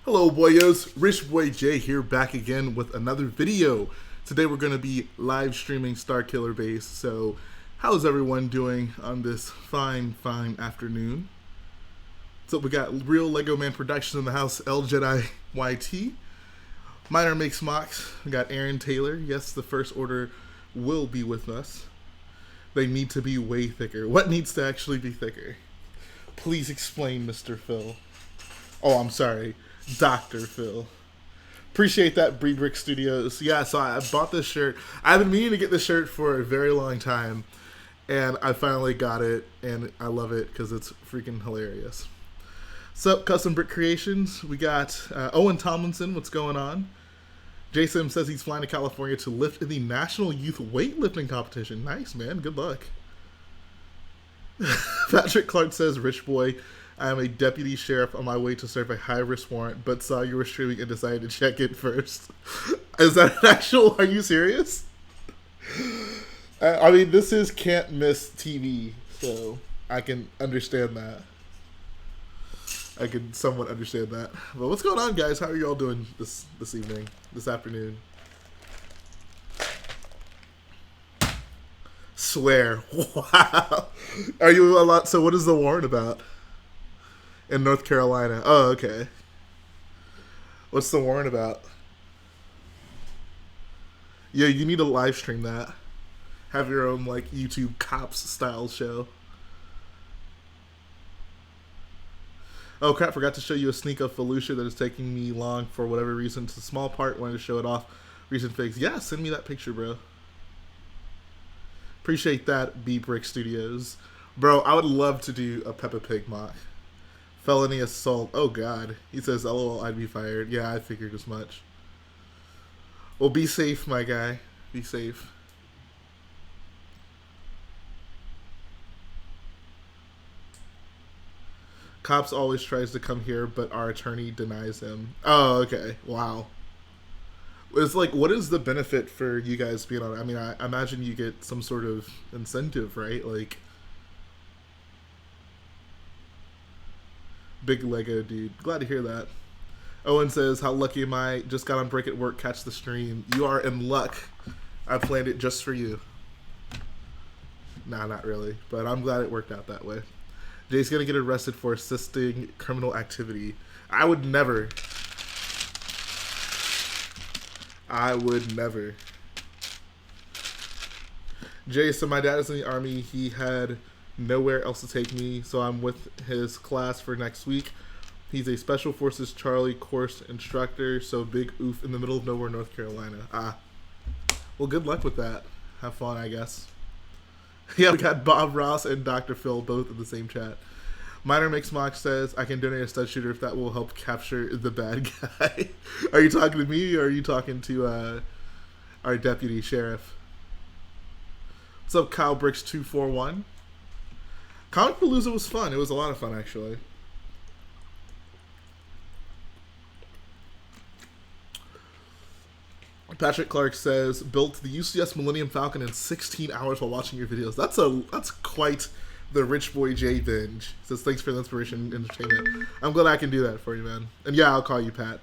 Hello boyos, Rich Boy J here back again with another video. Today we're going to be live streaming Starkiller base, so how's everyone doing on this fine afternoon? So we got real Lego Man Productions in the house, L Jedi YT. Miner makes mocks, we got Aaron Taylor, yes the First Order will be with us. They need to be way thicker. What needs to actually be thicker? Please explain, Mr. Phil. Oh, I'm sorry. Dr. Phil. Appreciate that, BRICS Studios. Yeah, so I bought this shirt. I've been meaning to get this shirt for a very long time, and I finally got it, and I love it because it's freaking hilarious. So, Custom Brick Creations, we got Owen Tomlinson, what's going on? Jason says he's flying to California to lift in the National Youth Weightlifting Competition. Nice, man. Good luck. Patrick Clark says, Rich Boy, I am a deputy sheriff on my way to serve a high-risk warrant, but saw you were streaming and decided to check in first. Is that an actual? Are you serious? I mean, this is can't miss TV, so I can understand that. I can somewhat understand that. But what's going on, guys? How are you all doing this evening, this afternoon? Swear. Wow. Are you a lot? So what is the warrant about? In North Carolina. Oh, okay. What's the warrant about? Yeah, you need to live stream that. Have your own, like, YouTube cops style show. Oh, crap, forgot to show you a sneak of Felucia that is taking me long for whatever reason. It's a small part, wanted to show it off. Recent figs. Yeah, send me that picture, bro. Appreciate that, BRICS Studios. Bro, I would love to do a Peppa Pig mock. Felony assault. Oh, God. He says, LOL, I'd be fired. Yeah, I figured as much. Well, be safe, my guy. Be safe. Cops always tries to come here, but our attorney denies him. Oh, okay. Wow. It's like, what is the benefit for you guys being on it? I mean, I imagine you get some sort of incentive, right? Like, big Lego dude. Glad to hear that. Owen says, how lucky am I? Just got on break at work, catch the stream. You are in luck. I planned it just for you. Nah, not really. But I'm glad it worked out that way. Jay's gonna get arrested for assisting criminal activity. I would never. I would never. Jay said, my dad is in the army. He had nowhere else to take me, so I'm with his class for next week. He's a Special Forces Charlie course instructor, so big oof in the middle of nowhere, North Carolina. Ah. Well, good luck with that. Have fun, I guess. Yeah, we got Bob Ross and Dr. Phil both in the same chat. Miner Makes Mock says, I can donate a stud shooter if that will help capture the bad guy. Are you talking to me, or are you talking to our deputy sheriff? What's up, Kyle Bricks 241? Comic Palooza was fun. It was a lot of fun, actually. Patrick Clark says, built the UCS Millennium Falcon in 16 hours while watching your videos. That's quite the Rich Boy J binge. Says, thanks for the inspiration and entertainment. I'm glad I can do that for you, man. And yeah, I'll call you Pat.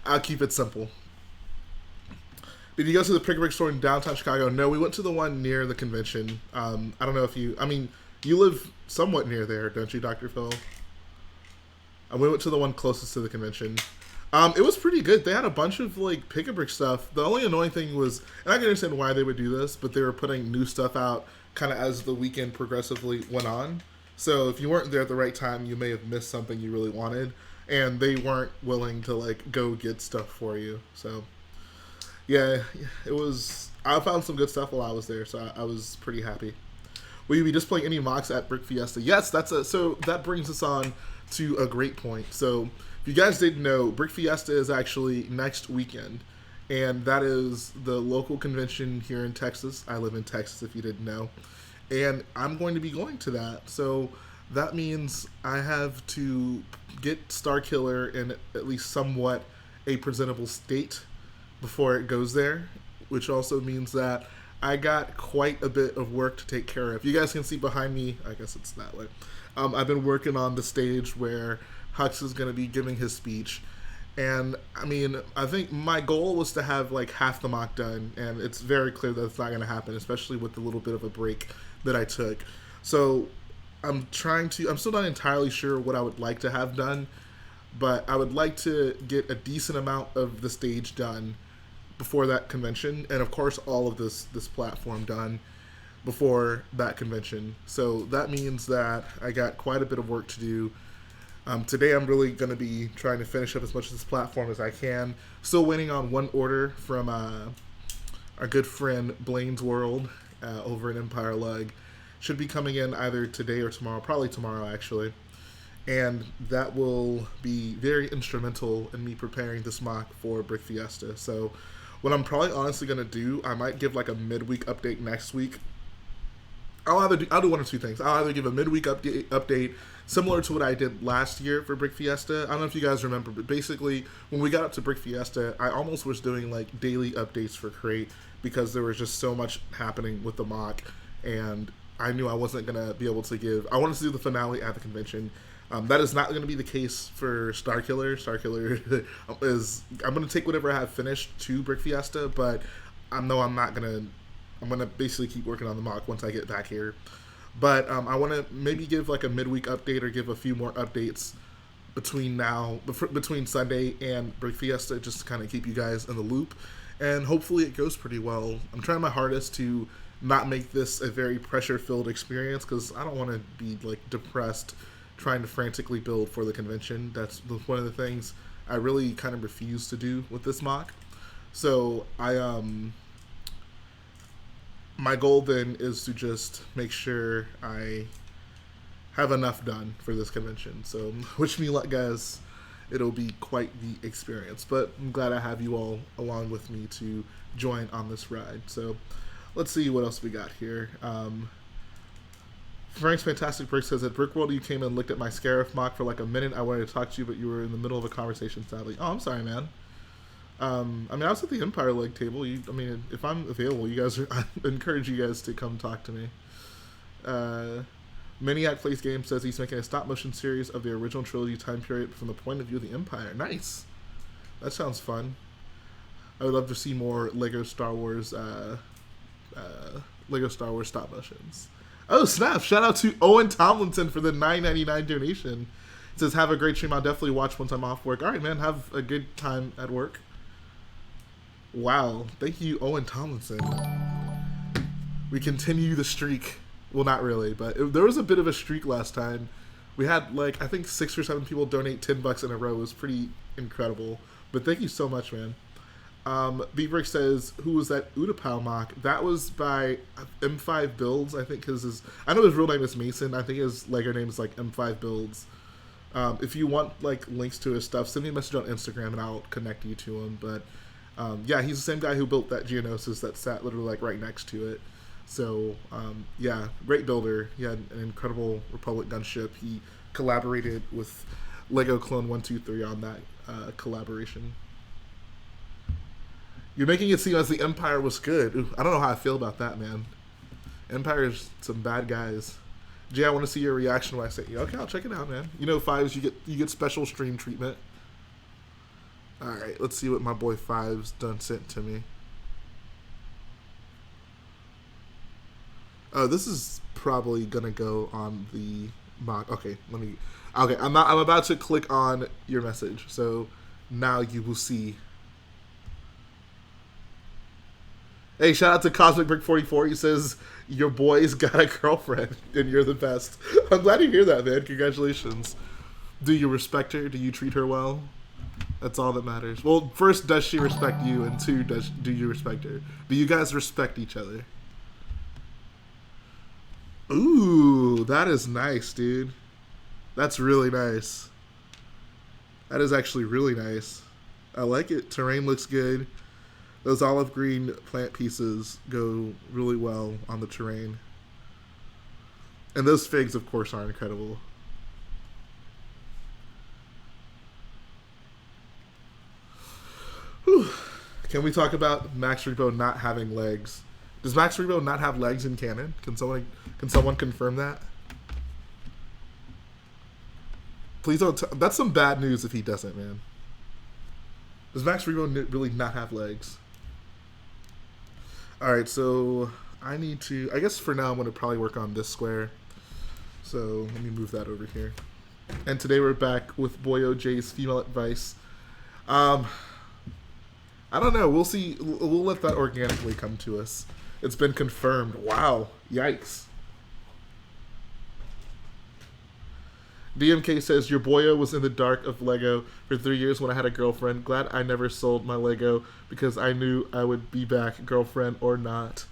I'll keep it simple. Did you go to the BrickBricks store in downtown Chicago? No, we went to the one near the convention. I don't know if you... I mean, you live somewhat near there, don't you, Dr. Phil? We went to the one closest to the convention. It was pretty good. They had a bunch of, like, pick-a-brick stuff. The only annoying thing was, and I can understand why they would do this, but they were putting new stuff out kind of as the weekend progressively went on. So if you weren't there at the right time, you may have missed something you really wanted, and they weren't willing to, like, go get stuff for you. So, yeah, it was... I found some good stuff while I was there, so I was pretty happy. Will you be displaying any mocks at Brick Fiesta? Yes, so that brings us on to a great point. So... if you guys didn't know, Brick Fiesta is actually next weekend, and that is the local convention here in Texas. I live in Texas, if you didn't know, and I'm going to be going to that. So that means I have to get Starkiller in at least somewhat a presentable state before it goes there, which also means that I got quite a bit of work to take care of. You guys can see behind me, I guess it's that way. I've been working on the stage where Hux is going to be giving his speech, And I mean, I think my goal was to have like half the mock done, and it's very clear that it's not going to happen, especially with the little bit of a break that I took. So I'm still not entirely sure what I would like to have done, but I would like to get a decent amount of the stage done before that convention, and of course all of this platform done before that convention. So that means that I got quite a bit of work to do. Today I'm really going to be trying to finish up as much of this platform as I can. Still waiting on one order from our good friend Blaine's World over in Empire Lug. Should be coming in either today or tomorrow, probably tomorrow actually. And that will be very instrumental in me preparing this mock for Brick Fiesta. So what I'm probably honestly going to do, I might give like a midweek update next week. I'll do one or two things. I'll either give a midweek update similar to what I did last year for Brick Fiesta. I don't know if you guys remember, but basically when we got up to Brick Fiesta, I almost was doing like daily updates for Crate because there was just so much happening with the mock, and I knew I wasn't going to be able to give... I wanted to do the finale at the convention. That is not going to be the case for Starkiller. Starkiller is... I'm going to take whatever I have finished to Brick Fiesta, but I'm not going to... I'm going to basically keep working on the mock once I get back here. But I want to maybe give like a midweek update or give a few more updates between Sunday and Brick Fiesta, just to kind of keep you guys in the loop. And hopefully it goes pretty well. I'm trying my hardest to not make this a very pressure-filled experience, because I don't want to be like depressed trying to frantically build for the convention. That's one of the things I really kind of refuse to do with this mock. So my goal then is to just make sure I have enough done for this convention. So wish me luck, guys. It'll be quite the experience. But I'm glad I have you all along with me to join on this ride. So let's see what else we got here. Frank's Fantastic Brick says, at Brickworld you came and looked at my Scarif mock for like a minute. I wanted to talk to you, but you were in the middle of a conversation, sadly. Oh, I'm sorry, man. I mean, I was at the Empire Leg table. I mean, if I'm available, I encourage you guys to come talk to me. Maniac Plays Games says he's making a stop-motion series of the original trilogy time period from the point of view of the Empire. Nice. That sounds fun. I would love to see more Lego Star Wars stop motions. Oh, snap. Shout out to Owen Tomlinson for the $9.99 donation. It says, have a great stream. I'll definitely watch once I'm off work. All right, man. Have a good time at work. Wow. Thank you, Owen Tomlinson. We continue the streak. Well, not really, but there was a bit of a streak last time. We had, like, I think 6 or 7 people donate $10 in a row. It was pretty incredible. But thank you so much, man. BRIX says, who was that Utapau mock? That was by M5 Builds, I think, because I know his real name is Mason. I think his Lego name is like M5 Builds. If you want like links to his stuff, send me a message on Instagram and I'll connect you to him. But yeah, he's the same guy who built that Geonosis that sat literally like right next to it. So yeah, great builder. He had an incredible Republic gunship. He collaborated with Lego Clone 123 on that collaboration. You're making it seem as the Empire was good. Ooh, I don't know how I feel about that, man. Empire's some bad guys. Jay, I want to see your reaction when I say, okay, I'll check it out, man. You know, Fives, you get special stream treatment. All right, let's see what my boy Fives done sent to me. Oh, this is probably gonna go on the mock. Okay, Okay, I'm about to click on your message, so now you will see. Hey, shout out to Cosmic Brick 44. He says, your boy's got a girlfriend, and you're the best. I'm glad to hear that, man. Congratulations. Do you respect her? Do you treat her well? That's all that matters. Well, first, does she respect you? And two, do you respect her? Do you guys respect each other? Ooh, that is nice, dude. That's really nice. That is actually really nice. I like it. Terrain looks good. Those olive green plant pieces go really well on the terrain. And those figs, of course, are incredible. Whew. Can we talk about Max Rebo not having legs? Does Max Rebo not have legs in canon? Can someone confirm that? Please don't. That's some bad news if he doesn't, man. Does Max Rebo really not have legs? Alright, so I need to... I guess for now I'm going to probably work on this square. So let me move that over here. And today we're back with Boyo J's female advice. I don't know. We'll see. We'll let that organically come to us. It's been confirmed. Wow. Yikes. DMK says, your boyo was in the dark of Lego for 3 years when I had a girlfriend. Glad I never sold my Lego because I knew I would be back, girlfriend or not.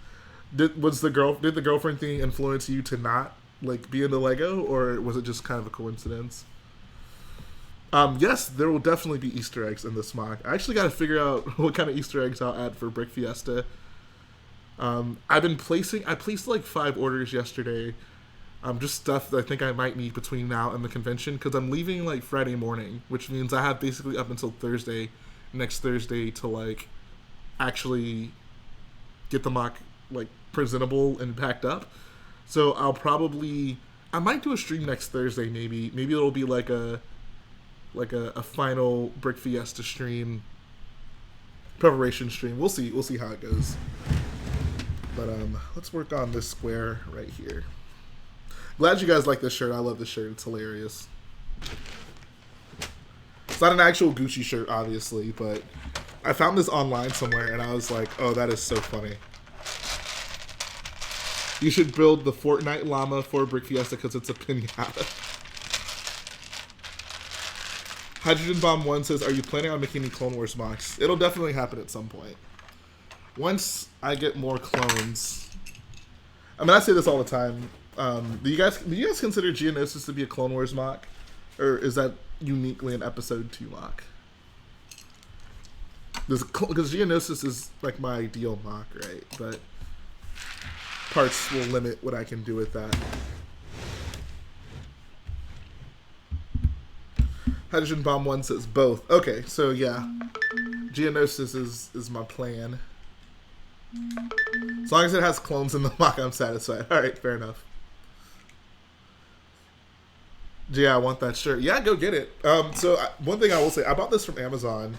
Did the girlfriend thing influence you to not like be into Lego, or was it just kind of a coincidence? Yes, there will definitely be Easter eggs in this MOC. I actually got to figure out what kind of Easter eggs I'll add for Brick Fiesta. I placed like 5 orders yesterday. Just stuff that I think I might need between now and the convention, because I'm leaving like Friday morning, which means I have basically up until next Thursday to like actually get the MOC like presentable and packed up. So I might do a stream next Thursday. Maybe it'll be like a final Brick Fiesta stream, preparation stream. We'll see how it goes. But let's work on this square right here. Glad you guys like this shirt. I love this shirt. It's hilarious. It's not an actual Gucci shirt, obviously, but I found this online somewhere, and I was like, oh, that is so funny. You should build the Fortnite llama for Brick Fiesta because it's a pinata. Hydrogen Bomb 1 says, are you planning on making any Clone Wars MOCs? It'll definitely happen at some point. Once I get more clones. I mean, I say this all the time. Do you guys consider Geonosis to be a Clone Wars MOC? Or is that uniquely an Episode 2 MOC? Because Geonosis is like my ideal MOC, right? But parts will limit what I can do with that. Hydrogen Bomb 1 says both. Okay, so yeah. Geonosis is my plan. As long as it has clones in the MOC, I'm satisfied. Alright, fair enough. Yeah, I want that shirt. Yeah, go get it. So one thing I will say, I bought this from Amazon,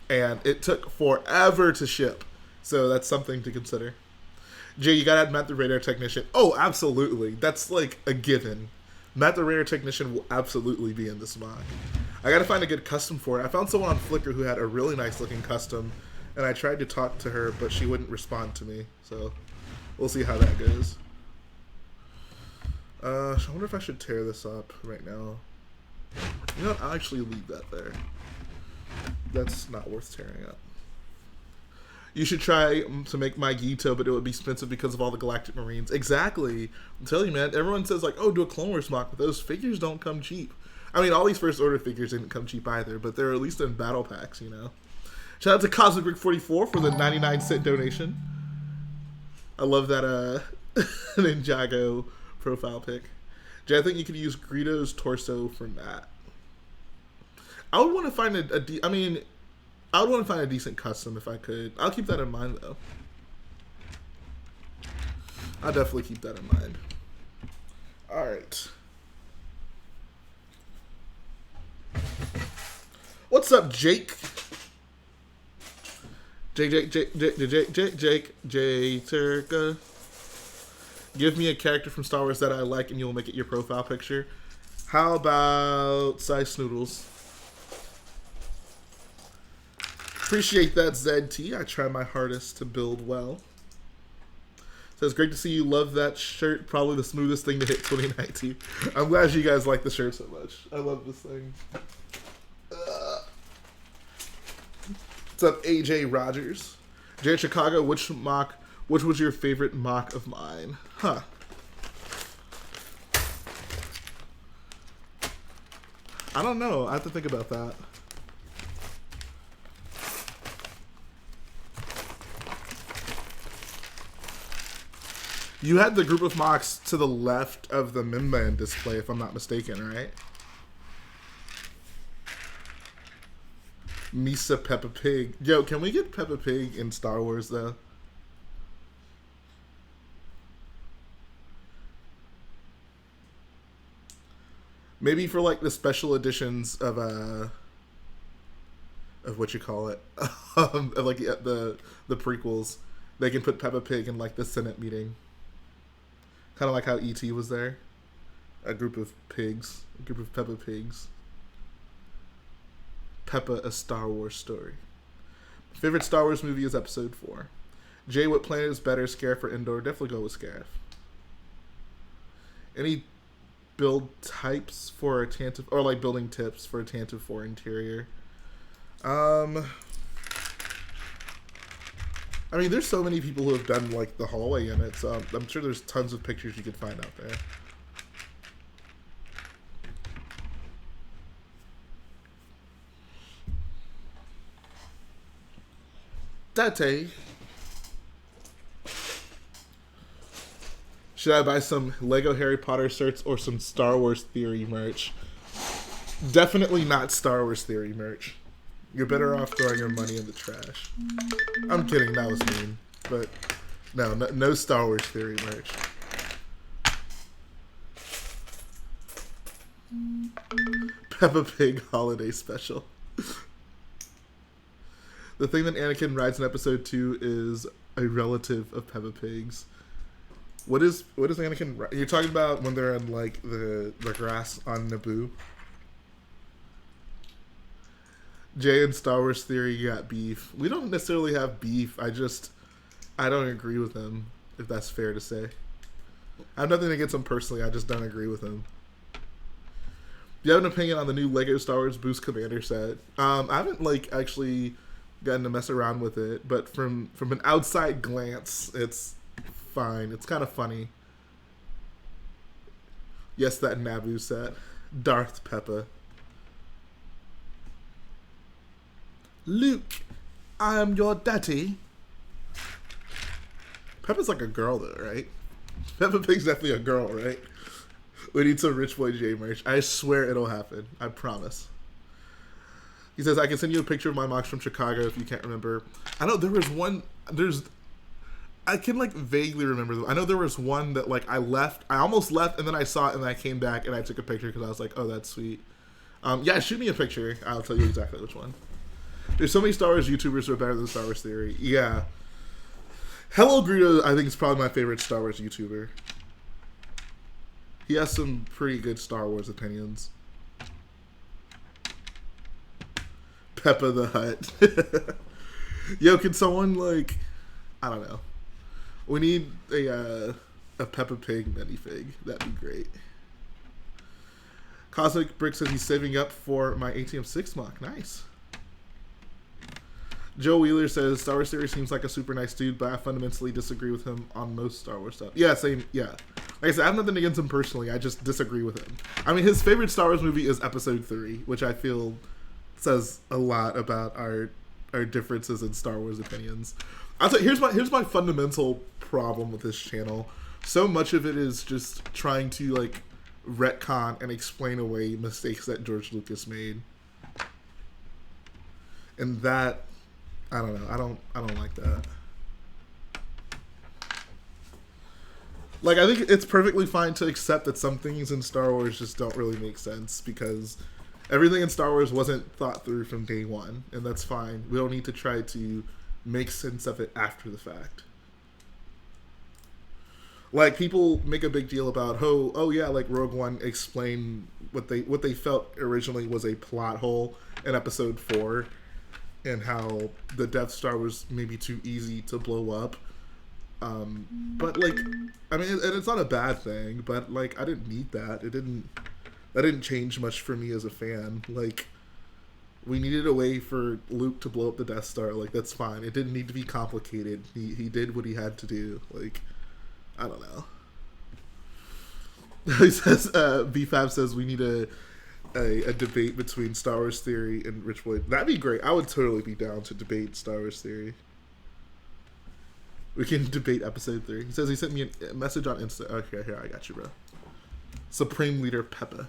and it took forever to ship. So that's something to consider. Jay, you gotta add Matt the Radar Technician. Oh, absolutely. That's like a given. Matt the Radar Technician will absolutely be in this MOC. I gotta find a good custom for it. I found someone on Flickr who had a really nice looking custom, and I tried to talk to her, but she wouldn't respond to me. So we'll see how that goes. I wonder if I should tear this up right now. You know what? I'll actually leave that there. That's not worth tearing up. You should try to make my Gito, but it would be expensive because of all the Galactic Marines. Exactly. I'm telling you, man. Everyone says, like, oh, do a Clone Wars MOC, but those figures don't come cheap. I mean, all these First Order figures didn't come cheap either, but they're at least in battle packs, you know? Shout out to Cosmic Brick 44 for the 99-cent donation. I love that Ninjago profile pic. Jay, I think you could use Greedo's torso for that. I would want to find I would want to find a decent custom if I could. I'll keep that in mind, though. I'll definitely keep that in mind. Alright. What's up, Jake? Jake Turka. Give me a character from Star Wars that I like and you'll make it your profile picture. How about Size Noodles? Appreciate that, ZT. I try my hardest to build well. Says, great to see you love that shirt. Probably the smoothest thing to hit 2019. I'm glad you guys like the shirt so much. I love this thing. What's up, AJ Rogers? Jay Chicago, which was your favorite MOC of mine? Huh. I don't know. I have to think about that. You had the group of MOCs to the left of the Mimban display, if I'm not mistaken, right? Misa Peppa Pig. Yo, can we get Peppa Pig in Star Wars, though? Maybe for, like, the special editions of of what you call it, like the prequels. They can put Peppa Pig in like the Senate meeting, kind of like how E.T. was there, a group of pigs, a group of Peppa Pigs. Peppa, a Star Wars story. Favorite Star Wars movie is Episode 4. Jay, what planet is better, Scarif or Endor? Definitely go with Scarif. Any build types for a Tantive, or like building tips for a Tantive 4 interior? I mean, there's so many people who have done like the hallway in it, so I'm sure there's tons of pictures you could find out there. Date. Should I buy some Lego Harry Potter shirts or some Star Wars Theory merch? Definitely not Star Wars Theory merch. You're better off throwing your money in the trash. I'm kidding, that was mean. But no Star Wars Theory merch. Peppa Pig Holiday Special. The thing that Anakin rides in Episode 2 is a relative of Peppa Pig's. What is Anakin? You're talking about when they're in like the grass on Naboo. Jay and Star Wars Theory got beef. We don't necessarily have beef. I don't agree with him, if that's fair to say. I have nothing against him personally. I just don't agree with him. Do you have an opinion on the new Lego Star Wars Boost Commander set? I haven't like actually gotten to mess around with it, but from an outside glance, it's fine. It's kind of funny. Yes, that Naboo set. Darth Peppa. Luke, I am your daddy. Peppa's like a girl though, right? Peppa Pig's definitely a girl, right? We need some Rich Boy J merch. I swear it'll happen. I promise. He says, I can send you a picture of my MOCs from Chicago if you can't remember. I know there was one, I can like vaguely remember them. I know there was one that like I almost left and then I saw it and then I came back and I took a picture because I was like, oh, that's sweet. Yeah, shoot me a picture. I'll tell you exactly which one. There's so many Star Wars YouTubers who are better than Star Wars Theory. Yeah. Hello Greedo, I think is probably my favorite Star Wars YouTuber. He has some pretty good Star Wars opinions. Peppa the Hutt. Yo, can someone like, I don't know. We need a Peppa Pig minifig. That'd be great. Cosmic Brick says he's saving up for my ATM6 MOC. Nice. Joe Wheeler says Star Wars Theory seems like a super nice dude, but I fundamentally disagree with him on most Star Wars stuff. Yeah, same. Yeah. Like I said, I have nothing against him personally. I just disagree with him. I mean, his favorite Star Wars movie is Episode 3, which I feel says a lot about our differences in Star Wars opinions. I'll tell you, here's my fundamental problem with this channel. So much of it is just trying to like retcon and explain away mistakes that George Lucas made, and that I don't know. I don't like that. Like, I think it's perfectly fine to accept that some things in Star Wars just don't really make sense because everything in Star Wars wasn't thought through from day one, and that's fine. We don't need to try to make sense of it after the fact. Like, people make a big deal about, oh yeah, like Rogue One explained what they felt originally was a plot hole in Episode 4, and how the Death Star was maybe too easy to blow up. But like, I mean, and it's not a bad thing, but like, I didn't need that. That didn't change much for me as a fan. Like, we needed a way for Luke to blow up the Death Star. Like, that's fine. It didn't need to be complicated. He did what he had to do. Like, I don't know. He says, B5 says we need a debate between Star Wars Theory and Rich Boy. That'd be great. I would totally be down to debate Star Wars Theory. We can debate Episode 3. He says he sent me a message on Insta. Okay, here, I got you, bro. Supreme Leader Peppa.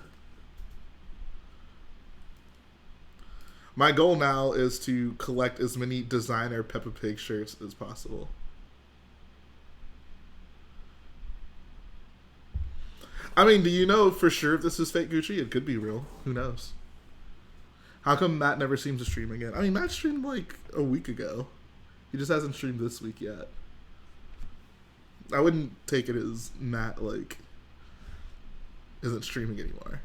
My goal now is to collect as many designer Peppa Pig shirts as possible. I mean, do you know for sure if this is fake Gucci? It could be real. Who knows? How come Matt never seems to stream again? I mean, Matt streamed like a week ago. He just hasn't streamed this week yet. I wouldn't take it as Matt like isn't streaming anymore.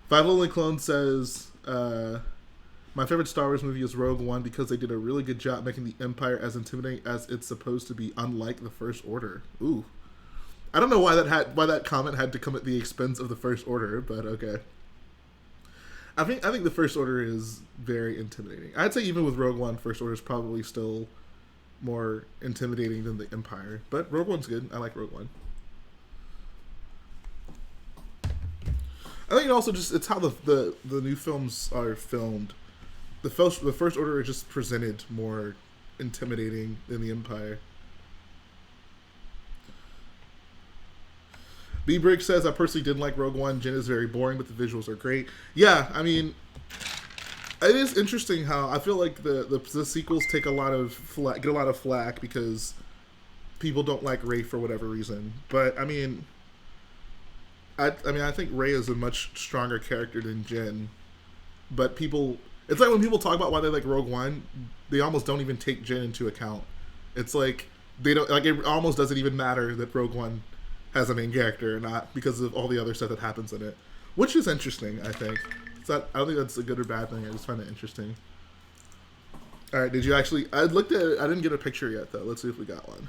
Five Lonely Clone says, my favorite Star Wars movie is Rogue One because they did a really good job making the Empire as intimidating as it's supposed to be, unlike the First Order. Ooh. I don't know why that comment had to come at the expense of the First Order, but okay. I think the First Order is very intimidating. I'd say even with Rogue One, First Order is probably still more intimidating than the Empire. But Rogue One's good. I like Rogue One. I think also just it's how the new films are filmed. The First Order is just presented more intimidating than the Empire. BRICS says, I personally didn't like Rogue One. Jyn is very boring, but the visuals are great. Yeah, I mean, it is interesting how I feel like the sequels take get a lot of flack because people don't like Rey for whatever reason. But I mean, I think Rey is a much stronger character than Jyn. But it's like when people talk about why they like Rogue One, they almost don't even take Jyn into account. It's like they don't like it. Almost doesn't even matter that Rogue One has a main character or not because of all the other stuff that happens in it, which is interesting. I think I don't think that's a good or bad thing. I just find it interesting. All right, did you actually? I looked at it. I didn't get a picture yet though. Let's see if we got one.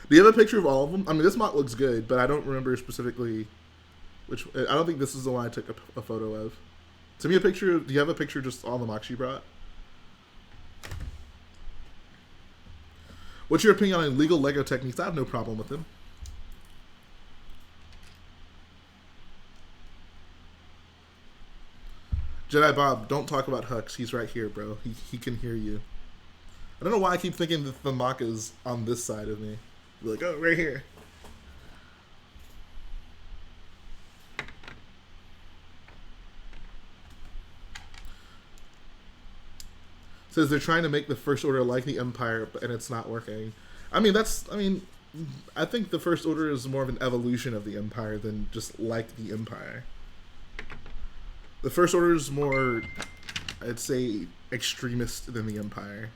Do you have a picture of all of them? I mean, this MOC looks good, but I don't remember specifically which. I don't think this is the one I took a photo of. Send me a picture. Do you have a picture just all the MOCs you brought? What's your opinion on illegal Lego techniques? I have no problem with them. Jedi Bob, don't talk about Hux. He's right here, bro. He can hear you. I don't know why I keep thinking that the MOC is on this side of me. Be like, oh, right here. Says they're trying to make the First Order like the Empire, and it's not working. I mean, I think the First Order is more of an evolution of the Empire than just like the Empire. The First Order is more, I'd say, extremist than the Empire.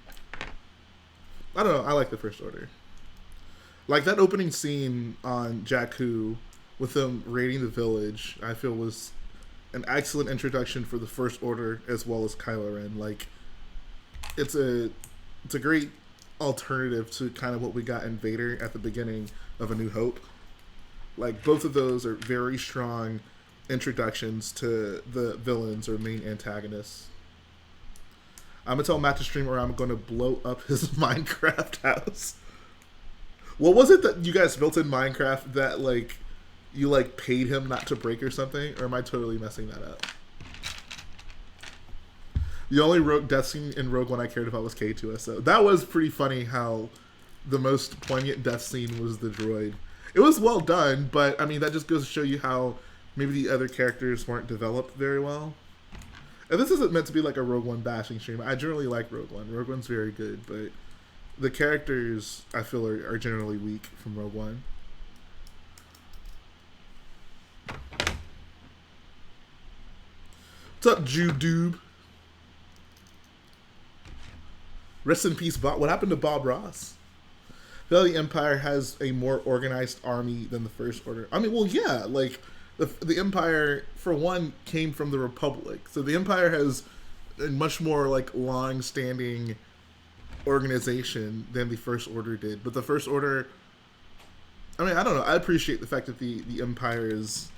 I don't know. I like the First Order. Like that opening scene on Jakku with them raiding the village, I feel was an excellent introduction for the First Order as well as Kylo Ren. Like, it's a great alternative to kind of what we got in Vader at the beginning of A New Hope. Like, both of those are very strong introductions to the villains or main antagonists. I'm gonna tell Matt to stream or I'm gonna blow up his Minecraft house. What was it that you guys built in Minecraft that like you like paid him not to break or something? Or am I totally messing that up? The only death scene in Rogue One I cared about was K2SO. That was pretty funny how the most poignant death scene was the droid. It was well done, but I mean that just goes to show you how maybe the other characters weren't developed very well. And this isn't meant to be like a Rogue One bashing stream. I generally like Rogue One. Rogue One's very good, but the characters I feel are generally weak from Rogue One. What's up, Judoob? Rest in peace, Bob. What happened to Bob Ross? I feel like the Empire has a more organized army than the First Order. I mean, well, yeah, like the Empire, for one, came from the Republic, so the Empire has a much more like long-standing organization than the First Order did. But the First Order, I mean, I don't know. I appreciate the fact that the Empire is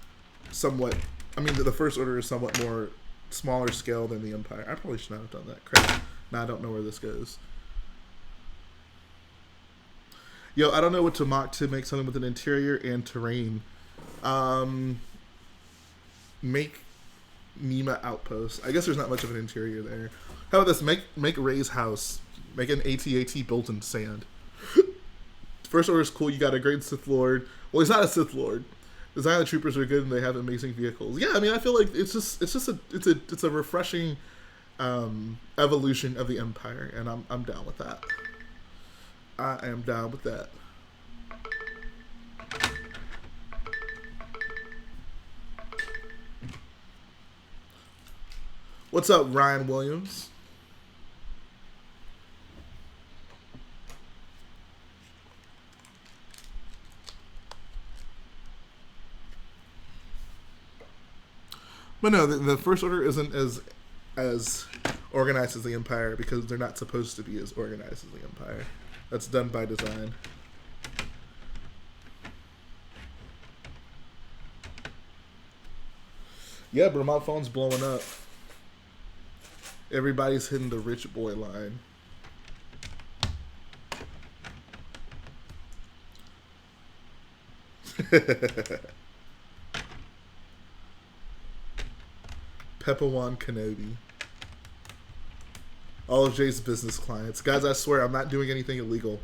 somewhat. I mean, the First Order is somewhat more smaller scale than the Empire. I probably should not have done that. Crap. Now I don't know where this goes. Yo, I don't know what to mock to make something with an interior and terrain. Make Nima Outpost. I guess there's not much of an interior there. How about this? Make Rey's house. Make an AT-AT built in sand. First Order is cool. You got a great Sith Lord. Well, he's not a Sith Lord. The Xiono Troopers are good and they have amazing vehicles. Yeah, I mean, I feel like it's a refreshing evolution of the Empire, and I'm down with that. I am down with that. What's up, Ryan Williams? But no, the First Order isn't as organized as the Empire because they're not supposed to be as organized as the Empire. That's done by design. Yeah, bro, my phone's blowing up. Everybody's hitting the rich boy line. Peppawan Kenobi. All of Jay's business clients. Guys, I swear I'm not doing anything illegal.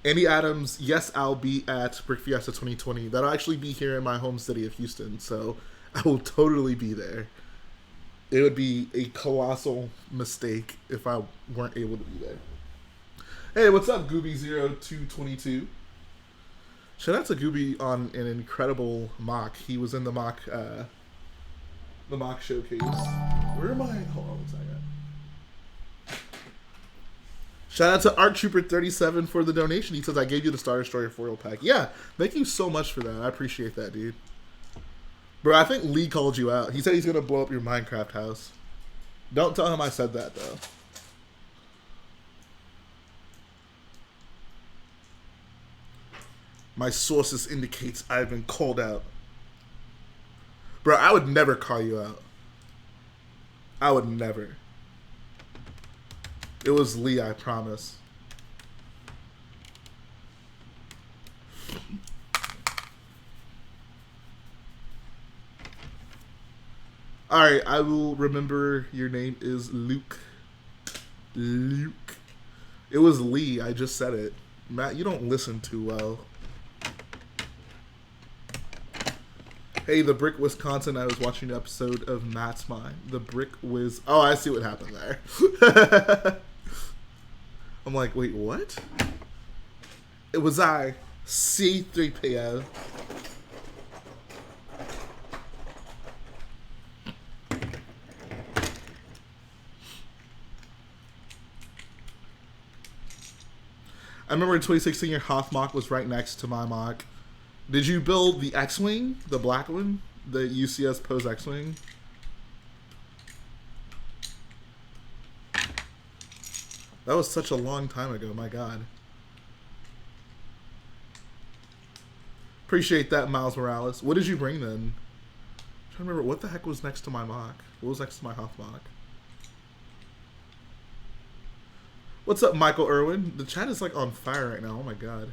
Andy Adams, yes, I'll be at Brick Fiesta 2020. That'll actually be here in my home city of Houston, so I will totally be there. It would be a colossal mistake if I weren't able to be there. Hey, what's up, Gooby0222? Shout out to Gooby on an incredible mock. He was in the mock showcase. Where am I? Hold on one second. Shout out to Arktrooper37 for the donation. He says, I gave you the Star Destroyer foil pack. Yeah, thank you so much for that. I appreciate that, dude. Bro, I think Lee called you out. He said he's going to blow up your Minecraft house. Don't tell him I said that, though. My sources indicates I've been called out. Bro, I would never call you out. I would never. It was Lee, I promise. Alright, I will remember your name is Luke. Luke. It was Lee, I just said it. Matt, you don't listen too well. Hey, the Brick Wisconsin, I was watching an episode of Matt's Mind. The Brick Wiz... Oh, I see what happened there. I'm like, wait, what? It was I, C3PO. I remember in 2016 your Hoth mock was right next to my mock. Did you build the X-Wing? The black one? The UCS Pose X-Wing? That was such a long time ago, my god. Appreciate that, Miles Morales. What did you bring then? I'm trying to remember, what the heck was next to my mock? What was next to my Hoth mock? What's up, Michael Irwin? The chat is like on fire right now, oh my god.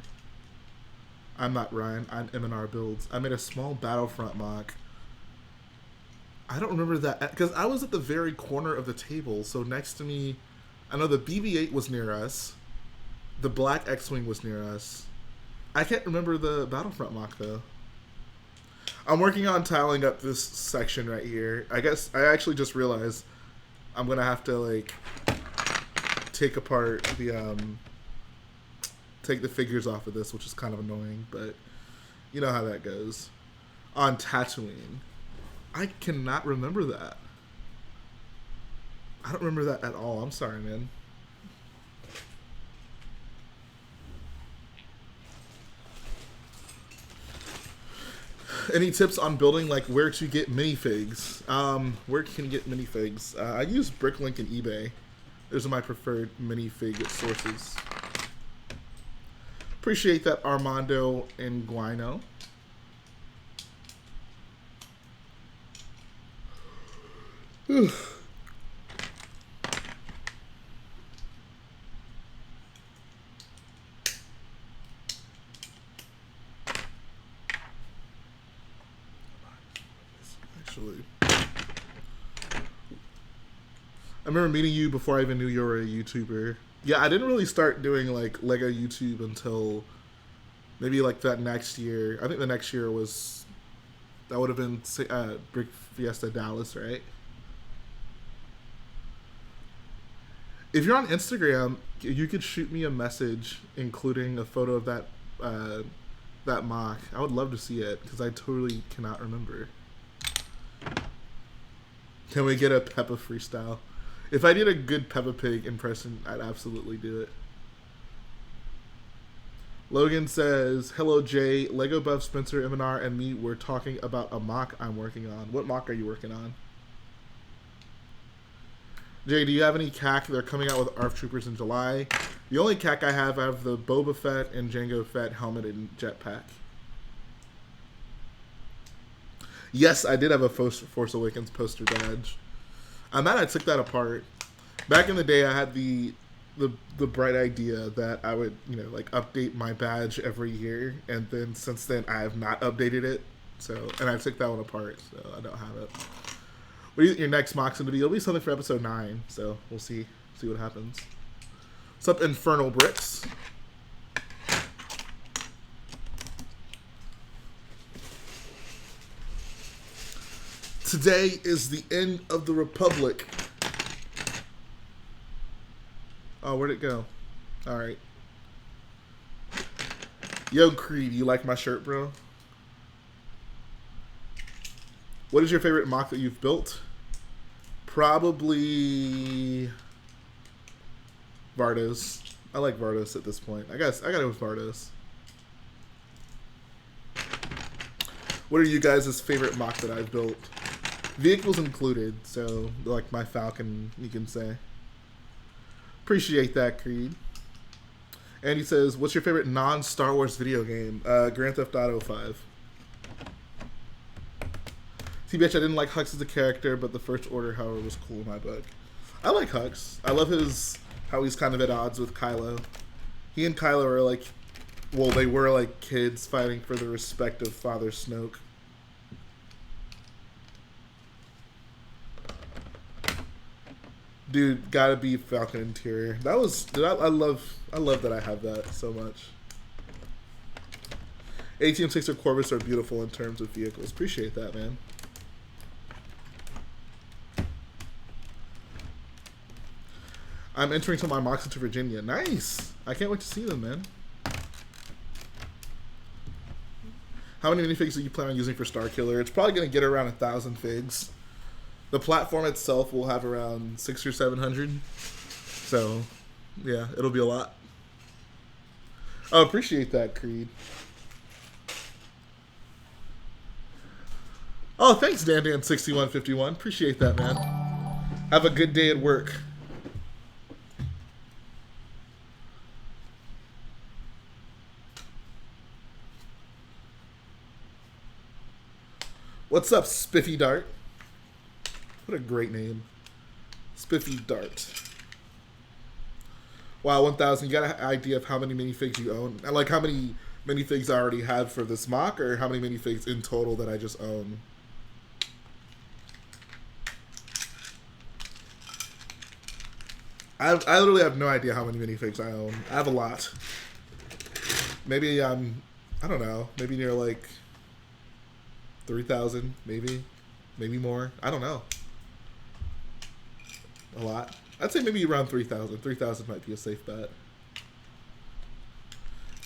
I'm not Ryan, I'm M&R Builds. I made a small Battlefront mock. I don't remember that, because I was at the very corner of the table, so next to me, I know the BB-8 was near us. The black X-Wing was near us. I can't remember the Battlefront mock, though. I'm working on tiling up this section right here. I guess I actually just realized I'm going to have to, like, take apart the, take the figures off of this, which is kind of annoying, but you know how that goes. On Tatooine. I cannot remember that. I don't remember that at all. I'm sorry, man. Any tips on building, like where to get minifigs? Where can you get minifigs? I use Bricklink and eBay. Those are my preferred minifig sources. Appreciate that, Armando and Guino. Actually, I remember meeting you before I even knew you were a YouTuber. Yeah, I didn't really start doing like Lego YouTube until maybe like that next year. I think the next year was, that would have been Brick Fiesta Dallas, right? If you're on Instagram, you could shoot me a message including a photo of that that mock. I would love to see it because I totally cannot remember. Can we get a Peppa freestyle? If I did a good Peppa Pig impression, I'd absolutely do it. Logan says, hello Jay, Lego Buff, Spencer, MNR, and me were talking about a MOC I'm working on. What MOC are you working on? Jay, do you have any CAC? They're coming out with Arktroopers in July. The only CAC I have the Boba Fett and Jango Fett helmet and jetpack. Yes, I did have a Force Awakens poster badge. I'm mad I took that apart. Back in the day, I had the bright idea that I would, you know, like update my badge every year, and then since then I have not updated it. So, and I took that one apart, so I don't have it. What do you think your next MOC's going to be? It'll be something for episode 9, so we'll see what happens. What's up, Infernal Bricks? Today is the end of the Republic. Oh, where'd it go? All right. Yo, Creed, you like my shirt, bro? What is your favorite MOC that you've built? Probably Vardos. I like Vardos at this point. I guess I got it with Vardos. What are you guys' favorite MOC that I've built? Vehicles included, so like my Falcon, you can say. Appreciate that, Creed. And he says, what's your favorite non-Star Wars video game? Grand Theft Auto 5. See, bitch, I didn't like Hux as a character, but the First Order, however, was cool in my book. I like Hux. I love how he's kind of at odds with Kylo. He and Kylo are like, well, they were like kids fighting for the respect of Father Snoke. Dude, gotta be Falcon interior. That was, dude, I love that I have that so much. ATM6 or Corvus are beautiful in terms of vehicles. Appreciate that, man. I'm entering some of my MOCs into Virginia. Nice! I can't wait to see them, man. How many minifigs do you plan on using for Starkiller? It's probably going to get around 1,000 figs. The platform itself will have around 600 or 700. So, yeah, it'll be a lot. Oh, appreciate that, Creed. Oh, thanks, DanDan6151. Appreciate that, man. Have a good day at work. What's up, Spiffy Dart? What a great name. Spiffy Dart. Wow, 1,000. You got an idea of how many minifigs you own? I like how many minifigs I already have for this MOC, or how many minifigs in total that I just own? I literally have no idea how many minifigs I own. I have a lot. Maybe I don't know, maybe near like 3,000, maybe more. I don't know. A lot. I'd say maybe around 3,000. 3,000 might be a safe bet.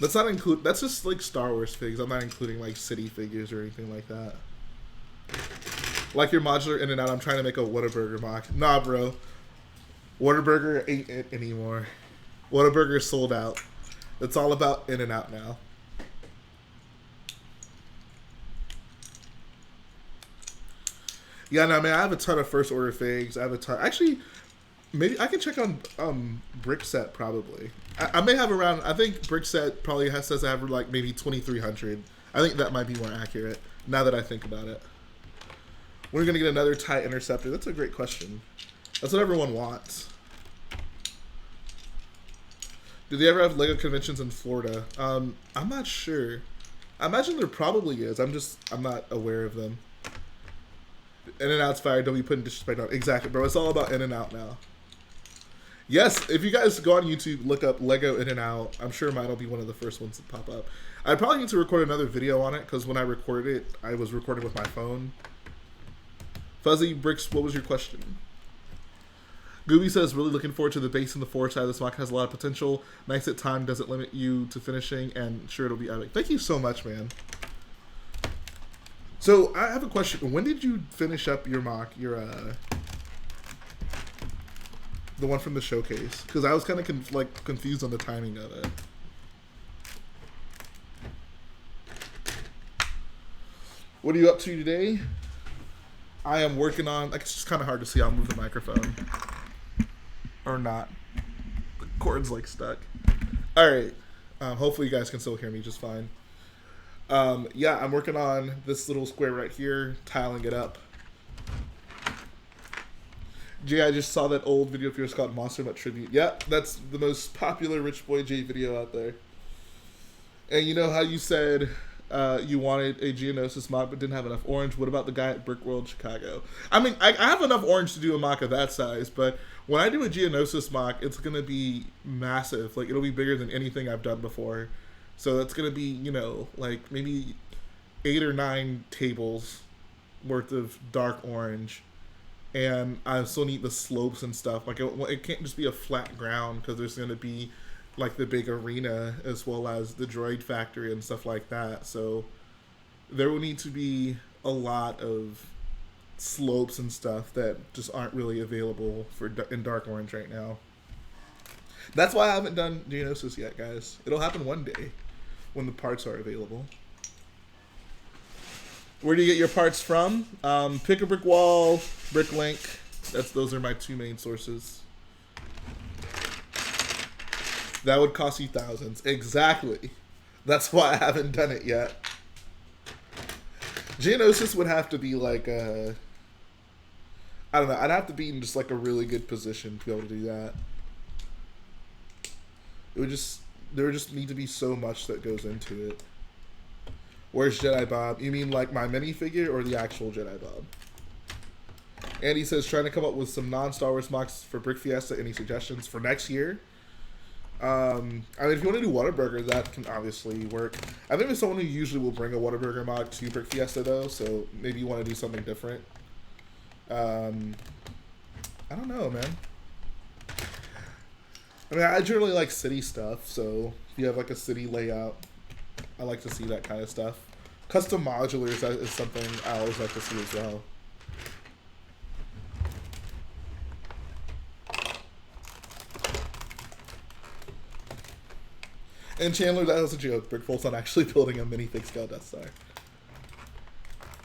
Let's not include. That's just like Star Wars figs. I'm not including like city figures or anything like that. Like your modular In and Out. I'm trying to make a Whataburger MOC. Nah, bro. Whataburger ain't it anymore. Whataburger sold out. It's all about In and Out now. Yeah, no, man, I have a ton of First Order figs. I have a ton. Actually, maybe I can check on BrickSet probably. I may have around. I think BrickSet probably says I have like maybe 2,300. I think that might be more accurate now that I think about it. When are we gonna get another TIE Interceptor? That's a great question. That's what everyone wants. Do they ever have LEGO conventions in Florida? I'm not sure. I imagine there probably is. I'm not aware of them. In and Out's fire. Don't be putting disrespect on. Exactly, bro. It's all about In and Out now. Yes, if you guys go on YouTube, look up Lego In and Out. I'm sure mine will be one of the first ones to pop up. I probably need to record another video on it because when I recorded it, I was recording with my phone. Fuzzy Bricks, what was your question? Gooby says, really looking forward to the base and the forward side. This MOC has a lot of potential. Nice that time doesn't limit you to finishing, and sure it'll be epic. Thank you so much, man. So I have a question. When did you finish up your MOC, The one from the showcase. Because I was kind of confused on the timing of it. What are you up to today? I am working on... It's just kind of hard to see. I'll move the microphone. Or not. The cord's like stuck. Alright. Hopefully you guys can still hear me just fine. Yeah, I'm working on this little square right here. Tiling it up. Jay, I just saw that old video of yours called Monster Mutt Tribute. Yeah, that's the most popular Rich Boy J video out there. And you know how you said you wanted a Geonosis mock but didn't have enough orange? What about the guy at Brick World Chicago? I mean, I have enough orange to do a mock of that size, but when I do a Geonosis mock, it's going to be massive. Like, it'll be bigger than anything I've done before. So that's going to be, you know, like maybe 8 or 9 tables worth of dark orange. And I still need the slopes and stuff. Like, it can't just be a flat ground because there's going to be, like, the big arena as well as the droid factory and stuff like that. So there will need to be a lot of slopes and stuff that just aren't really available in dark orange right now. That's why I haven't done Geonosis yet, guys. It'll happen one day when the parts are available. Where do you get your parts from? Pick a Brick Wall, Bricklink. Those are my 2 main sources. That would cost you thousands. Exactly. That's why I haven't done it yet. Geonosis would have to be like a... I don't know. I'd have to be in just like a really good position to be able to do that. It would just... There would just need to be so much that goes into it. Where's Jedi Bob? You mean like my minifigure or the actual Jedi Bob? Andy says, trying to come up with some non-Star Wars mocks for Brick Fiesta. Any suggestions for next year? I mean, if you want to do Whataburger, that can obviously work. I think there's someone who usually will bring a Whataburger mock to Brick Fiesta, though, so maybe you want to do something different. I don't know, man. I mean, I generally like city stuff, so if you have like a city layout, I like to see that kind of stuff. Custom modulars is something I always like to see as well. And Chandler, that was a joke. Brickfolt's not actually building a minifig scale Death Star.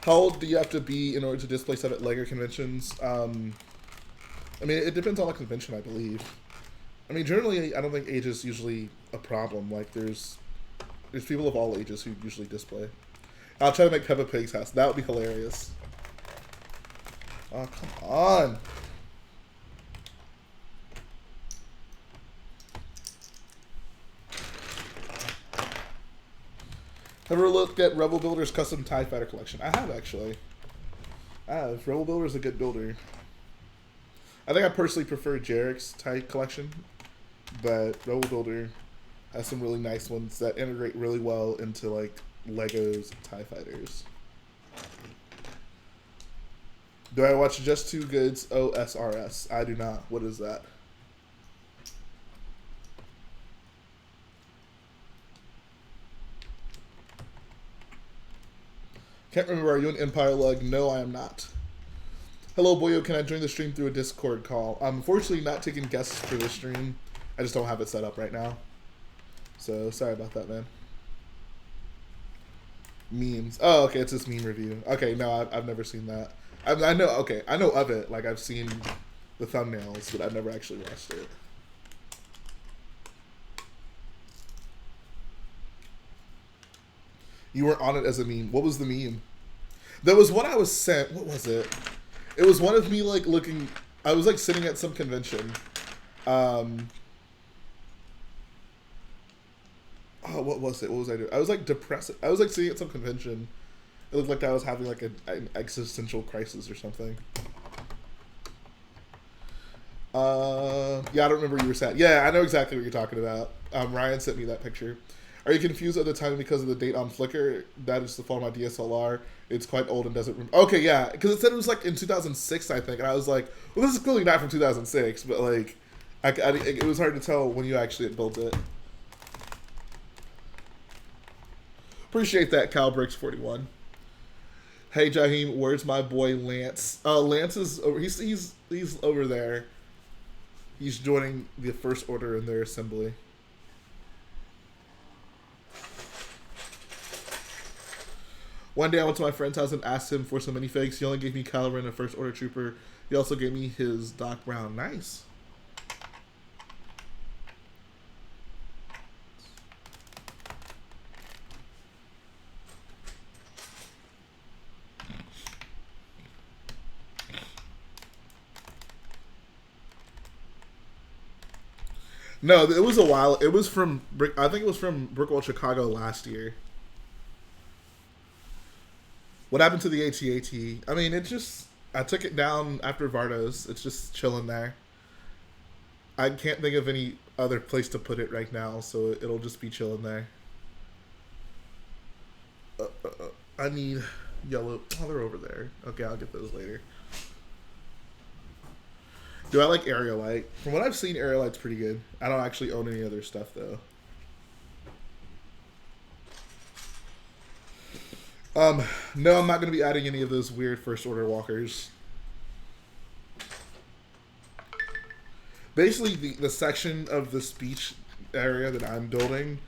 How old do you have to be in order to display stuff at LEGO conventions? I mean, it depends on the convention, I believe. I mean, generally, I don't think age is usually a problem. Like, there's people of all ages who usually display. I'll try to make Peppa Pig's house. That would be hilarious. Oh, come on. Ever looked at Rebel Builder's custom TIE Fighter collection? I have, actually. I have. Rebel Builder's a good builder. I think I personally prefer Jarek's TIE collection, but Rebel Builder has some really nice ones that integrate really well into, like, Legos TIE Fighters. Do I watch Just Too Good's OSRS? I do not. What is that? Can't remember. Are you an Empire Lug? No, I am not. Hello, Boyo. Can I join the stream through a Discord call? I'm unfortunately not taking guests for this stream. I just don't have it set up right now. So, sorry about that, man. Memes. Oh, okay. It's this meme review. Okay, no, I've never seen that. I know, okay. I know of it. Like, I've seen the thumbnails, but I've never actually watched it. You were on it as a meme. What was the meme? There was one I was sent. What was it? It was one of me, like, looking... I was, like, sitting at some convention. Oh, what was it? What was I doing? I was, like, depressed. I was, like, sitting at some convention. It looked like I was having, like, an existential crisis or something. Yeah, I don't remember you were sad. Yeah, I know exactly what you're talking about. Ryan sent me that picture. Are you confused at the time because of the date on Flickr? That is the phone on my DSLR. It's quite old and doesn't... Okay, yeah, because it said it was, like, in 2006, I think. And I was like, well, this is clearly not from 2006, but, like, it was hard to tell when you actually had built it. Appreciate that, CalBricks41. Hey, Jaheim, where's my boy Lance? Lance is over... He's over there. He's joining the First Order in their assembly. One day I went to my friend's house and asked him for some minifigs. He only gave me Kylo Ren, a First Order Trooper. He also gave me his Doc Brown. Nice. No, it was a while. It was from I think it was from Brickworld Chicago last year. What happened to the AT-AT? I mean, it just... I took it down after Vardos. It's just chilling there. I can't think of any other place to put it right now, so it'll just be chilling there. I need yellow... Oh, they're over there. Okay, I'll get those later. Do I like Aerolite? From what I've seen, Aerolite's pretty good. I don't actually own any other stuff, though. No, I'm not going to be adding any of those weird First Order walkers. Basically, the section of the speech area that I'm building,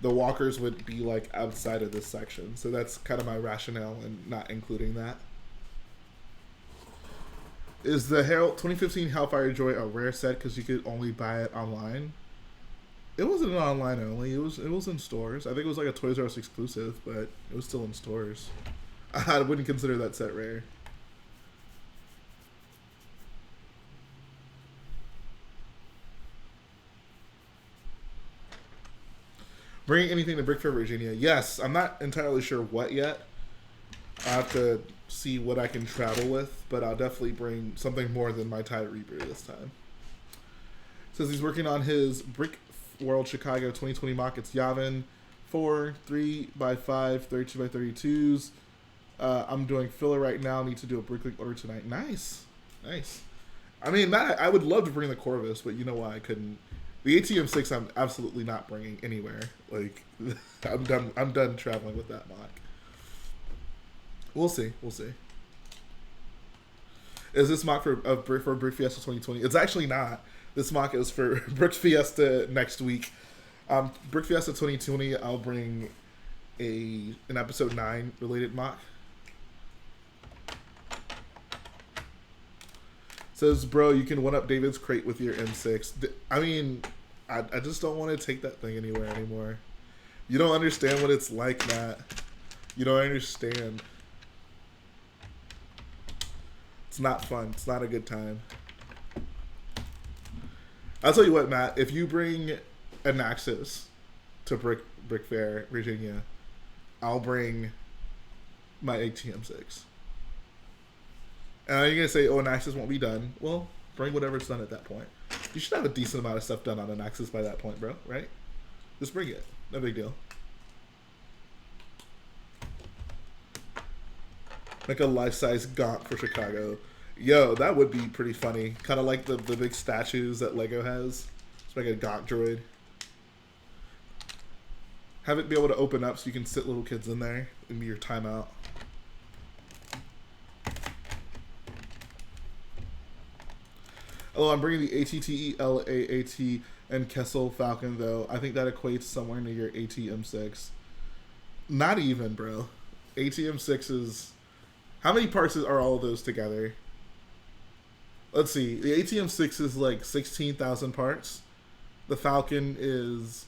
the walkers would be, like, outside of this section. So that's kind of my rationale in not including that. Is the 2015 Hellfire Joy a rare set because you could only buy it online? It wasn't an online only. It was in stores. I think it was like a Toys R Us exclusive, but it was still in stores. I wouldn't consider that set rare. Bringing anything to Brick Fair, Virginia? Yes, I'm not entirely sure what yet. I have to see what I can travel with, but I'll definitely bring something more than my TIE Reaper this time. Says he's working on his Brick World Chicago 2020 mock. It's Yavin 4 3x5 32x32s. I'm doing filler right now. Need to do a Bricklink order tonight. Nice. I mean, Matt, I would love to bring the Corvus, but you know why I couldn't. The ATM6 I'm absolutely not bringing anywhere. Like, I'm done traveling with that mock. We'll see. Is this mock for Brick Fiesta 2020? It's actually not. This mock is for Brick Fiesta next week. Brick Fiesta 2020, I'll bring an episode 9 related mock. Says, bro, you can one-up David's crate with your M6. I mean, I just don't want to take that thing anywhere anymore. You don't understand what it's like, Matt. You don't understand. It's not fun. It's not a good time. I'll tell you what, Matt. If you bring a Naxos to Brick Fair, Virginia, I'll bring my ATM6. And you're going to say, oh, an Naxos won't be done. Well, bring whatever's done at that point. You should have a decent amount of stuff done on an Naxos by that point, bro, right? Just bring it. No big deal. Make a life-size Gaunt for Chicago. Yo, that would be pretty funny. Kind of like the big statues that Lego has. Just make a Gaunt droid. Have it be able to open up so you can sit little kids in there and be your timeout. Oh, I'm bringing the ATTE, LAAT, and Kessel Falcon, though. I think that equates somewhere near your ATM6. Not even, bro. ATM6 is... How many parts are all of those together? Let's see. The ATM6 is like 16,000 parts. The Falcon is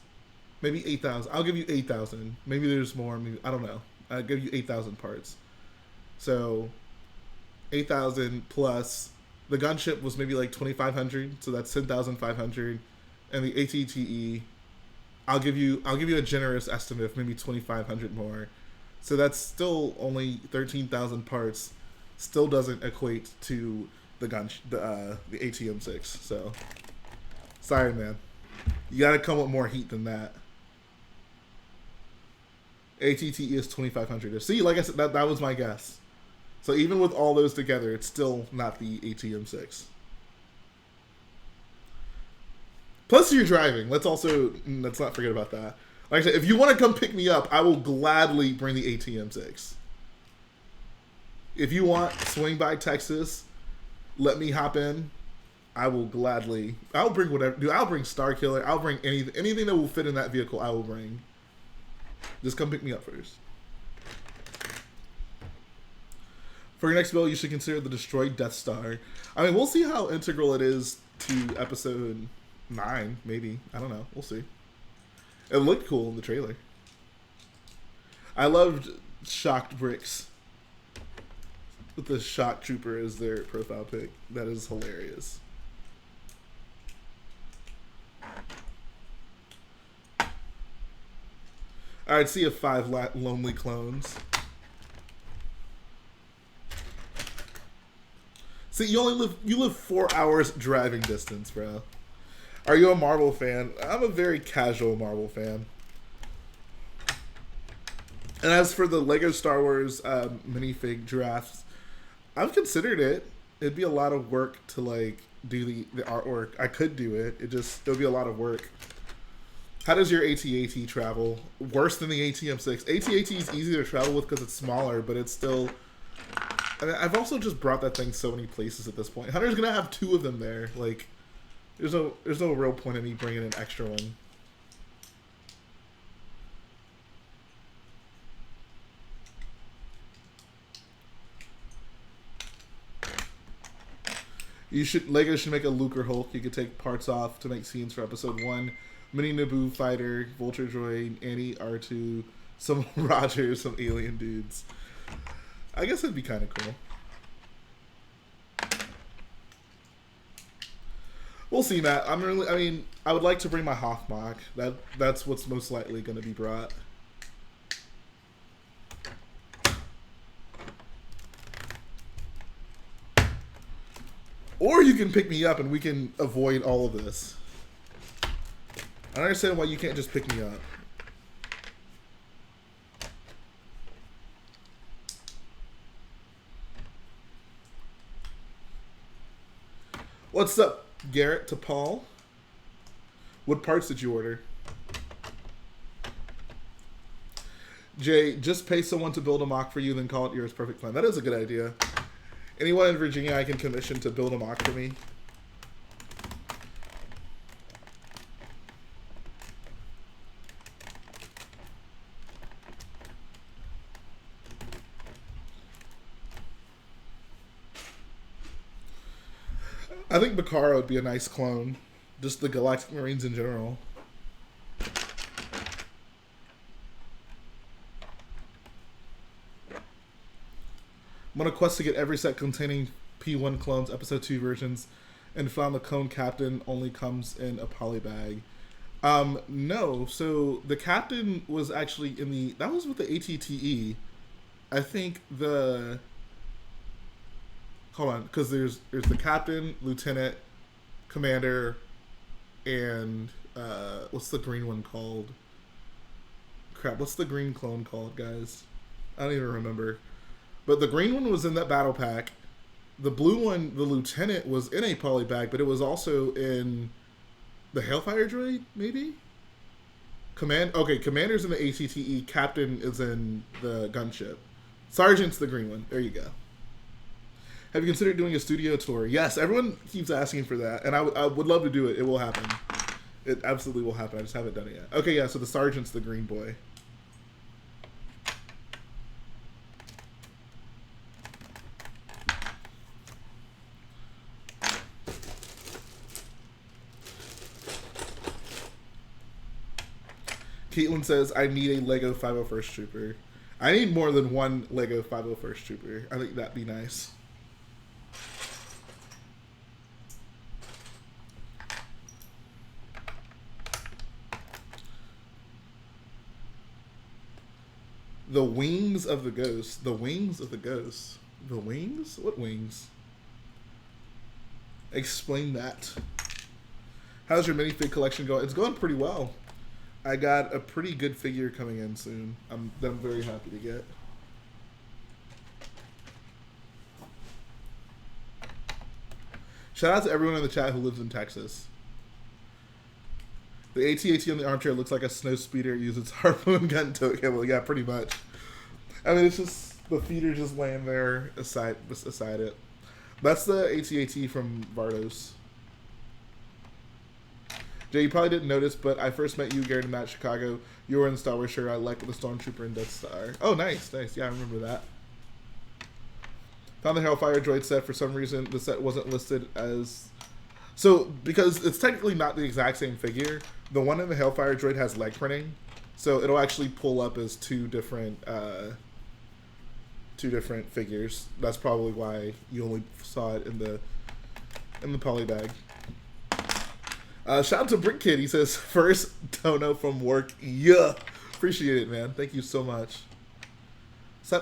maybe 8,000. I'll give you 8,000. Maybe there's more. Maybe, I don't know. I'll give you 8,000 parts. So 8,000 plus... The gunship was maybe like 2,500, so that's 10,500, and the ATTE, I'll give you a generous estimate of maybe 2,500 more, so that's still only 13,000 parts. Still doesn't equate to the ATM6. So sorry, man, you got to come with more heat than that. ATTE is 2,500. See, like I said, that was my guess. So even with all those together, it's still not the ATM6. Plus you're driving. Let's not forget about that. Like I said, if you want to come pick me up, I will gladly bring the ATM6. If you want, swing by Texas, let me hop in. I will gladly. I'll bring whatever. Dude, I'll bring Starkiller. I'll bring anything that will fit in that vehicle. I will bring. Just come pick me up first. For your next build, you should consider the destroyed Death Star. I mean, we'll see how integral it is to episode 9, maybe. I don't know. We'll see. It looked cool in the trailer. I loved Shocked Bricks with the Shock Trooper as their profile pic. That is hilarious. Alright, see you 5 lonely clones. See, you live 4 hours driving distance, bro. Are you a Marvel fan? I'm a very casual Marvel fan. And as for the Lego Star Wars minifig drafts, I've considered it. It'd be a lot of work to like do the artwork. I could do it. It'll be a lot of work. How does your AT-AT travel? Worse than the AT-M6. AT-AT is easier to travel with because it's smaller, but it's still. I mean, I've also just brought that thing so many places at this point. Hunter's gonna have 2 of them there. Like, there's no real point in me bringing an extra one. Lego should make a Luke or Hulk. You could take parts off to make scenes for episode 1. Mini Naboo fighter, Vulture droid, Annie R2, some Rogers, some alien dudes. I guess it'd be kind of cool. We'll see, Matt. I mean, I would like to bring my Hoth MOC. That's what's most likely going to be brought. Or you can pick me up and we can avoid all of this. I don't understand why you can't just pick me up. What's up, Garrett Tapal? What parts did you order? Jay, just pay someone to build a MOC for you, then call it yours. Perfect plan. That is a good idea. Anyone in Virginia I can commission to build a MOC for me? I think Bakara would be a nice clone. Just the Galactic Marines in general. I'm on a quest to get every set containing P1 clones, episode 2 versions, and found the clone captain only comes in a poly bag. No, so the captain was actually in the, that was with the ATTE. I think the, hold on, because there's the captain, lieutenant, commander, and what's the green one called? Crap, what's the green clone called, guys? I don't even remember. But the green one was in that battle pack. The blue one, the lieutenant, was in a poly bag, but it was also in the Hailfire droid, maybe? Okay, commander's in the ATTE, captain is in the gunship. Sergeant's the green one. There you go. Have you considered doing a studio tour? Yes, everyone keeps asking for that, and I would love to do it. It will happen. It absolutely will happen. I just haven't done it yet. Okay, yeah, so the sergeant's the green boy. Caitlin says, I need a Lego 501st Trooper. I need more than one Lego 501st Trooper. I think that'd be nice. The wings of the ghost. The wings of the ghost. The wings? What wings? Explain that. How's your minifig collection going? It's going pretty well. I got a pretty good figure coming in soon. I'm very happy to get. Shout out to everyone in the chat who lives in Texas. The AT-AT on the armchair looks like a snow speeder uses its harpoon gun tow cable. Yeah, pretty much. I mean, it's just the feeder just laying there aside it. That's the AT-AT from Vardos. Jay, you probably didn't notice, but I first met you, Garrett, in that Chicago. You were in the Star Wars shirt I like with the Stormtrooper and Death Star. Oh, nice, nice. Yeah, I remember that. Found the Hellfire droid set. For some reason, the set wasn't listed as... So, because it's technically not the exact same figure, the one in the Hellfire droid has leg printing, so it'll actually pull up as two different figures. That's probably why you only saw it in the poly bag. Shout out to BrickKid. He says, first dono from work. Yeah. Appreciate it, man. Thank you so much.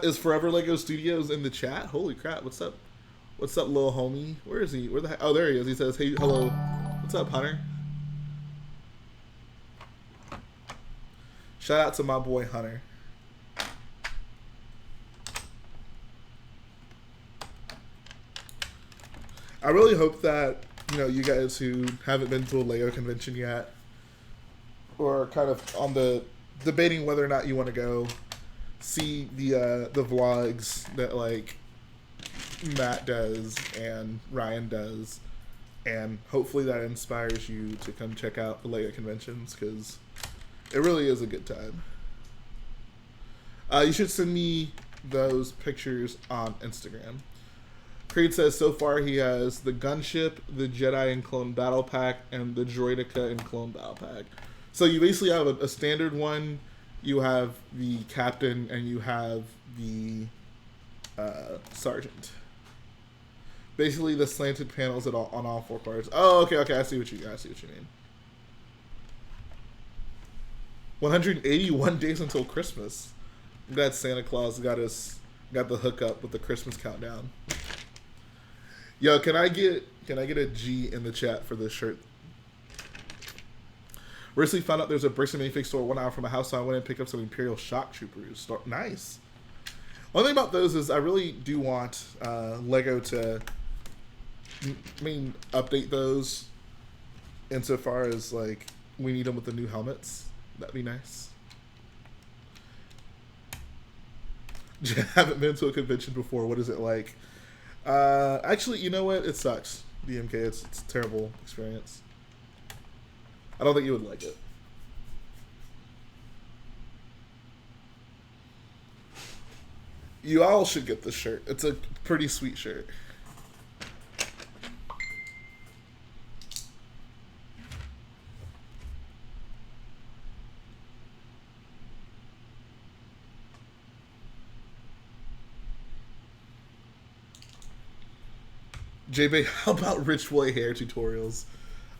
Is Forever Lego Studios in the chat? Holy crap. What's up? What's up, little homie? Where is he? Where the heck? Oh, there he is. He says, hey, hello. What's up, Hunter? Shout out to my boy, Hunter. I really hope that, you know, you guys who haven't been to a Lego convention yet, or kind of on the debating whether or not you want to go, see the vlogs that like Matt does and Ryan does, and hopefully that inspires you to come check out the Lego conventions, because it really is a good time. You should send me those pictures on Instagram. Creed says so far he has the Gunship, the Jedi and Clone Battle Pack, and the Droideka and Clone Battle Pack. So you basically have a standard one, you have the Captain, and you have the Sergeant. Basically the slanted panels on all four parts. Oh, okay, I see what you mean. 181 days until Christmas. I'm glad Santa Claus got the hookup with the Christmas countdown. Yo, can I get a G in the chat for this shirt? Recently found out there's a Bricks and Minifig store 1 hour from my house, so I went and picked up some Imperial Shock Troopers. Nice. One thing about those is I really do want Lego to, update those insofar as like we need them with the new helmets. That'd be nice. Haven't been to a convention before. What is it like? Actually, you know what? It sucks. DMK, it's a terrible experience. I don't think you would like it. You all should get this shirt. It's a pretty sweet shirt. JB, how about Rich Boy hair tutorials?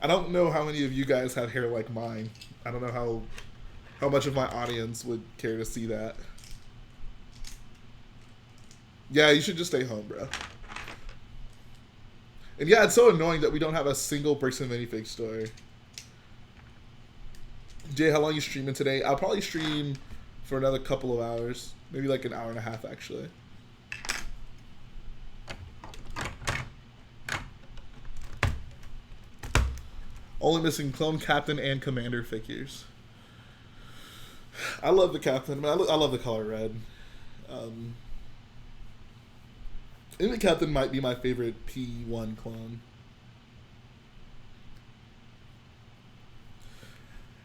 I don't know how many of you guys have hair like mine. I don't know how much of my audience would care to see that. Yeah, you should just stay home, bro. And yeah, it's so annoying that we don't have a single Bricks and Minifig store. Jay, how long are you streaming today? I'll probably stream for another couple of hours. Maybe like an hour and a half, actually. Only missing Clone Captain and Commander figures. I love the Captain. I love the color red. I think the Captain might be my favorite P1 clone.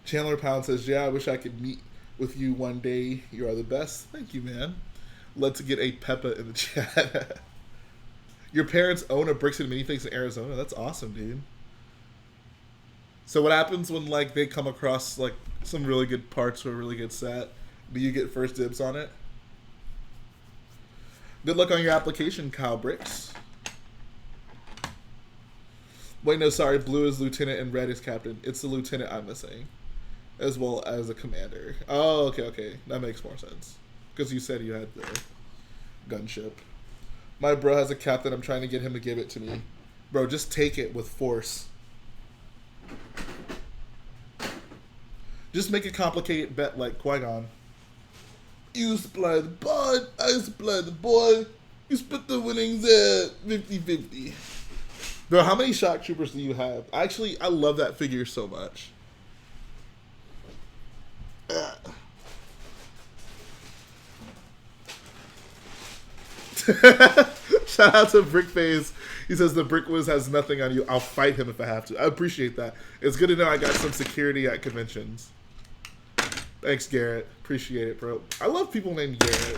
Chandler Pound says, yeah, I wish I could meet with you one day. You are the best. Thank you, man. Let's get a Peppa in the chat. Your parents own a Bricks and Minifigs in Arizona? That's awesome, dude. So what happens when like they come across like some really good parts or a really good set? Do you get first dibs on it? Good luck on your application, Kyle Bricks. Wait, no, sorry. Blue is lieutenant and red is captain. It's the lieutenant I'm missing, as well as the commander. Oh, okay. That makes more sense. Because you said you had the gunship. My bro has a captain. I'm trying to get him to give it to me. Bro, just take it with force. Just make a complicated bet like Qui-Gon. You supply the pod, I supply the boy. You split the winnings at 50-50. Bro, how many shock troopers do you have? Actually, I love that figure so much. Shout out to BrickPhase. He says the Brick Wiz has nothing on you. I'll fight him if I have to. I appreciate that. It's good to know I got some security at conventions. Thanks, Garrett. Appreciate it, bro. I love people named Garrett.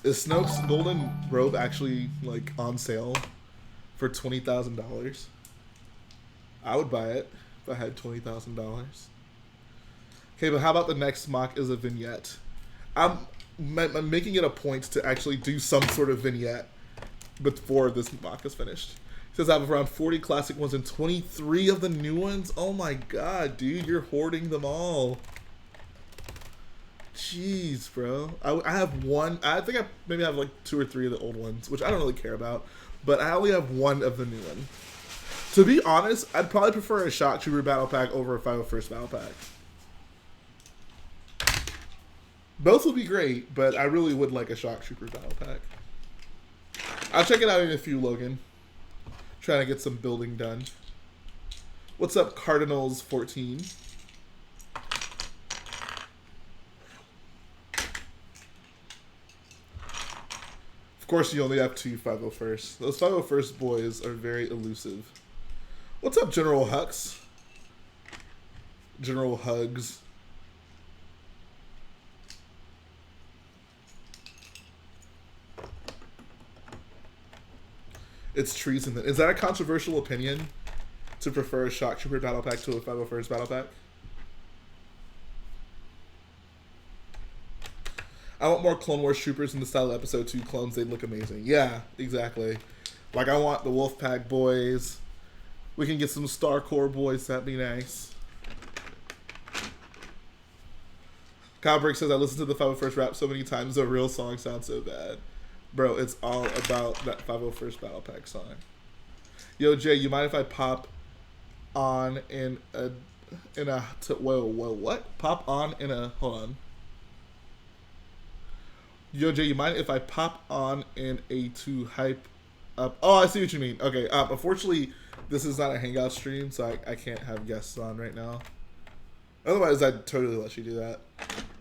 Is Snoke's golden robe actually like on sale for $20,000? I would buy it if I had $20,000. Okay, but how about the next MOC is a vignette? I'm making it a point to actually do some sort of vignette before this MOC is finished. It says I have around 40 classic ones and 23 of the new ones. Oh my god, dude, you're hoarding them all. Jeez, bro. I have one. I think I maybe have like 2 or 3 of the old ones, which I don't really care about. But I only have one of the new one. To be honest, I'd probably prefer a Shock Trooper battle pack over a 501st battle pack. Both would be great, but I really would like a Shock Trooper battle pack. I'll check it out in a few, Logan. Trying to get some building done. What's up, Cardinals 14? Of course, you only have 2 501st. Those 501st boys are very elusive. What's up, General Hux? General Hugs. It's treason. Is that a controversial opinion to prefer a Shock Trooper battle pack to a 501st battle pack? I want more Clone Wars troopers in the style of Episode 2 clones. They look amazing. Yeah, exactly. Like, I want the Wolfpack boys. We can get some Star Corps boys. That'd be nice. Ajbricks says, I listened to the 501st rap so many times, the real song sounds so bad. Bro, it's all about that 501st Battle Pack song. Yo, Jay, you mind if I pop on whoa, what? Pop on in a, hold on. Yo, Jay, you mind if I pop on in a to hype up? Oh, I see what you mean. Okay, unfortunately, this is not a Hangout stream, so I can't have guests on right now. Otherwise, I'd totally let you do that.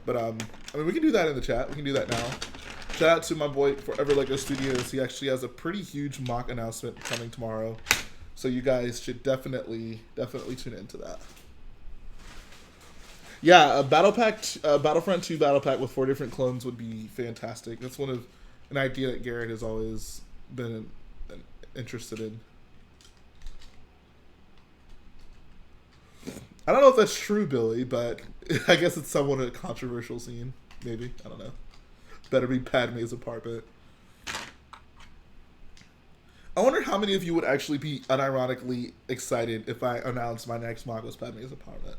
But, I mean, we can do that in the chat. We can do that now. Shout out to my boy Forever Lego Studios. He actually has a pretty huge MOC announcement coming tomorrow. So you guys should definitely tune into that. Yeah, a battle pack, Battlefront 2 battle pack with 4 different clones would be fantastic. That's an idea that Garrett has always been interested in. I don't know if that's true, Billy, but I guess it's somewhat a controversial scene. Maybe. I don't know. Better be Padme's apartment. I wonder how many of you would actually be unironically excited if I announced my next MOC was Padme's apartment.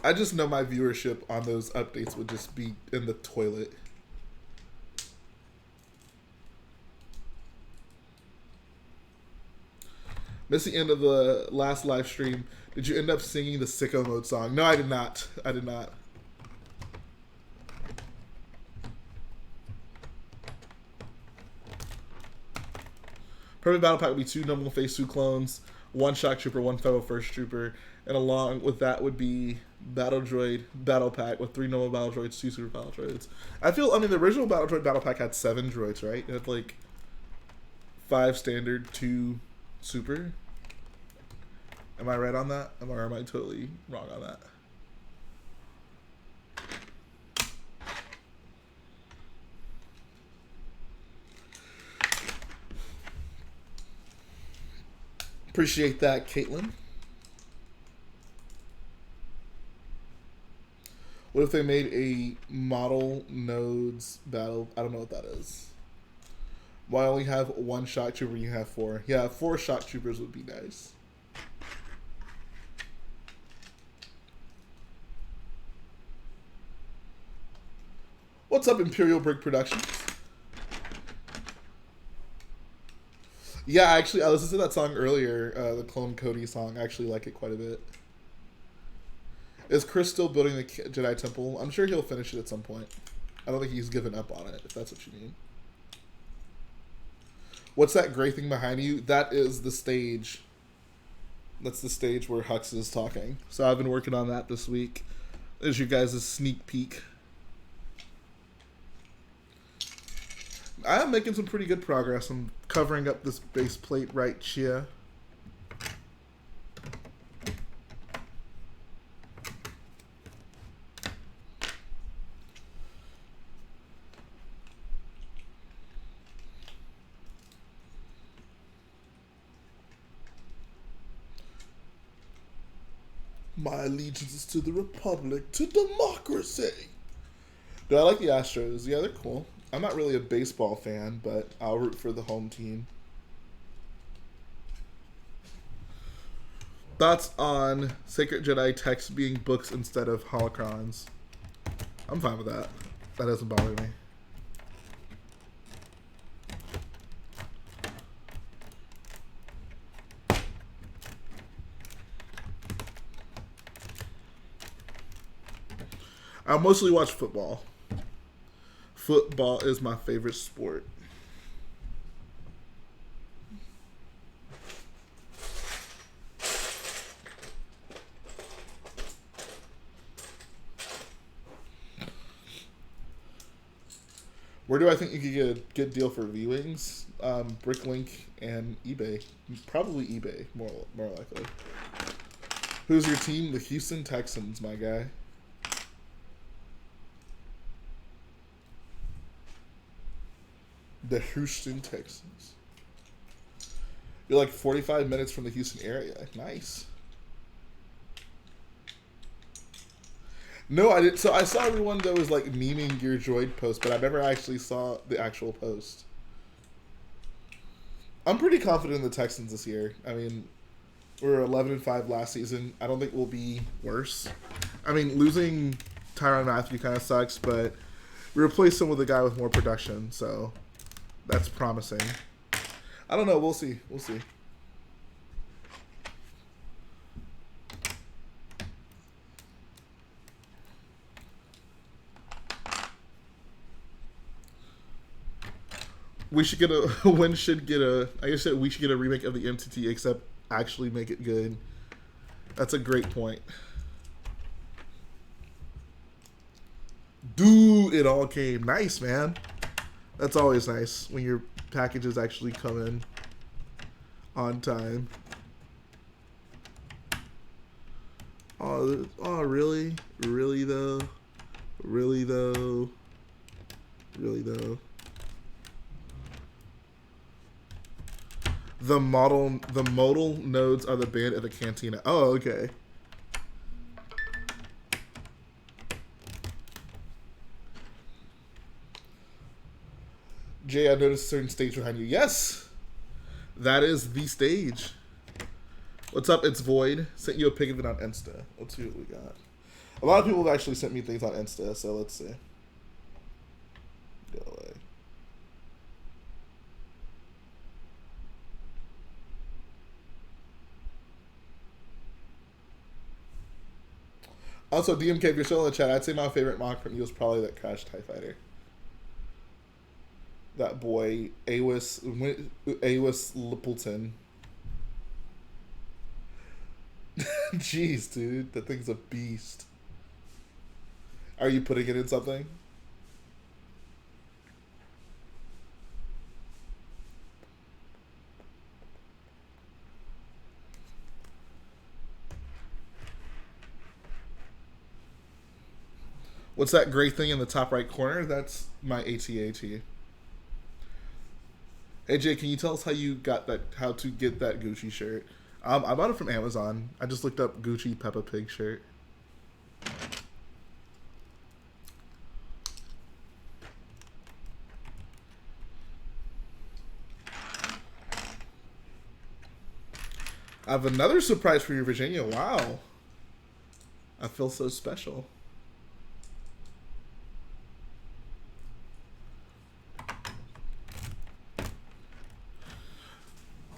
I just know my viewership on those updates would just be in the toilet. Missed the end of the last live stream. Did you end up singing the Sicko Mode song? No, I did not. I did not. Perfect battle pack would be 2 normal phase 2 clones, 1 Shock Trooper, 1 501st Trooper, and along with that would be Battle Droid battle pack with 3 normal battle droids, 2 super battle droids. I mean, the original battle droid battle pack had 7 droids, right? It had like 5 standard, 2 super. Am I right on that? Or am I totally wrong on that? Appreciate that, Caitlin. What if they made a model nodes battle? I don't know what that is. Why only have 1 Shock Trooper and you have 4? Yeah, 4 Shock Troopers would be nice. What's up, Imperial Brick Productions? Yeah, actually, I listened to that song earlier, the Clone Cody song. I actually like it quite a bit. Is Chris still building the Jedi Temple? I'm sure he'll finish it at some point. I don't think he's given up on it, if that's what you mean. What's that gray thing behind you? That is the stage. That's the stage where Hux is talking. So I've been working on that this week. There's you guys' sneak peek. I am making some pretty good progress. I'm covering up this base plate right here. My allegiance is to the Republic, to democracy. Do I like the Astros? Yeah, they're cool. I'm not really a baseball fan, but I'll root for the home team. Thoughts on Sacred Jedi text being books instead of holocrons? I'm fine with that. That doesn't bother me. I mostly watch football. Football is my favorite sport. Where do I think you could get a good deal for viewings? Bricklink and eBay. Probably eBay, more likely. Who's your team? The Houston Texans, my guy. The Houston Texans. You're like 45 minutes from the Houston area. Nice. No, I didn't. So I saw everyone that was like memeing your droid post, but I never actually saw the actual post. I'm pretty confident in the Texans this year. I mean, we were 11-5 last season. I don't think we'll be worse. I mean, losing Tyrann Mathieu kind of sucks, but we replaced him with a guy with more production, so that's promising. I don't know. We'll see. We'll see. We should get a. When should get a. I guess we should get a remake of the MTT, except actually make it good. That's a great point. Dude, it all came. Nice, man. That's always nice when your packages actually come in on time. Oh, really? Really though? Really though? Really though? The modal nodes are the band at the cantina. Oh, okay. Jay, I noticed a certain stage behind you. Yes! That is the stage. What's up? It's Void. Sent you a pic of it on Insta. Let's see what we got. A lot of people have actually sent me things on Insta, so let's see. Go away. Also, DMK, if you're still in the chat, I'd say my favorite mock from you was probably that Crash TIE Fighter. That boy, Awis Lippleton. Jeez, dude. That thing's a beast. Are you putting it in something? What's that gray thing in the top right corner? That's my AT-AT. Hey Jay, can you tell us how you got that? How to get that Gucci shirt? I bought it from Amazon. I just looked up Gucci Peppa Pig shirt. I have another surprise for you, Virginia. Wow, I feel so special.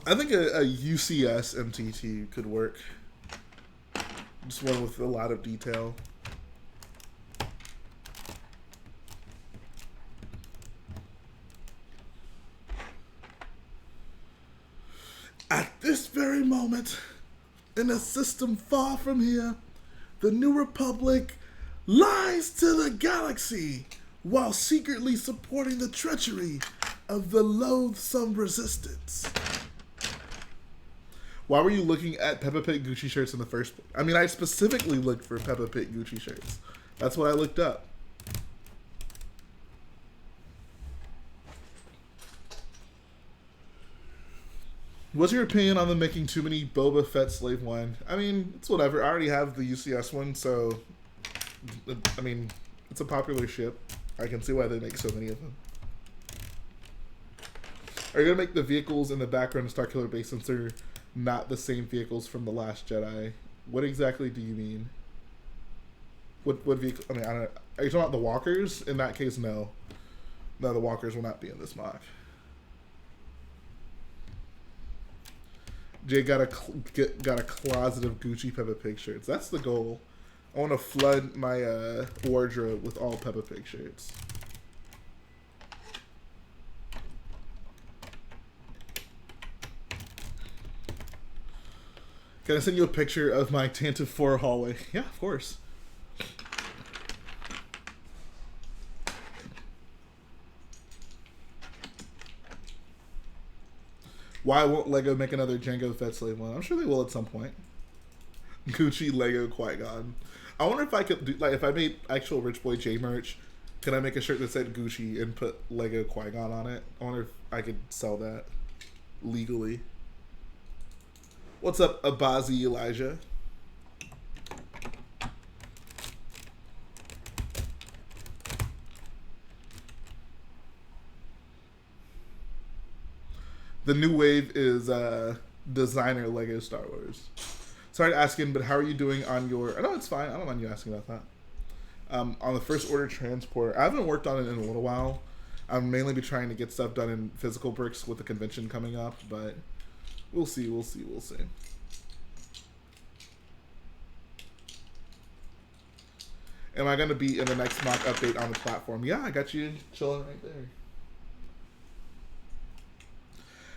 I think a UCS MTT could work. Just one with a lot of detail. At this very moment, in a system far from here, the New Republic lies to the galaxy while secretly supporting the treachery of the loathsome resistance. Why were you looking at Peppa Pig Gucci shirts in the first place? I mean, I specifically looked for Peppa Pig Gucci shirts. That's what I looked up. What's your opinion on them making too many Boba Fett slave one? I mean, it's whatever. I already have the UCS one, so... I mean, it's a popular ship. I can see why they make so many of them. Are you going to make the vehicles in the background of Starkiller base since they're not the same vehicles from The Last Jedi? What exactly do you mean? What vehicle? I mean, I don't know. Are you talking about the walkers? In that case, no. No, the walkers will not be in this MOC. Jay got a closet of Gucci Peppa Pig shirts. That's the goal. I want to flood my wardrobe with all Peppa Pig shirts. Can I send you a picture of my Tantive 4 hallway? Yeah, of course. Why won't Lego make another Jango Fett slave one? I'm sure they will at some point. Gucci Lego Qui-Gon. I wonder if I could do, like, if I made actual Rich Boy J merch, can I make a shirt that said Gucci and put Lego Qui-Gon on it? I wonder if I could sell that legally. What's up, Abazi Elijah? The new wave is designer Lego Star Wars. Sorry to ask in, but how are you doing on your... No, it's fine. I don't mind you asking about that. On the first order transport, I haven't worked on it in a little while. I'll mainly be trying to get stuff done in physical bricks with the convention coming up, but we'll see, we'll see, we'll see. Am I going to be in the next mock update on the platform? Yeah, I got you chilling right there.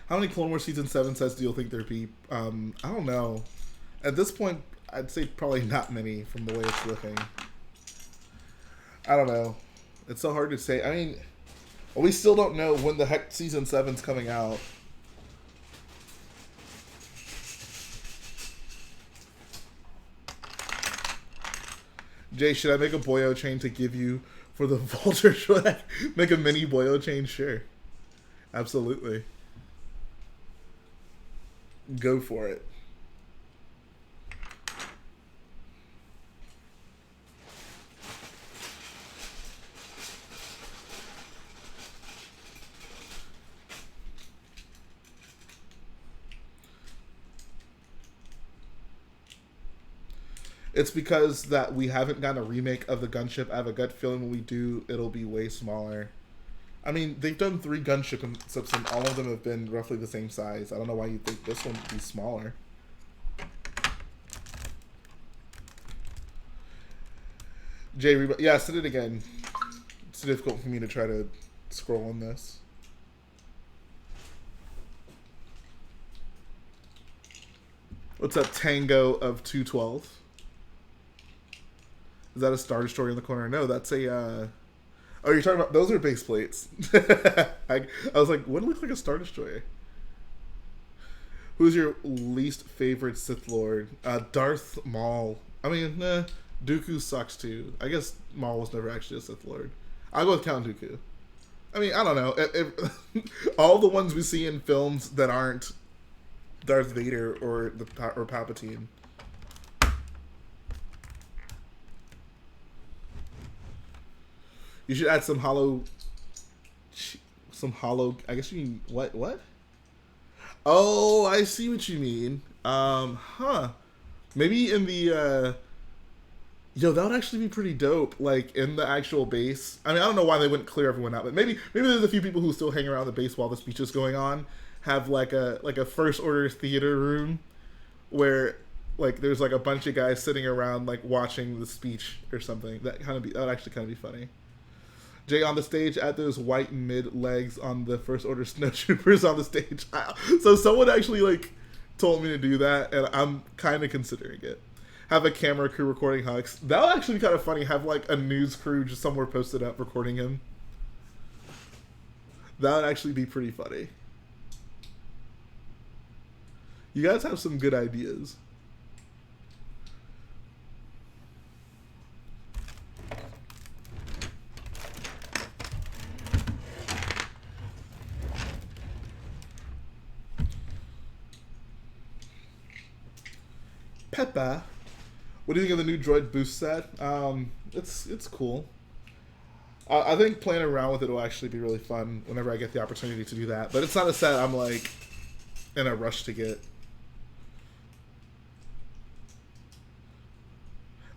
How many Clone Wars Season 7 sets do you think there'd be? I don't know. At this point, I'd say probably not many from the way it's looking. I don't know. It's so hard to say. I mean, we still don't know when the heck Season 7's coming out. Jay, should I make a Boyo chain to give you for the Vulture? Should I make a mini Boyo chain? Sure. Absolutely. Go for it. It's because that we haven't gotten a remake of the gunship. I have a gut feeling when we do, it'll be way smaller. I mean, they've done 3 gunship concepts and all of them have been roughly the same size. I don't know why you think this one would be smaller. Jay, yeah, send it again. It's difficult for me to try to scroll on this. What's up, Tango of 212? Is that a Star Destroyer in the corner? No, that's a... Oh, you're talking about... Those are base plates. I was like, what looks like a Star Destroyer? Who's your least favorite Sith Lord? Darth Maul. I mean, Dooku sucks too. I guess Maul was never actually a Sith Lord. I'll go with Count Dooku. I mean, I don't know. All the ones we see in films that aren't Darth Vader or Palpatine. You should add some hollow, I guess you mean, what? Oh, I see what you mean. Maybe in the, yo, that would actually be pretty dope, like, in the actual base. I mean, I don't know why they wouldn't clear everyone out, but maybe there's a few people who still hang around the base while the speech is going on, have, like a first order theater room, where, like, there's, like, a bunch of guys sitting around, like, watching the speech or something. That would actually kind of be funny. Jay, on the stage, add those white mid legs on the First Order snowtroopers on the stage. So someone actually, like, told me to do that, and I'm kind of considering it. Have a camera crew recording Hux. That would actually be kind of funny. Have like a news crew just somewhere posted up recording him. That would actually be pretty funny. You guys have some good ideas. Peppa, what do you think of the new droid boost set? It's cool. I think playing around with it will actually be really fun whenever I get the opportunity to do that. But it's not a set I'm like in a rush to get.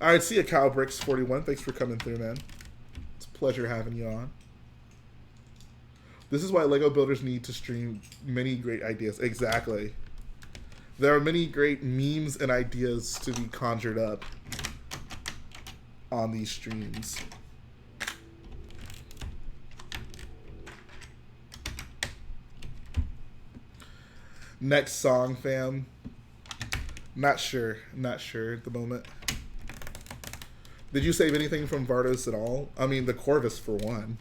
All right, see ya, Ajbricks41. Thanks for coming through, man. It's a pleasure having you on. This is why Lego builders need to stream many great ideas. Exactly. There are many great memes and ideas to be conjured up on these streams. Next song, fam. Not sure at the moment. Did you save anything from Vardos at all? I mean, the Corvus for one.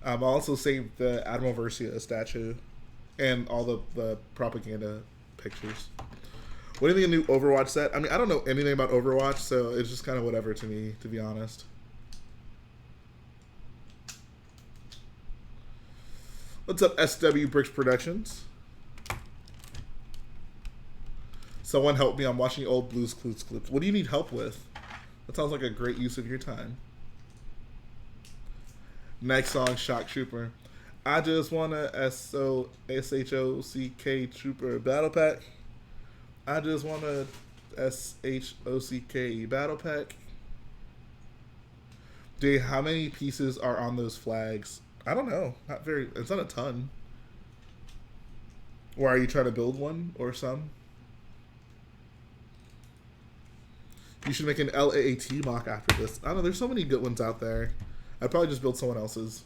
I also saved the Admiral Versio statue and all the propaganda pictures. What do you think of new Overwatch set? I mean, I don't know anything about Overwatch, so it's just kind of whatever to me, to be honest. What's up, SW BRICS Productions? Someone help me. I'm watching old Blue's Clues clips. What do you need help with? That sounds like a great use of your time. Next song, Shock Trooper. I just want a SHOCK Trooper Battle Pack. I just want a SHOCK Battle Pack. Dude, how many pieces are on those flags? I don't know. Not very. It's not a ton. Or are you trying to build one or some? You should make an LAAT MOC after this. I don't know. There's so many good ones out there. I'd probably just build someone else's.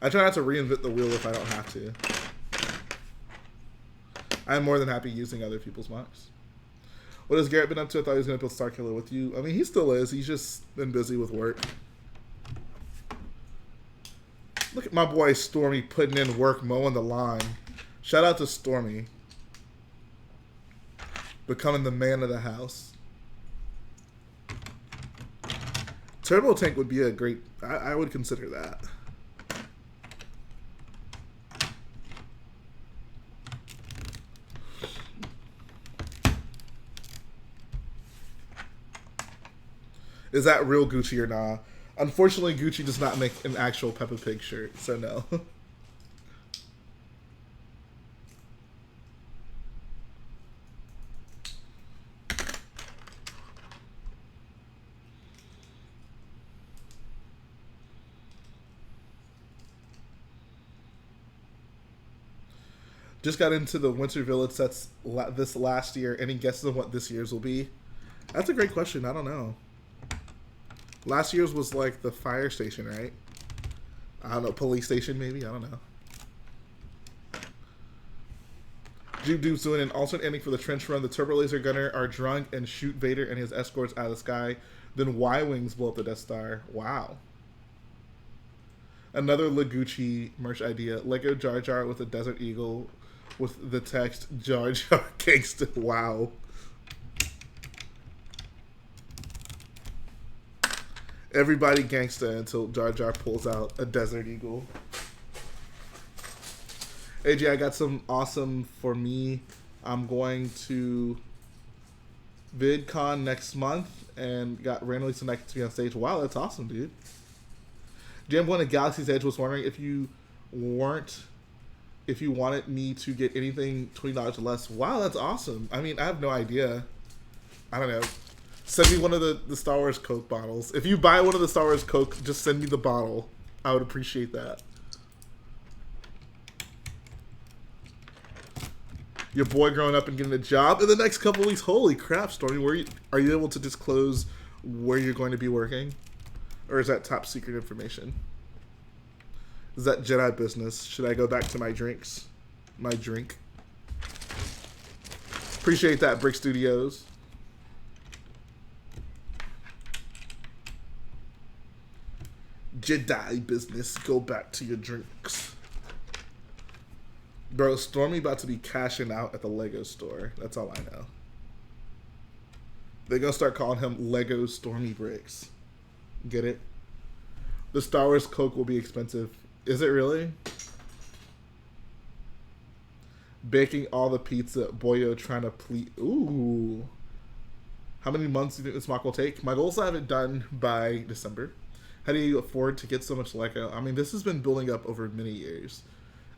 I try not to reinvent the wheel if I don't have to. I'm more than happy using other people's MOCs. What has Garrett been up to? I thought he was going to build Starkiller with you. I mean, he still is. He's just been busy with work. Look at my boy Stormy putting in work, mowing the lawn. Shout out to Stormy. Becoming the man of the house. Turbo Tank would be a great... I would consider that. Is that real Gucci or nah? Unfortunately, Gucci does not make an actual Peppa Pig shirt, so no. Just got into the Winter Village sets this last year. Any guesses on what this year's will be? That's a great question. I don't know. Last year's was like the fire station, right? I don't know. Police station, maybe? I don't know. Juke Dude's doing an alternate ending for the trench run. The Turbo Laser Gunner are drunk and shoot Vader and his escorts out of the sky. Then Y-Wings blow up the Death Star. Wow. Another Legucci merch idea. Lego Jar Jar with a Desert Eagle with the text Jar Jar Gangsta. Wow. Everybody gangsta until Jar Jar pulls out a Desert Eagle. AJ, I got some awesome for me. I'm going to VidCon next month and got randomly selected to be on stage. Wow, that's awesome, dude. Jam going to Galaxy's Edge was wondering if you wanted me to get anything $20 or less. Wow, that's awesome. I mean, I have no idea. I don't know. Send me one of the Star Wars Coke bottles. If you buy one of the Star Wars Coke, just send me the bottle. I would appreciate that. Your boy growing up and getting a job in the next couple of weeks. Holy crap, Stormy. Are you able to disclose where you're going to be working? Or is that top secret information? Is that Jedi business? Should I go back to my drinks? My drink. Appreciate that, Brick Studios. Jedi business. Go back to your drinks. Bro, Stormy about to be cashing out at the Lego store. That's all I know. They're gonna start calling him Lego Stormy Bricks. Get it? The Star Wars Coke will be expensive. Is it really? Baking all the pizza. Boyo trying to please. Ooh. How many months do you think this mock will take? My goal is to have it done by December. How do you afford to get so much Lego? I mean, this has been building up over many years.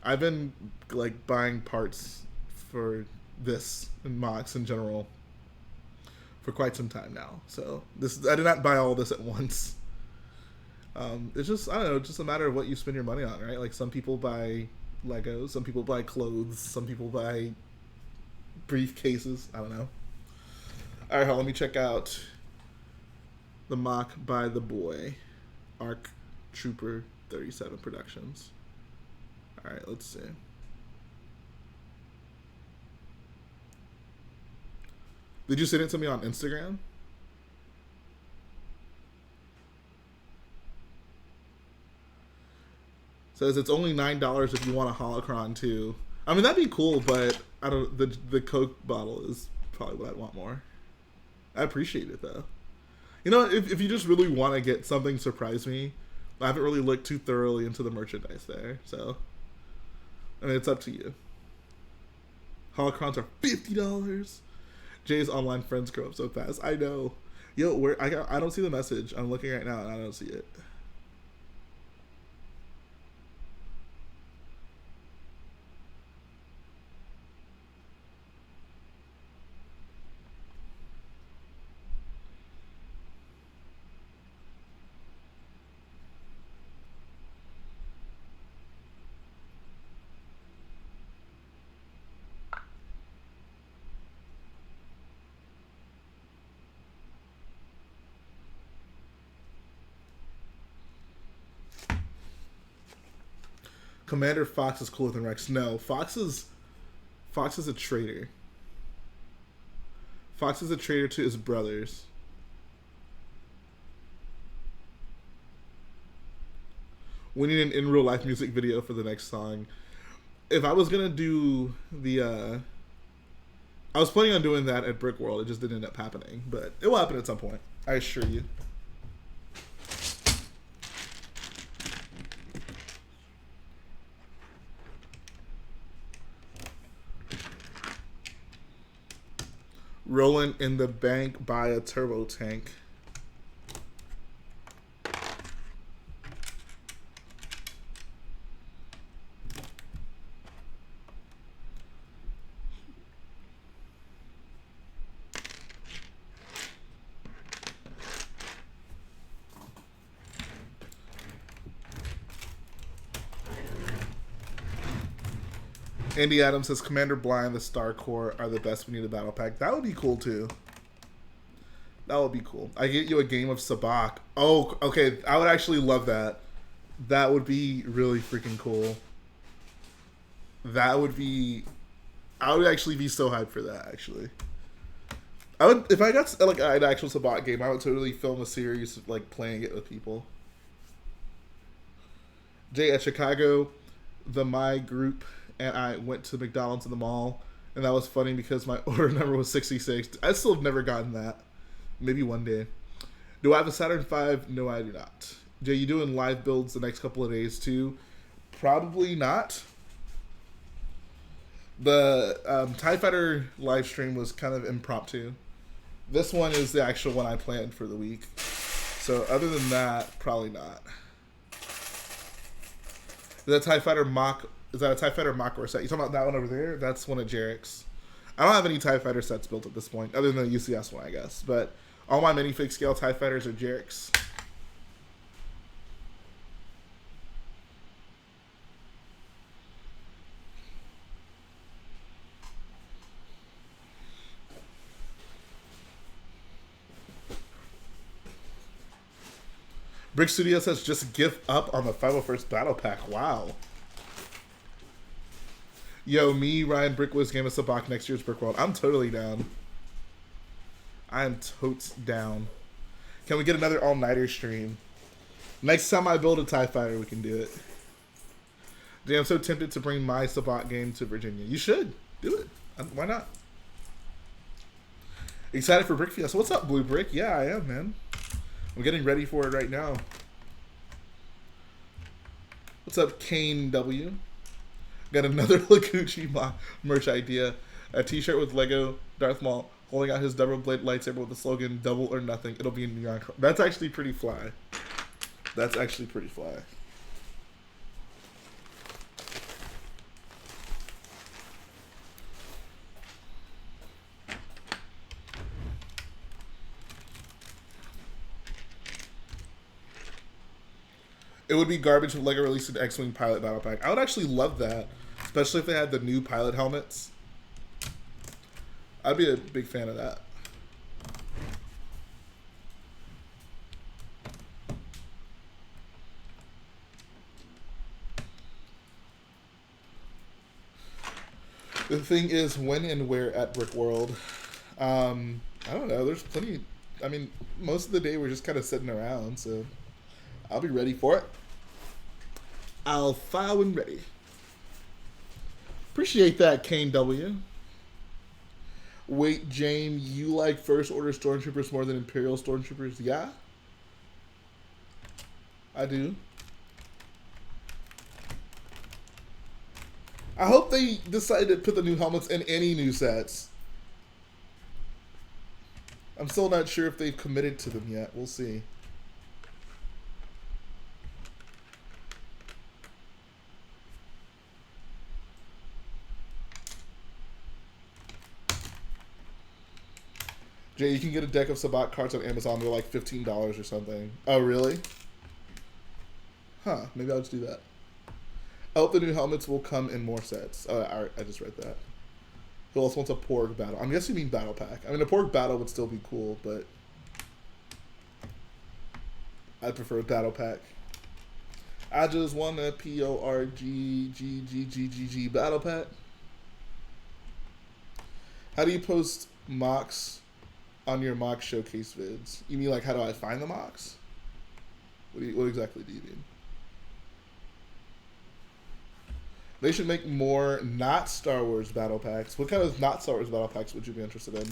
I've been like buying parts for this and mocks in general for quite some time now. So I did not buy all this at once. It's just, I don't know, just a matter of what you spend your money on, right? Like some people buy Legos, some people buy clothes, some people buy briefcases. I don't know. All right, let me check out the mock by the boy, Arktrooper37 Productions. All right, let's see. Did you send it to me on Instagram? Says it's only $9 if you want a holocron too. I mean, that'd be cool, but I don't. The Coke bottle is probably what I'd want more. I appreciate it though. You know, if you just really want to get something, surprise me. I haven't really looked too thoroughly into the merchandise there, so I mean, it's up to you. Holocrons are $50. Jay's online friends grow up so fast. I know. Yo, I don't see the message. I'm looking right now and I don't see it. Commander Fox is cooler than Rex. No, Fox is a traitor. Fox is a traitor to his brothers. We need an in real life music video for the next song. If I was gonna do the, I was planning on doing that at Brick World. It just didn't end up happening, but it will happen at some point. I assure you. Rolling in the bank, buy a turbo tank. Andy Adams says Commander Blind, the Star Corps are the best. We need a battle pack. That would be cool too. That would be cool. I get you a game of Sabak. Oh, okay. I would actually love that. That would be really freaking cool. That would be. I would actually be so hyped for that. Actually, I would if I got like an actual Sabak game. I would totally film a series of like playing it with people. Jay at Chicago, my group and I went to McDonald's in the mall, and that was funny because my order number was 66. I still have never gotten that. Maybe one day. Do I have a Saturn V? No, I do not. Jay, you doing live builds the next couple of days too? Probably not. The TIE Fighter live stream was kind of impromptu. This one is the actual one I planned for the week. So other than that, probably not. Is that TIE Fighter mock? Is that a TIE Fighter mock or set? You talking about that one over there? That's one of Jarrett's. I don't have any TIE Fighter sets built at this point, other than the UCS one, I guess. But all my minifig scale TIE Fighters are Jarrett's. Brick Studio says just give up on the 501st Battle Pack. Wow. Yo, me, Ryan, Brickwiz, Game of Sabak, next year's Brick World. I'm totally down. I am totes down. Can we get another all-nighter stream? Next time I build a TIE fighter, we can do it. Damn, I'm so tempted to bring my Sabat game to Virginia. You should. Do it. Why not? Excited for Brick Fiesta. What's up, Blue Brick? Yeah, I am, man. I'm getting ready for it right now. What's up, Kane W? Got another Laguchi merch idea. A t-shirt with Lego Darth Maul holding out his double blade lightsaber with the slogan "Double or Nothing." It'll be in neon. That's actually pretty fly. That's actually pretty fly. It would be garbage if LEGO released an X-Wing pilot battle pack. I would actually love that, especially if they had the new pilot helmets. I'd be a big fan of that. The thing is, when and where at Brick World? I don't know. There's plenty. I mean, most of the day we're just kind of sitting around, so I'll be ready for it. I'll file when ready. Appreciate that, Kane W. Wait, Jane, you like First Order Stormtroopers more than Imperial Stormtroopers? Yeah, I do. I hope they decide to put the new helmets in any new sets. I'm still not sure if they've committed to them yet. We'll see. Jay, you can get a deck of Sabat cards on Amazon. They're like $15 or something. Oh, really? Huh. Maybe I'll just do that. I hope the new helmets will come in more sets. Oh, I just read that. Who else wants a Porg battle? I'm guessing you mean battle pack. I mean, a Porg battle would still be cool, but I prefer a battle pack. I just want a PORG battle pack. How do you post MOCs on your MOC showcase vids? You mean like how do I find the MOCs? What exactly do you mean? They should make more not Star Wars battle packs. What kind of not Star Wars battle packs would you be interested in?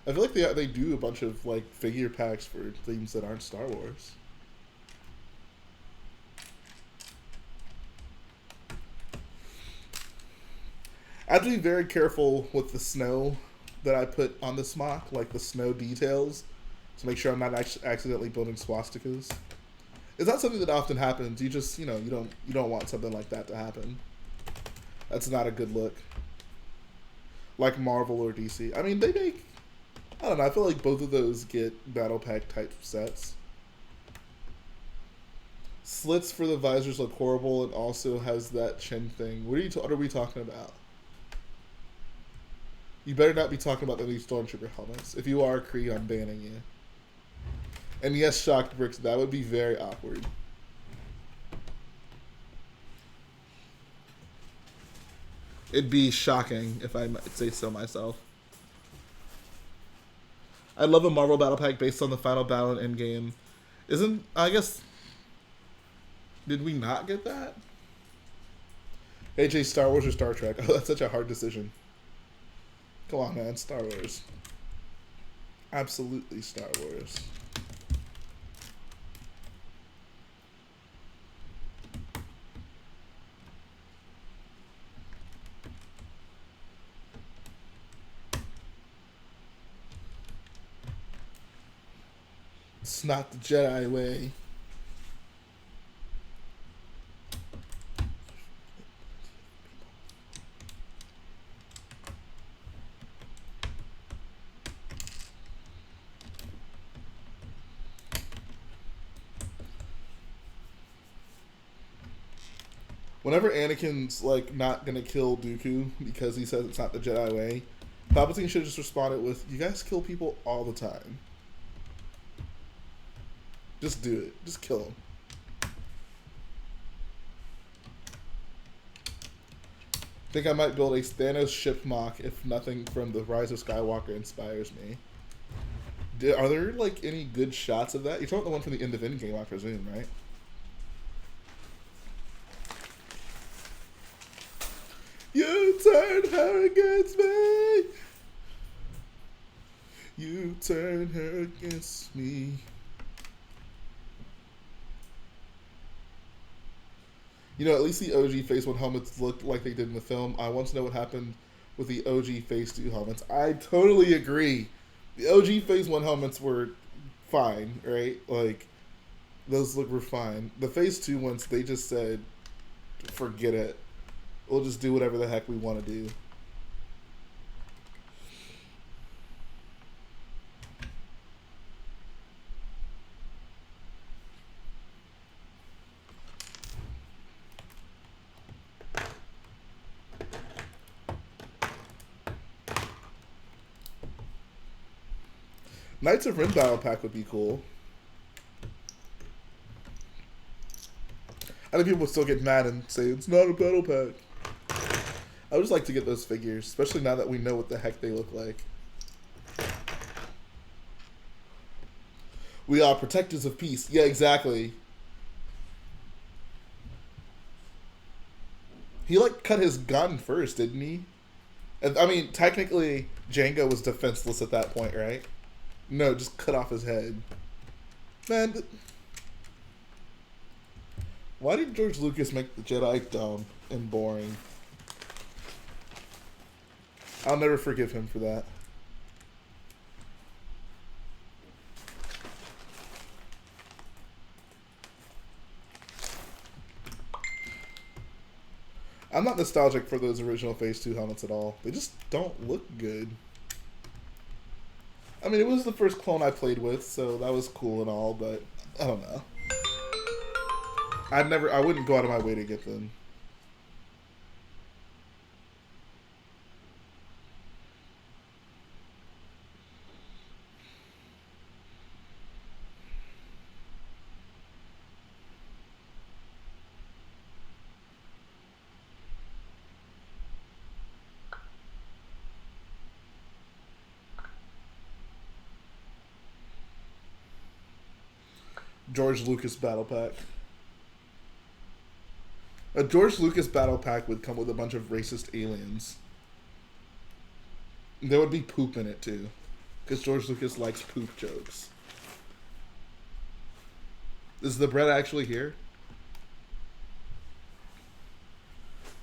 I feel like they do a bunch of like figure packs for themes that aren't Star Wars. I have to be very careful with the snow that I put on this MOC, like the snow details, to make sure I'm not accidentally building swastikas. It's not something that often happens. You just, you don't want something like that to happen. That's not a good look. Like Marvel or DC. I mean, they make, I don't know, I feel like both of those get battle pack type sets. Slits for the visors look horrible and also has that chin thing. What are we talking about? You better not be talking about the new Stormtrooper helmets. If you are, Kree, I'm banning you. And yes, Shocked Bricks, that would be very awkward. It'd be shocking, if I might say so myself. I'd love a Marvel battle pack based on the final battle and endgame. I guess, did we not get that? AJ, Star Wars or Star Trek? Oh, that's such a hard decision. Come on, man, Star Wars. Absolutely Star Wars. It's not the Jedi way. Whenever Anakin's like not gonna kill Dooku because he says it's not the Jedi way, Palpatine should have just responded with, "You guys kill people all the time. Just do it. Just kill him." I think I might build a Thanos ship MOC if nothing from The Rise of Skywalker inspires me. Are there like any good shots of that? You're talking about the one from the end of Endgame, I presume, right? You turn her against me. You turn her against me. You know, at least the OG Phase 1 helmets looked like they did in the film. I want to know what happened with the OG Phase 2 helmets. I totally agree. The OG Phase 1 helmets were fine, right? Like, those were fine. The Phase 2 ones, they just said, forget it. We'll just do whatever the heck we want to do. Knights of Ren Battle Pack would be cool. I think people would still get mad and say, it's not a battle pack. I would just like to get those figures, especially now that we know what the heck they look like. We are protectors of peace. Yeah, exactly. He, like, cut his gun first, didn't he? And, I mean, technically, Jango was defenseless at that point, right? No, just cut off his head. Man, why did George Lucas make the Jedi dumb and boring? I'll never forgive him for that. I'm not nostalgic for those original Phase 2 helmets at all. They just don't look good. I mean, it was the first clone I played with, so that was cool and all, but I don't know. I wouldn't go out of my way to get them. George Lucas Battle Pack. A George Lucas Battle Pack would come with a bunch of racist aliens. There would be poop in it too, because George Lucas likes poop jokes. Is the bread actually here?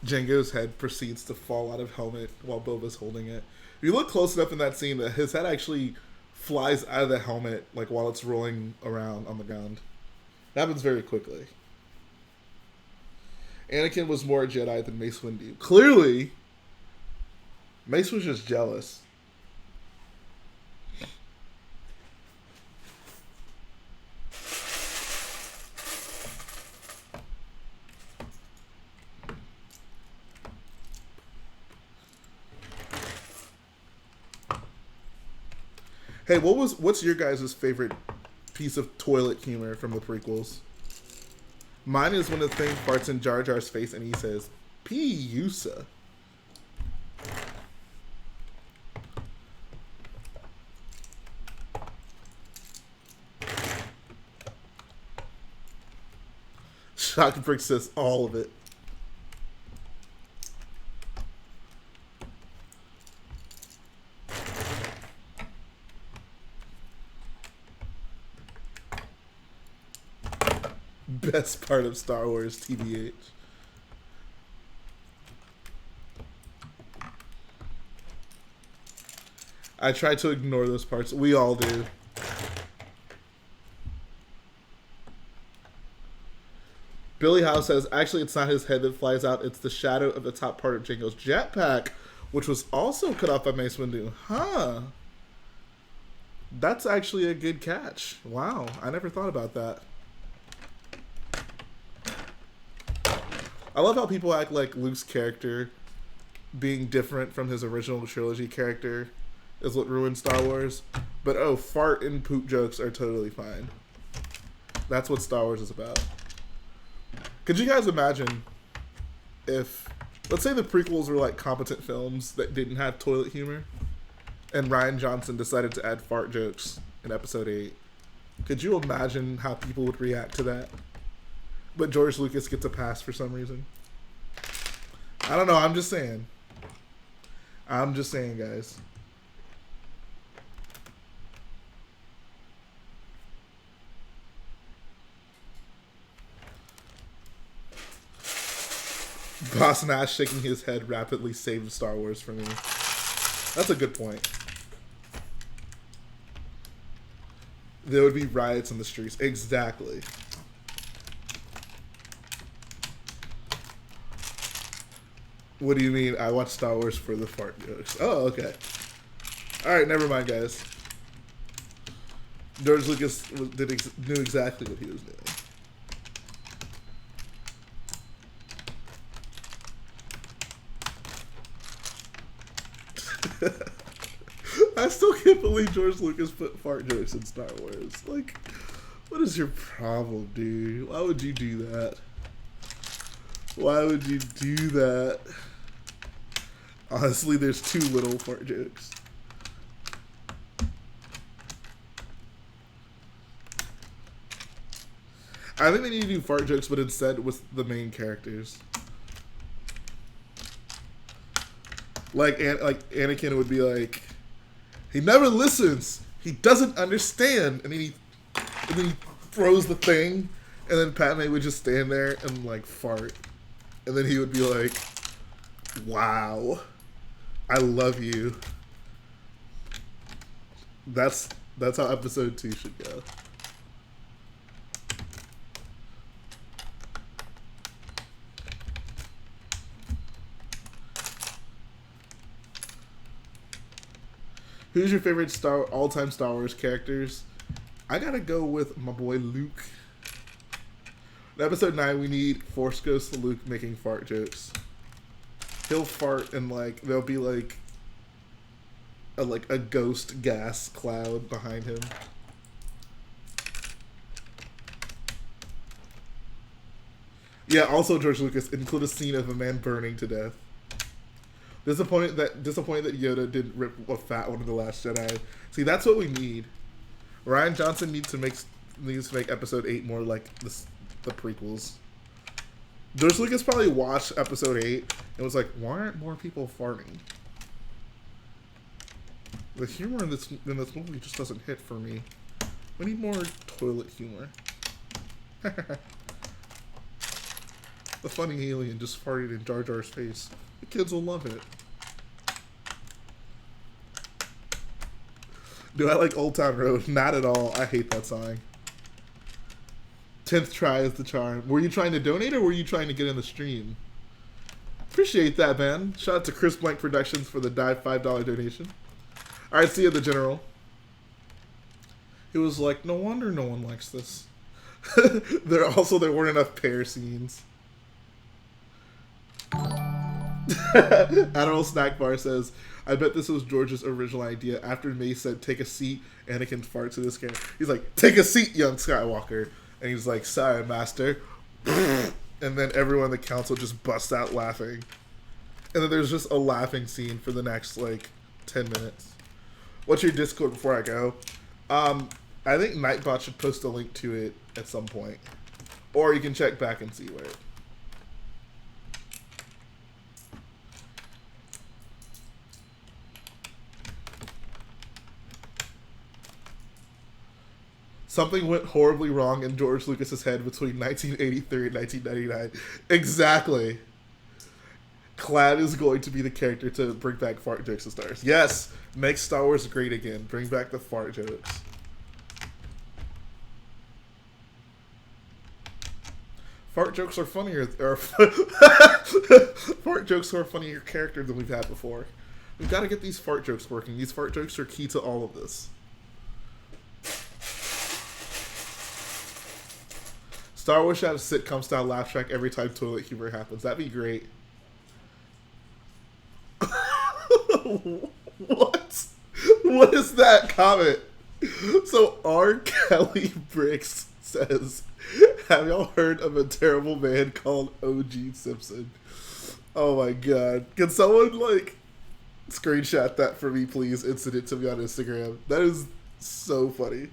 Jango's head proceeds to fall out of helmet while Boba's holding it. If you look close enough in that scene, that his head actually flies out of the helmet, like, while it's rolling around on the ground. It happens very quickly. Anakin was more a Jedi than Mace Windu. Clearly, Mace was just jealous. Hey, what's your guys' favorite piece of toilet humor from the prequels? Mine is when the thing farts in Jar Jar's face and he says, P-Usa. Shockbrick says all of it. Best part of Star Wars, TBH. I try to ignore those parts. We all do. Billy House says, actually, it's not his head that flies out. It's the shadow of the top part of Jango's jetpack, which was also cut off by Mace Windu. Huh. That's actually a good catch. Wow. I never thought about that. I love how people act like Luke's character being different from his original trilogy character is what ruined Star Wars. But oh, fart and poop jokes are totally fine. That's what Star Wars is about. Could you guys imagine if, let's say the prequels were like competent films that didn't have toilet humor, and Rian Johnson decided to add fart jokes in Episode 8? Could you imagine how people would react to that? But George Lucas gets a pass for some reason. I don't know, I'm just saying. I'm just saying, guys. Boss Nash shaking his head rapidly saved Star Wars for me. That's a good point. There would be riots in the streets. Exactly. What do you mean? I watch Star Wars for the fart jokes. Oh, okay. Alright, never mind, guys. George Lucas knew exactly what he was doing. I still can't believe George Lucas put fart jokes in Star Wars. Like, what is your problem, dude? Why would you do that? Why would you do that? Honestly, there's too little fart jokes. I think they need to do fart jokes, but instead with the main characters. Like Anakin would be like, he never listens. He doesn't understand. And then he throws the thing, and then Padme would just stand there and like fart, and then he would be like, "Wow, I love you." That's how episode 2 should go. Who's your favorite all-time Star Wars characters? I gotta go with my boy Luke. In episode 9, we need Force Ghost Luke making fart jokes. He'll fart and like there'll be like a ghost gas cloud behind him. Yeah. Also, George Lucas include a scene of a man burning to death. Disappointed that Yoda didn't rip a fat one in The Last Jedi. See, that's what we need. Rian Johnson needs to make episode 8 more like the prequels. George Lucas probably watched episode 8 and was like, why aren't more people farting? The humor in this movie just doesn't hit for me. We need more toilet humor. The funny alien just farted in Jar Jar's face. The kids will love it. Do I like Old Town Road? Not at all. I hate that song. 10th try is the charm. Were you trying to donate or were you trying to get in the stream? Appreciate that, man. Shout out to Chris Blank Productions for the $5 donation. Alright, see you, the General. It was like, no wonder no one likes this. There weren't enough pair scenes. Admiral Snack Bar says, I bet this was George's original idea. After May said, take a seat, Anakin farts to this camera. He's like, take a seat, young Skywalker. And he's like, sorry, master. And then everyone in the council just busts out laughing. And then there's just a laughing scene for the next, like, 10 minutes. What's your Discord before I go? I think Nightbot should post a link to it at some point. Or you can check back and see where it. Something went horribly wrong in George Lucas's head between 1983 and 1999. Exactly. Clad is going to be the character to bring back fart jokes and stars. Yes, make Star Wars great again. Bring back the fart jokes. Fart jokes are funnier. Fart jokes are a funnier character than we've had before. We've got to get these fart jokes working. These fart jokes are key to all of this. Star Wars should have a sitcom style laugh track every time toilet humor happens. That'd be great. What? What is that comment? So R. Kelly Bricks says, have y'all heard of a terrible man called O.G. Simpson? Oh my god. Can someone like screenshot that for me, please, and send it to me on Instagram? That is so funny.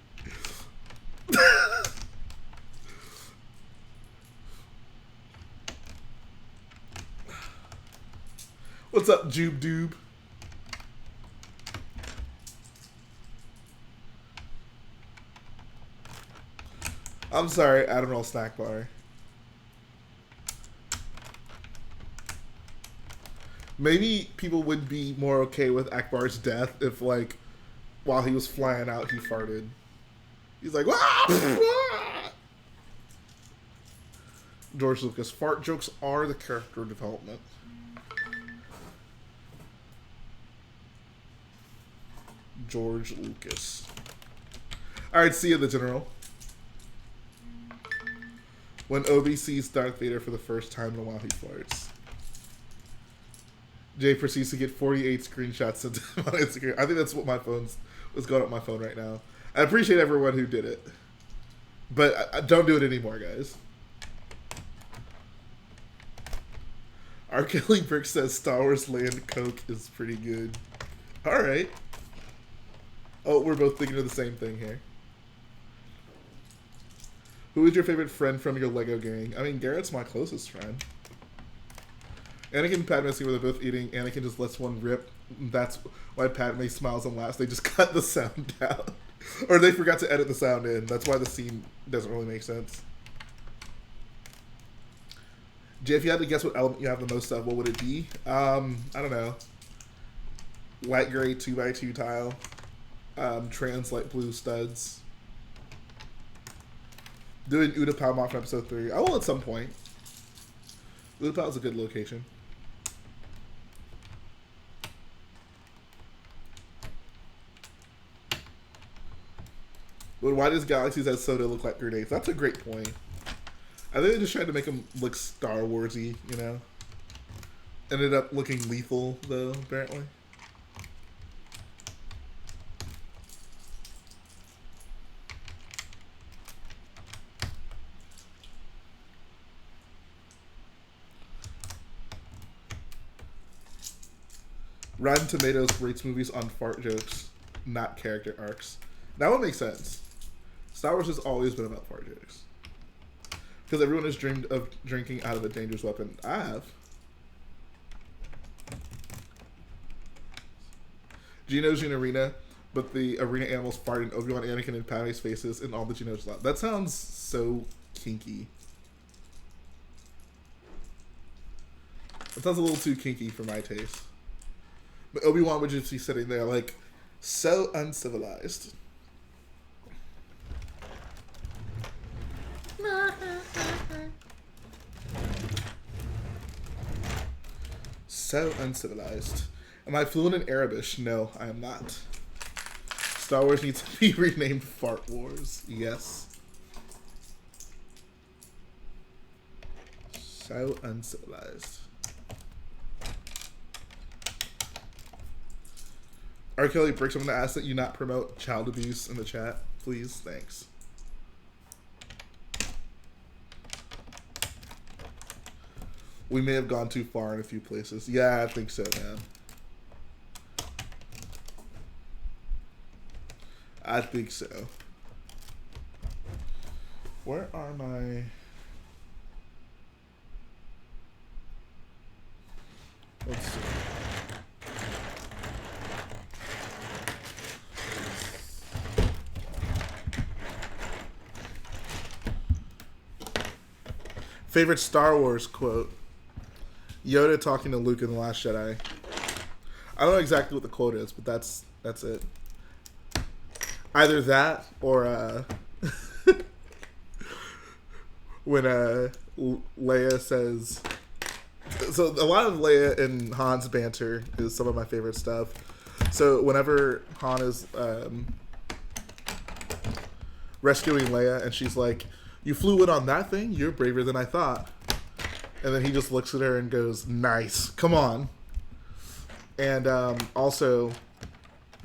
What's up, Jube Doob? I'm sorry, Admiral Snack Bar. Maybe people would be more okay with Akbar's death if, like, while he was flying out, he farted. He's like, "Wah!" George Lucas, fart jokes are the character development. George Lucas. Alright, see you, the General. When Obi sees Darth Vader for the first time in a while, he farts. Jay proceeds to get 48 screenshots sent to him on Instagram. I think that's what was going up my phone right now. I appreciate everyone who did it. But I don't do it anymore, guys. R. Kelly Brick says Star Wars Land Coke is pretty good. Alright. Oh, we're both thinking of the same thing here. Who is your favorite friend from your Lego gang? I mean, Garrett's my closest friend. Anakin and Padme see where they're both eating. Anakin just lets one rip. That's why Padme smiles and laughs. They just cut the sound out. Or they forgot to edit the sound in. That's why the scene doesn't really make sense. Jay, if you had to guess what element you have the most of, what would it be? I don't know. Light gray 2x2 tile. Trans light blue studs. Doing Utapau Mock from episode 3. I will at some point. Utapau is a good location. But why does Galaxies as Soda look like grenades? That's a great point. I think they just tried to make them look Star Wars-y, you know? Ended up looking lethal, though, apparently. Rotten Tomatoes rates movies on fart jokes, not character arcs. That would make sense. Star Wars has always been about fart jokes. Because everyone has dreamed of drinking out of a dangerous weapon. I have. Geono's in arena, but the arena animals fart in Obi-Wan, Anakin, and Padme's faces, and all the Geonos laugh. That sounds so kinky. That sounds a little too kinky for my taste. But Obi-Wan would just be sitting there like, so uncivilized. So uncivilized. Am I fluent in Arabic? No, I am not. Star Wars needs to be renamed Fart Wars. Yes. So uncivilized. R. Kelly Bricks, I'm going to ask that you not promote child abuse in the chat. Please. Thanks. We may have gone too far in a few places. Yeah, I think so, man. I think so. Where are my... Let's see. Favorite Star Wars quote? Yoda talking to Luke in The Last Jedi. I don't know exactly what the quote is, but that's it. Either that or when Leia says... So a lot of Leia and Han's banter is some of my favorite stuff. So whenever Han is rescuing Leia and she's like, "You flew in on that thing? You're braver than I thought." And then he just looks at her and goes, "Nice. Come on." And also,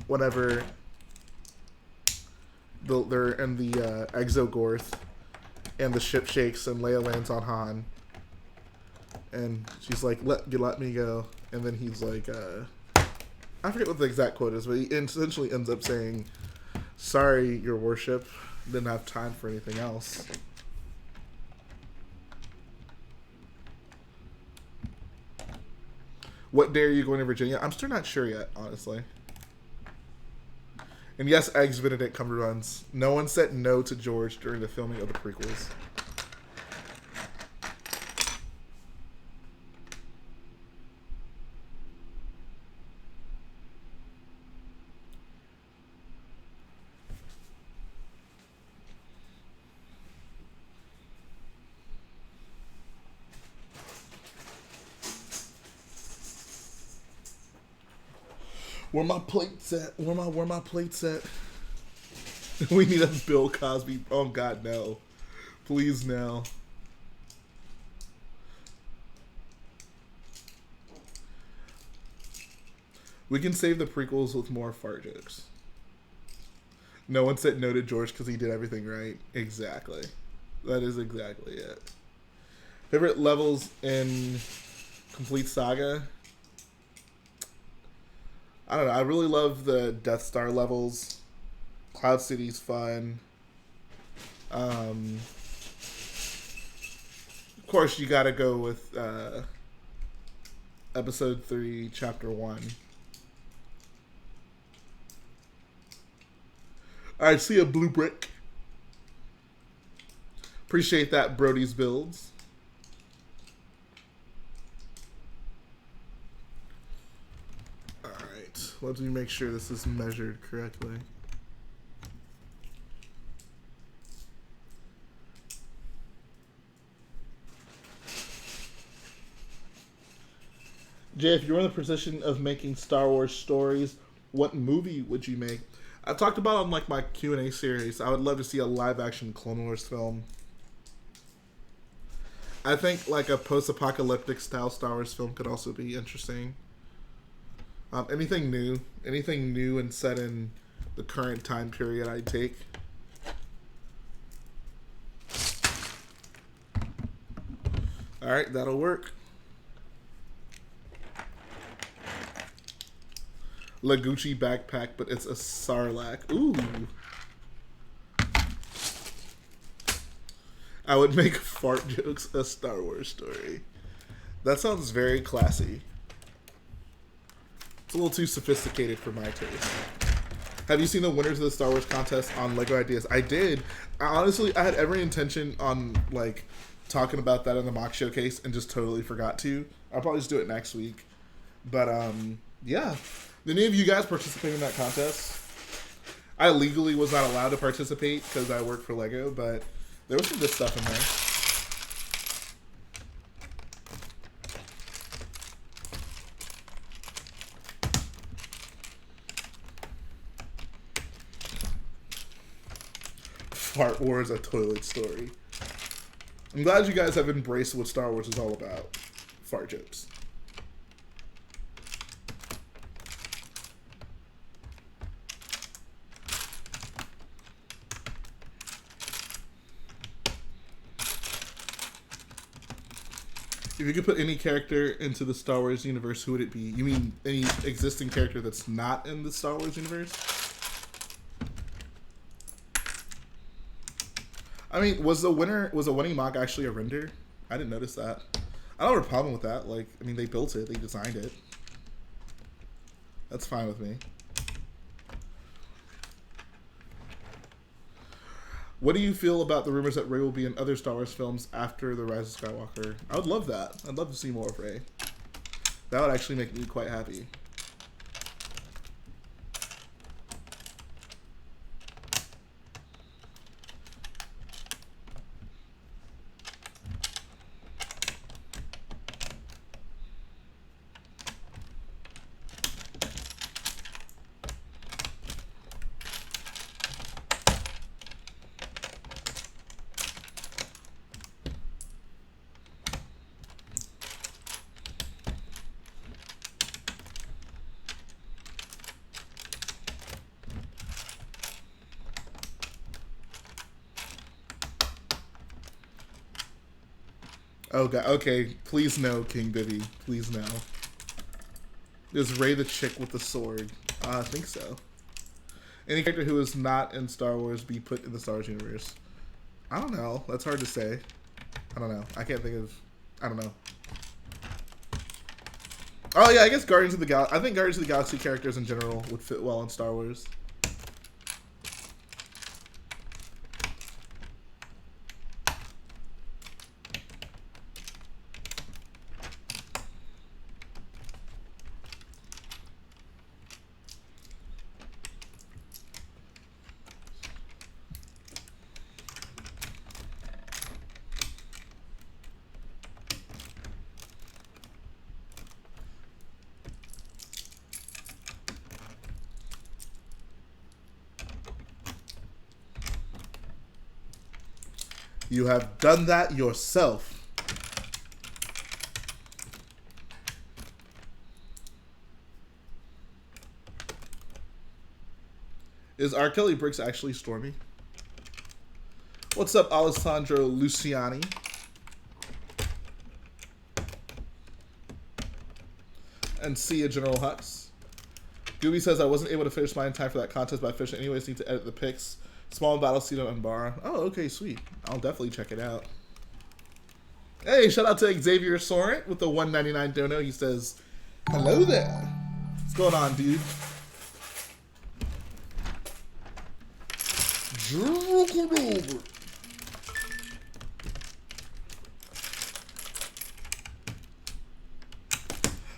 whenever they're in the Exogorth and the ship shakes and Leia lands on Han. And she's like, let me go. And then he's like, I forget what the exact quote is, but he essentially ends up saying, "Sorry, your worship. Didn't have time for anything else." What day are you going to Virginia? I'm still not sure yet, honestly. And yes, Eggs Benedict Cumberbuns. No one said no to George during the filming of the prequels. Where my plates at? Where my plates at? We need a Bill Cosby. Oh God, no! Please, no. We can save the prequels with more fart jokes. No one said no to George because he did everything right. Exactly. That is exactly it. Favorite levels in Complete Saga? I don't know. I really love the Death Star levels. Cloud City's fun. Of course, you gotta go with Episode 3, Chapter 1. Alright, see a blue brick. Appreciate that, Brody's Builds. Let me make sure this is measured correctly. Jay, if you were in the position of making Star Wars stories, what movie would you make? I've talked about on like my Q&A series. I would love to see a live-action Clone Wars film. I think like a post-apocalyptic style Star Wars film could also be interesting. Anything new and set in the current time period I'd take. Alright, that'll work. Gucci backpack, but it's a Sarlacc. Ooh. I would make fart jokes a Star Wars story. That sounds very classy. It's a little too sophisticated for my taste. Have you seen the winners of the Star Wars contest on Lego Ideas? I did. Honestly, I had every intention on like talking about that in the mock showcase and just totally forgot to. I'll probably just do it next week. But yeah. Did any of you guys participate in that contest? I legally was not allowed to participate because I work for Lego, but there was some good stuff in there. Fart Wars, a toilet story. I'm glad you guys have embraced what Star Wars is all about. Fart jokes. If you could put any character into the Star Wars universe, who would it be? You mean any existing character that's not in the Star Wars universe? I mean, was the winning mock actually a render? I didn't notice that. I don't have a problem with that. Like, I mean, they built it, they designed it. That's fine with me. What do you feel about the rumors that Rey will be in other Star Wars films after The Rise of Skywalker? I would love that. I'd love to see more of Rey. That would actually make me quite happy. Oh god, okay, please no, King Bibby. Please no. Is Rey the chick with the sword? I think so. Any character who is not in Star Wars be put in the Star Wars universe? I don't know. That's hard to say. I don't know. I can't think of... I don't know. Oh yeah, I guess Guardians of the Galaxy... I think Guardians of the Galaxy characters in general would fit well in Star Wars. You have done that yourself. Is Bricks actually Stormy? What's up, Alessandro Luciani? And see ya, General Hux. Gooby says, I wasn't able to finish mine in time for that contest, but I finished it anyways. Need to edit the pics. Small battle seat on Unbar. Oh, okay, sweet. I'll definitely check it out. Hey, shout out to Xavier Sorrent with the $1.99 dono. He says, hello there. What's going on, dude?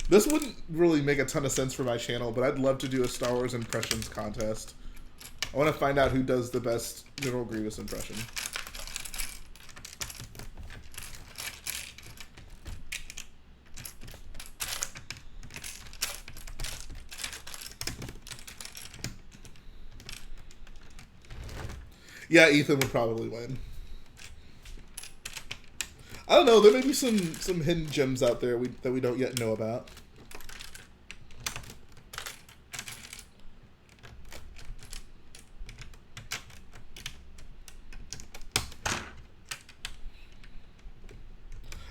This wouldn't really make a ton of sense for my channel, but I'd love to do a Star Wars impressions contest. I want to find out who does the best General Grievous impression. Yeah, Ethan would probably win. I don't know. There may be some hidden gems out there that we don't yet know about.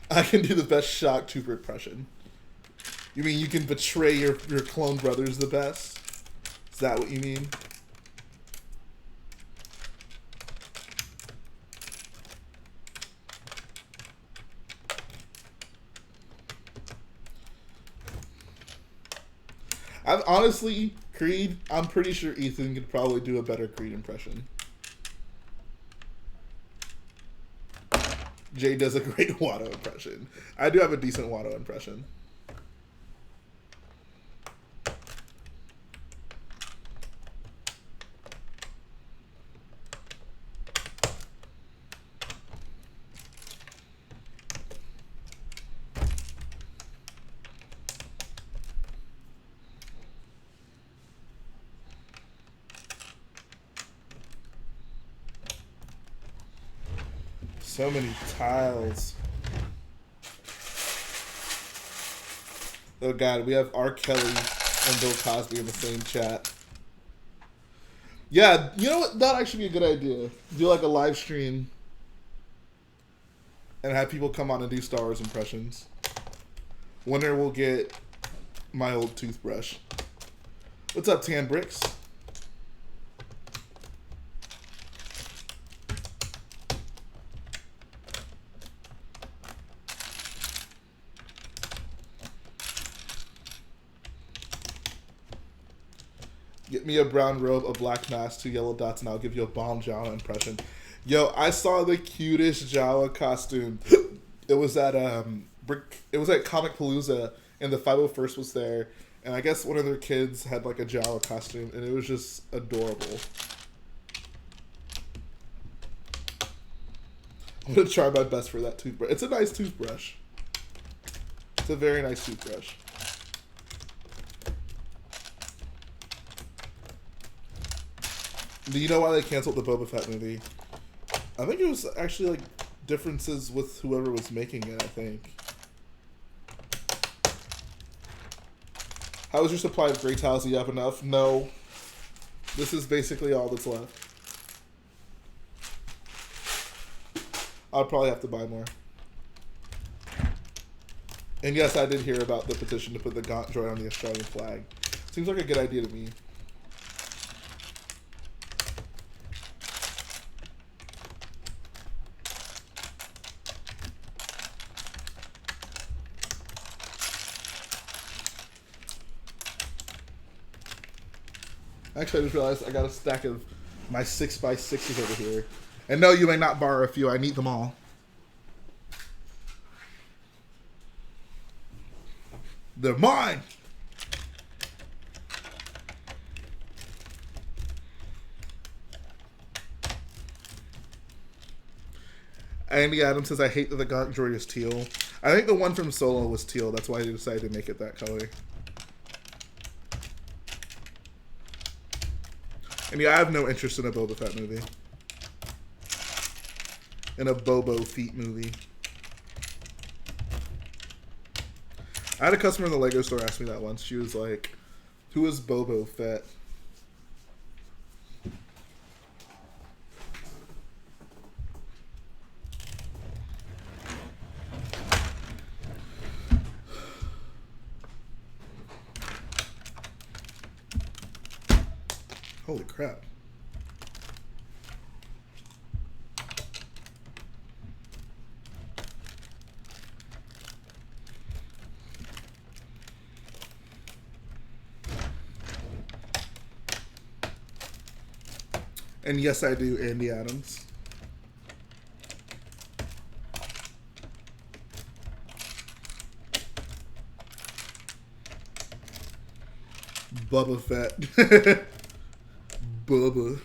I can do the best shock trooper impression. You mean you can betray your clone brothers the best? Is that what you mean? Honestly, Creed, I'm pretty sure Ethan could probably do a better Creed impression. Jay does a great Watto impression. I do have a decent Watto impression. So many tiles. Oh god, we have R. Kelly and Bill Cosby in the same chat. Yeah, you know what? That'd actually be a good idea. Do like a live stream and have people come on and do Star Wars impressions. Winner will get my old toothbrush. What's up, Tan Bricks? Get me a brown robe, a black mask, 2 yellow dots, and I'll give you a bomb Jawa impression. Yo, I saw the cutest Jawa costume. It was at It was at Comic Palooza, and the 501st was there, and I guess one of their kids had like a Jawa costume, and it was just adorable. I'm gonna try my best for that toothbrush. It's a nice toothbrush. It's a very nice toothbrush. Do you know why they canceled the Boba Fett movie? I think it was actually like differences with whoever was making it, I think. How was your supply of gray tiles? Do you have enough? No. This is basically all that's left. I'll probably have to buy more. And yes, I did hear about the petition to put the Gaunt droid on the Australian flag. Seems like a good idea to me. Actually, I just realized I got a stack of my 6x6s over here. And no, you may not borrow a few. I need them all. They're mine! Andy Adams says, I hate that the Gaunt droid is teal. I think the one from Solo was teal. That's why they decided to make it that color. And yeah, I have no interest in a Boba Fett movie. in a Bobo Feet movie. I had a customer in the Lego store ask me that once. She was like, "Who is Bobo Fett?" Holy crap. And yes, I do, Andy Adams. Bubba Fett. Bubba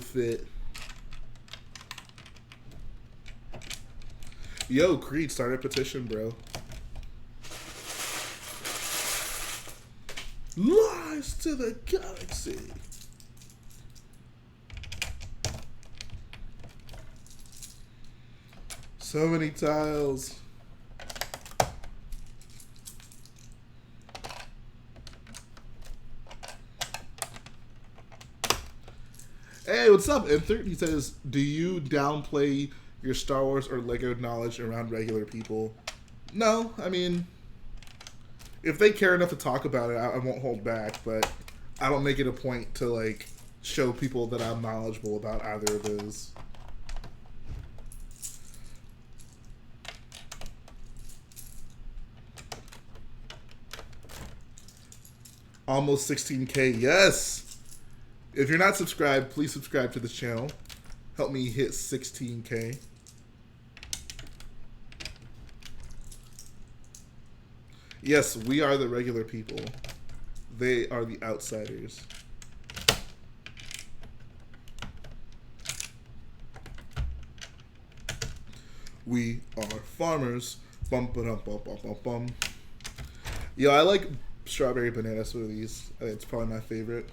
Fett. Yo, Creed, start a petition, bro. Lies to the galaxy. So many tiles. Hey, what's up, Enter? He says, do you downplay your Star Wars or Lego knowledge around regular people? No, I mean, if they care enough to talk about it, I won't hold back, but I don't make it a point to, like, show people that I'm knowledgeable about either of those. Almost 16K, yes! If you're not subscribed, please subscribe to this channel. Help me hit 16K. Yes, we are the regular people. They are the outsiders. We are farmers. Bum ba dum bum bum bum bum. Yo, I like strawberry banana smoothies. I think it's probably my favorite.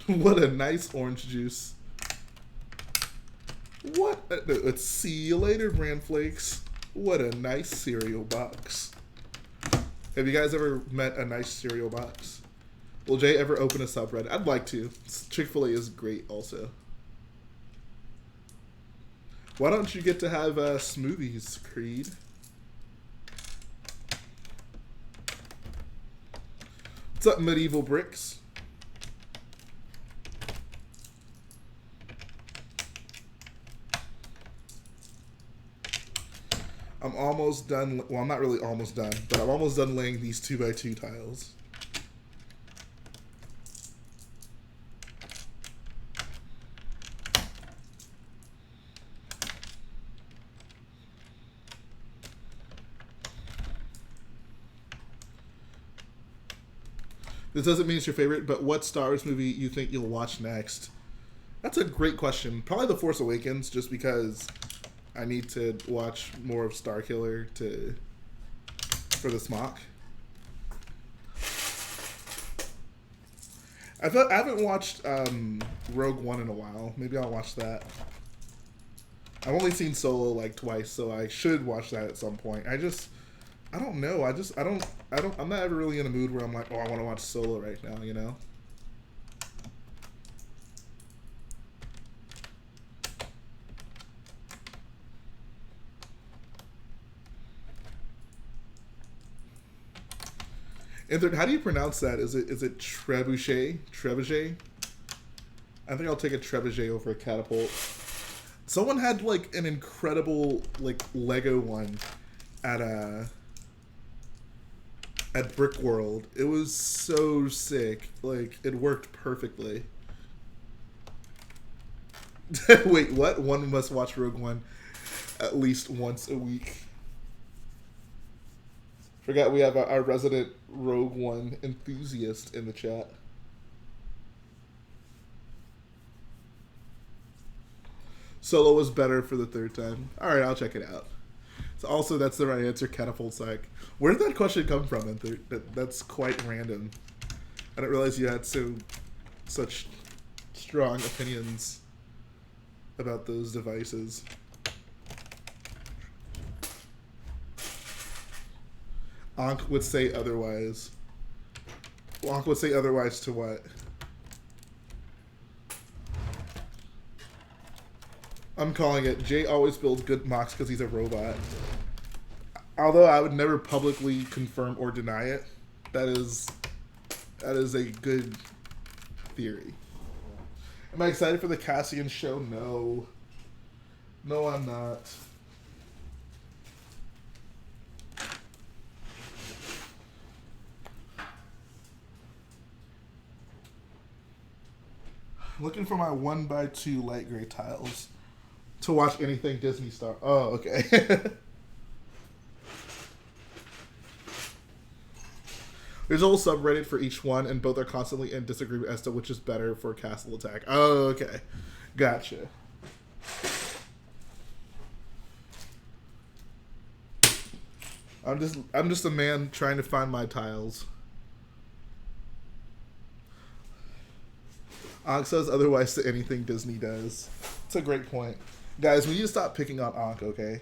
What a nice orange juice. What? Let's see you later, Bran Flakes. What a nice cereal box. Have you guys ever met a nice cereal box? Will Jay ever open a subreddit? I'd like to. Chick-fil-A is great also. Why don't you get to have smoothies, Creed? What's up, Medieval Bricks? I'm almost done. Well, I'm not really almost done, but I'm almost done laying these 2x2 tiles. This doesn't mean it's your favorite, but what Star Wars movie you think you'll watch next? That's a great question. Probably The Force Awakens, just because I need to watch more of Starkiller for this MOC. I haven't watched Rogue One in a while. Maybe I'll watch that. I've only seen Solo like twice, so I should watch that at some point. I don't know. I'm not ever really in a mood where I'm like, oh, I want to watch Solo right now, you know? And then, how do you pronounce that? Is it trebuchet? Trebuchet? I think I'll take a trebuchet over a catapult. Someone had like an incredible like Lego one at Brick World. It was so sick. Like, it worked perfectly. Wait, what? One must watch Rogue One at least once a week. Forgot we have our resident Rogue One enthusiast in the chat. Solo was better for the third time. All right, I'll check it out. So also, that's the right answer. Catapult Psych. Where did that question come from? That's quite random. I didn't realize you had such strong opinions about those devices. Ankh would say otherwise. Ankh would say otherwise to what? I'm calling it. Jay always builds good MOCs because he's a robot. Although I would never publicly confirm or deny it. That is a good theory. Am I excited for the Cassian show? No. No, I'm not. Looking for my 1x2 light gray tiles to watch anything Disney Star. Oh, okay. There's a whole subreddit for each one, and both are constantly in disagreement as to which is better for Castle Attack. Oh, okay. Gotcha. I'm just a man trying to find my tiles. Ankh says otherwise to anything Disney does. It's a great point. Guys, we need to stop picking on Ankh, okay?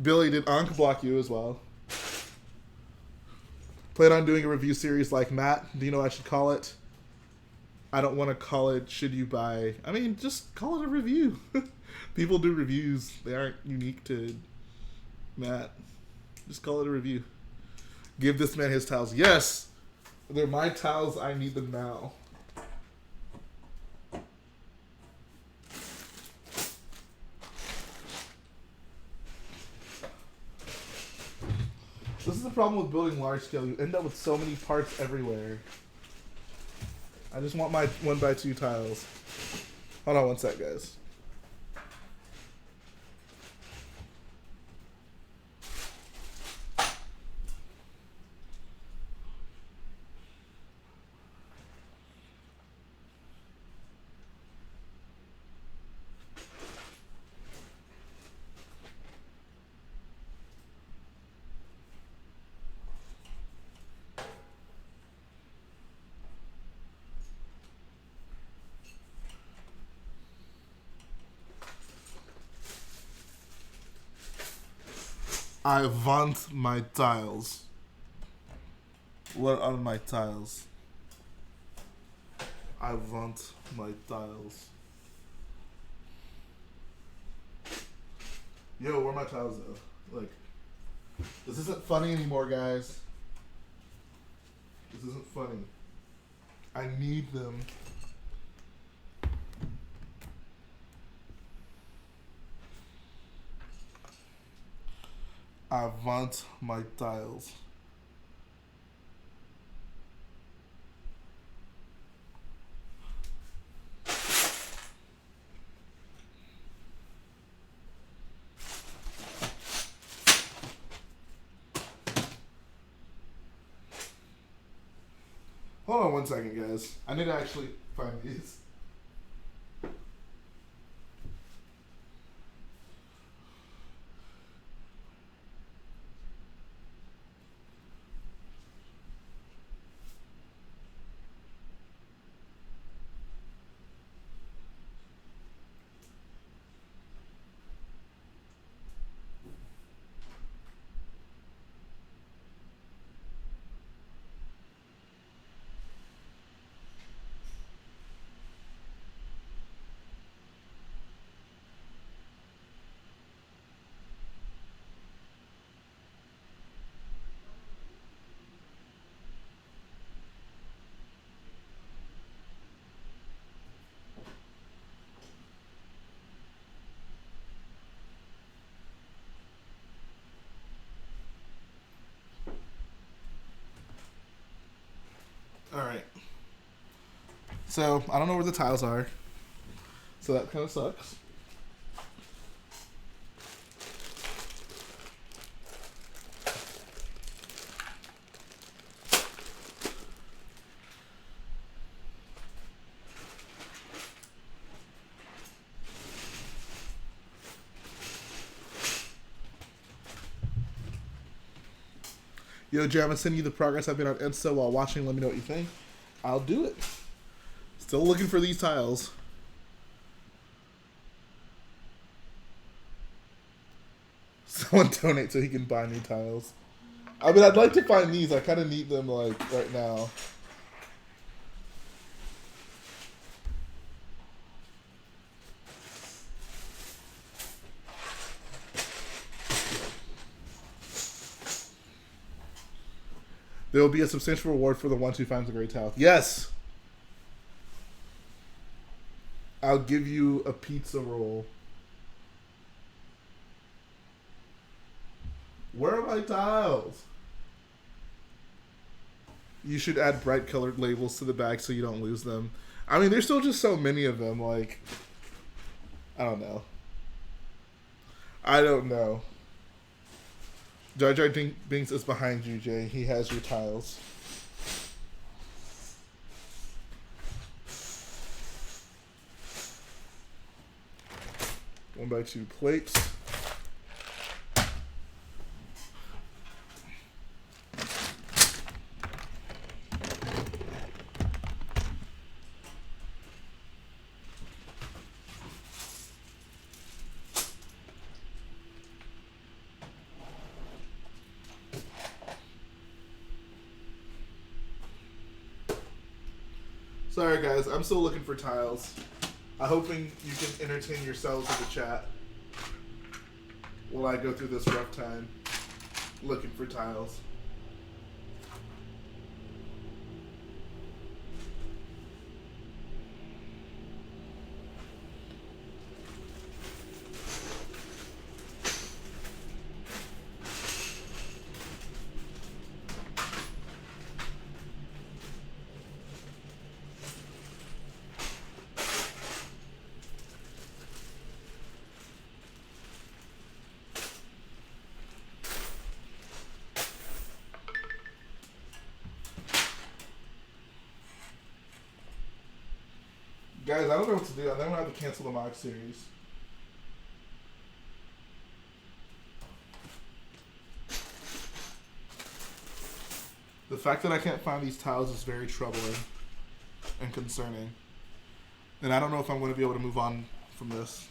Billy, did Ankh block you as well? Plan on doing a review series like Matt. Do you know what I should call it? I don't want to call it Should You Buy. I mean, just call it a review. People do reviews. They aren't unique to Matt. Just call it a review. Give this man his tiles. Yes! They're my tiles. I need them now. This is the problem with building large scale. You end up with so many parts everywhere. I just want my 1x2 tiles. Hold on one sec, guys. I want my tiles. What are my tiles? I want my tiles. Yo, where are my tiles though? Like, this isn't funny anymore, guys. This isn't funny. I need them. I want my tiles. Hold on one second, guys. I need to actually find these. Alright. So, I don't know where the tiles are. So that kind of sucks. Yo, Jay, I'm gonna send you the progress I've been on Insta while watching. Let me know what you think. I'll do it. Still looking for these tiles. Someone donate so he can buy me tiles. I mean, I'd like to find these. I kind of need them, like, right now. There will be a substantial reward for the one who finds a great tile. Yes! I'll give you a pizza roll. Where are my tiles? You should add bright colored labels to the bag so you don't lose them. I mean, there's still just so many of them, like, I don't know. I don't know. Jar Jar Binks is behind you, Jay. He has your tiles. One by two plates. Sorry guys, I'm still looking for tiles. I'm hoping you can entertain yourselves in the chat while I go through this rough time looking for tiles. Guys, I don't know what to do. I think I'm going to have to cancel the MOC series. The fact that I can't find these tiles is very troubling and concerning. And I don't know if I'm going to be able to move on from this.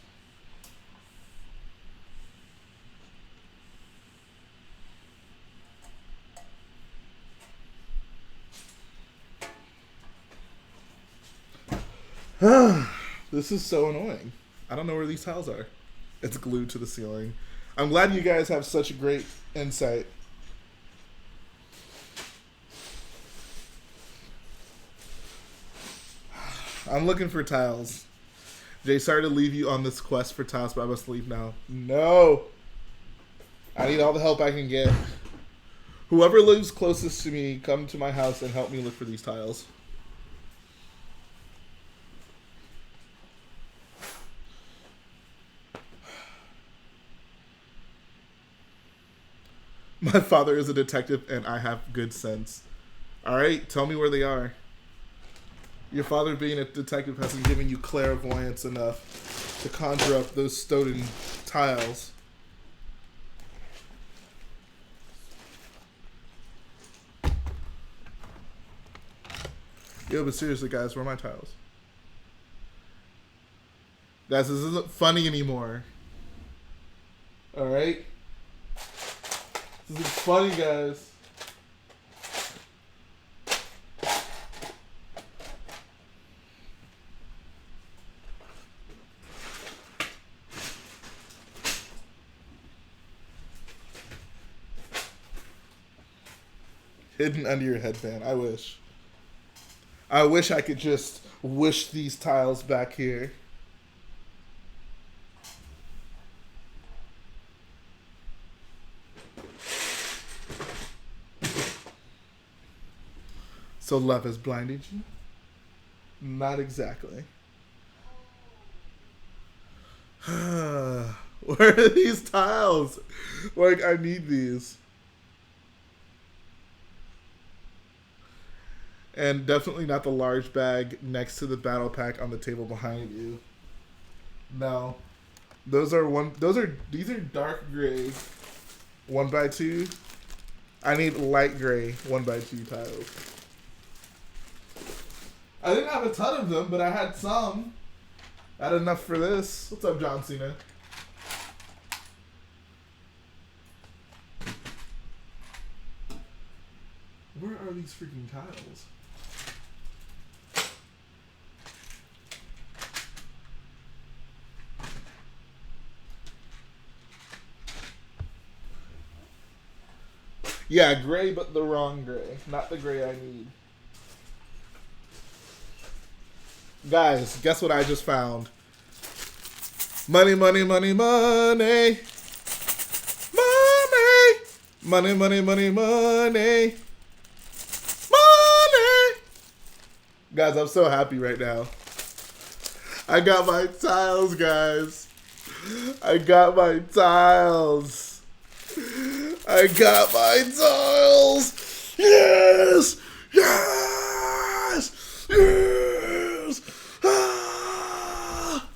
This is so annoying. I don't know where these tiles are. It's glued to the ceiling. I'm glad you guys have such a great insight. I'm looking for tiles. Jay, sorry to leave you on this quest for tiles, but I must leave now. No! I need all the help I can get. Whoever lives closest to me, come to my house and help me look for these tiles. My father is a detective and I have good sense. Alright, tell me where they are. Your father being a detective hasn't given you clairvoyance enough to conjure up those stolen tiles. Yo, but seriously guys, where are my tiles? Guys, this isn't funny anymore. Alright? This is funny, guys. Hidden under your headband. I wish. I wish I could just wish these tiles back here. So love has blinded you? Not exactly. Where are these tiles? Like, I need these. And definitely not the large bag next to the battle pack on the table behind you. No. These are dark gray 1x2 I need light gray 1x2 tiles. I didn't have a ton of them, but I had some. I had enough for this. What's up, John Cena? Where are these freaking tiles? Yeah, gray, but the wrong gray. Not the gray I need. Guys, guess what I just found? Money, money, money, money. Money. Money, money, money, money. Money. Guys, I'm so happy right now. I got my tiles, guys. I got my tiles. I got my tiles! Yes! Yes! Yes! Ah!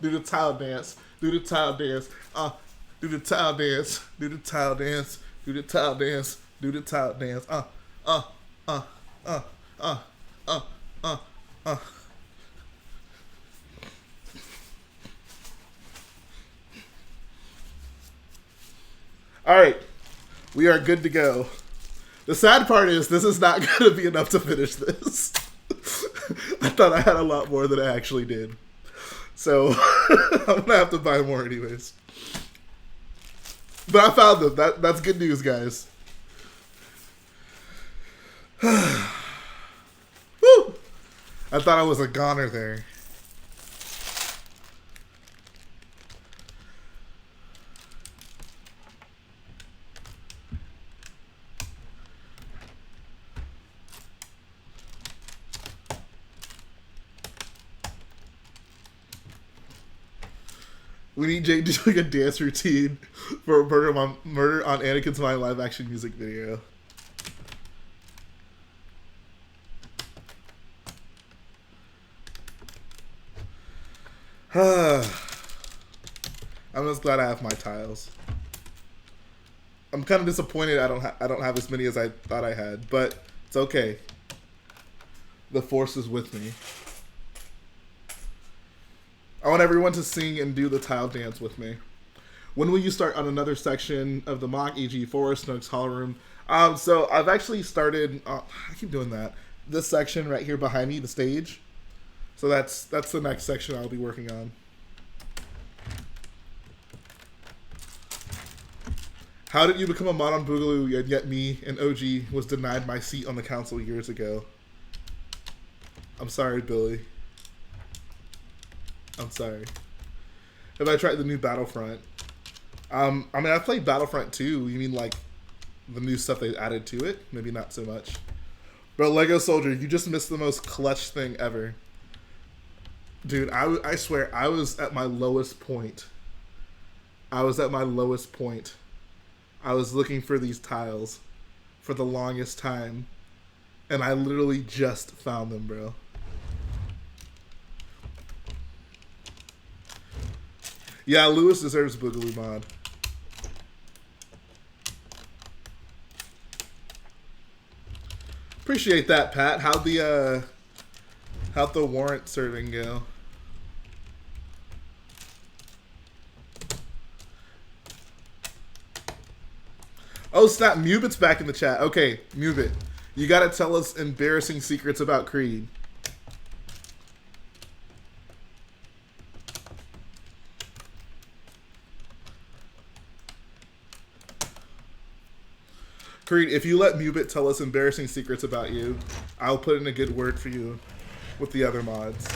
Do the tile dance. Do the tile dance. Do the tile dance. Do the tile dance. Do the tile dance. Do the tile dance. All right, we are good to go. The sad part is this is not going to be enough to finish this. I thought I had a lot more than I actually did. So I'm going to have to buy more anyways. But I found them. That's good news, guys. Woo! I thought I was a goner there. We need Jake to do like a dance routine for a murder on Anakin's Mind live action music video. I'm just glad I have my tiles. I'm kind of disappointed I don't have as many as I thought I had, but it's okay. The force is with me. I want everyone to sing and do the tile dance with me. When will you start on another section of the MOC, e.g. Forest, Snook's Hollow Room? So I've actually started, I keep doing that, this section right here behind me, the stage. So that's the next section I'll be working on. How did you become a mod on Boogaloo, and yet me and OG was denied my seat on the council years ago? I'm sorry, Billy. I'm sorry. Have I tried the new Battlefront? I mean, I played Battlefront 2. You mean like the new stuff they added to it? Maybe not so much. But Legosoldier, you just missed the most clutch thing ever. Dude, I swear, I was at my lowest point. I was at my lowest point. I was looking for these tiles for the longest time. And I literally just found them, bro. Yeah, Lewis deserves Boogaloo mod. Appreciate that, Pat. How'd the warrant serving go? Oh snap, Mubit's back in the chat. Okay, Mubit, you gotta tell us embarrassing secrets about Creed. Creed, if you let Mubit tell us embarrassing secrets about you, I'll put in a good word for you with the other mods.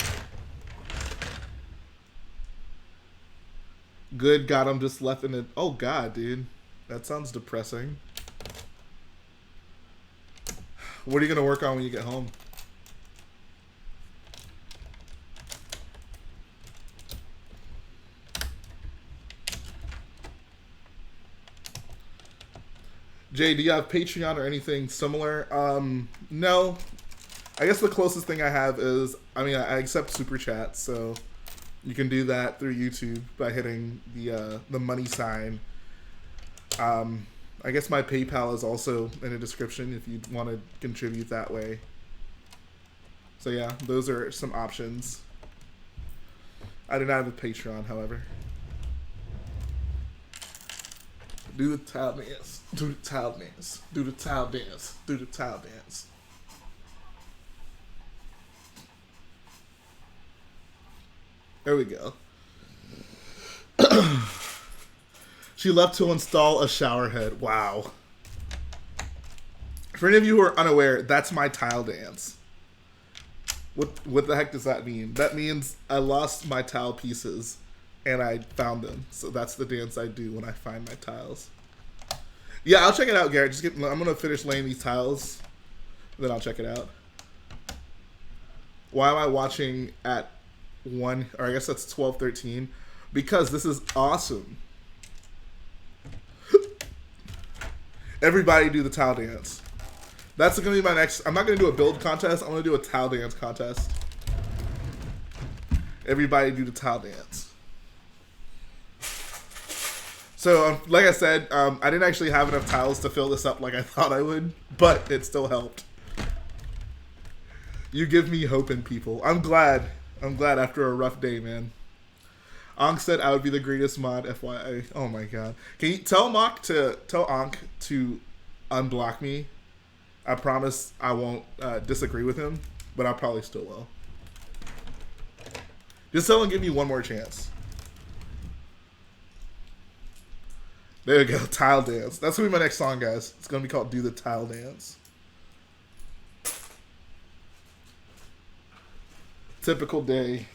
Good, got him, just left in it. Oh god, dude. That sounds depressing. What are you gonna work on when you get home? Jay, do you have Patreon or anything similar? No. I guess the closest thing I have is, I mean, I accept super chats, so You can do that through YouTube by hitting the money sign. I guess my PayPal is also in the description if you want to contribute that way. So yeah, those are some options. I do not have a Patreon, however. Do the towel dance. Do the towel dance. Do the towel dance. Do the towel dance. There we go. She left to install a shower head. Wow. For any of you who are unaware, that's my tile dance. What the heck does that mean? That means I lost my tile pieces and I found them. So that's the dance I do when I find my tiles. Yeah, I'll check it out, Garrett. I'm gonna finish laying these tiles, then I'll check it out. Why am I watching at 1, or I guess that's 12:13? Because this is awesome. Everybody do the towel dance. That's gonna be my next. I'm not gonna do a build contest. I'm gonna do a towel dance contest. Everybody do the towel dance. So, like I said, I didn't actually have enough tiles to fill this up like I thought I would, but it still helped. You give me hope in people. I'm glad. I'm glad after a rough day, man. Ankh said I would be the greatest mod, FYI. Oh my god. Can you tell Ankh to unblock me? I promise I won't disagree with him, but I probably still will. Just tell him give me one more chance. There we go, tile dance. That's gonna be my next song, guys. It's gonna be called Do the Tile Dance. Typical day.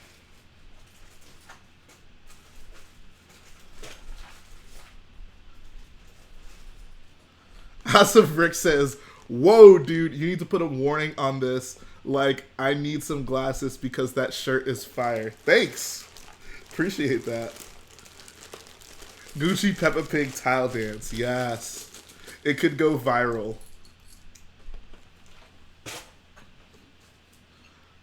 House of Rick says, whoa, dude, you need to put a warning on this. Like, I need some glasses because that shirt is fire. Thanks. Appreciate that. Gucci Peppa Pig tile dance. Yes. It could go viral.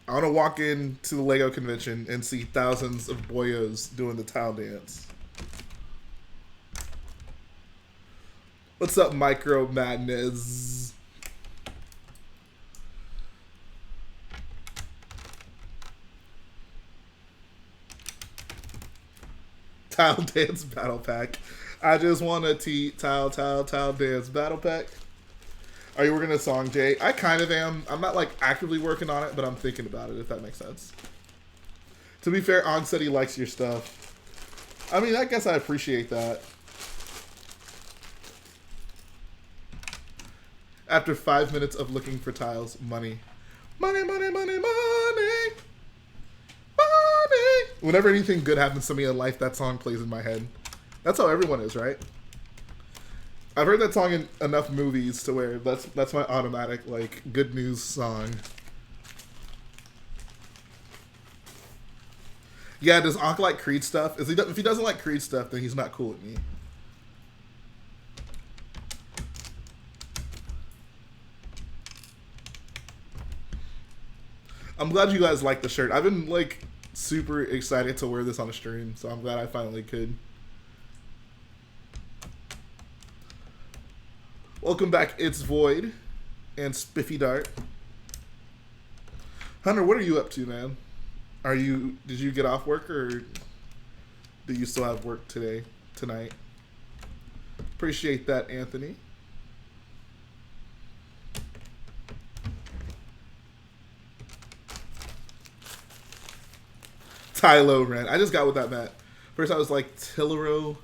I want to walk into the Lego convention and see thousands of boyos doing the tile dance. What's up, Micro Madness? Tile Dance Battle Pack. I just want a tile dance battle pack. Are you working a song, Jay? I kind of am. I'm not like actively working on it, but I'm thinking about it, if that makes sense. To be fair, On said he likes your stuff. I mean, I guess I appreciate that. After 5 minutes of looking for tiles, money. Money, money, money, money. Money. Whenever anything good happens to me in life, that song plays in my head. That's how everyone is, right? I've heard that song in enough movies to where that's my automatic, like, good news song. Yeah, does Ankh like Creed stuff? If he doesn't like Creed stuff, then he's not cool with me. I'm glad you guys like the shirt. I've been, like, super excited to wear this on a stream, so I'm glad I finally could. Welcome back, It's Void and Spiffy Dart. Hunter, what are you up to, man? Did you get off work, or do you still have work tonight? Appreciate that, Anthony. Tylo Rent. I just got what that meant. First I was like, Tylo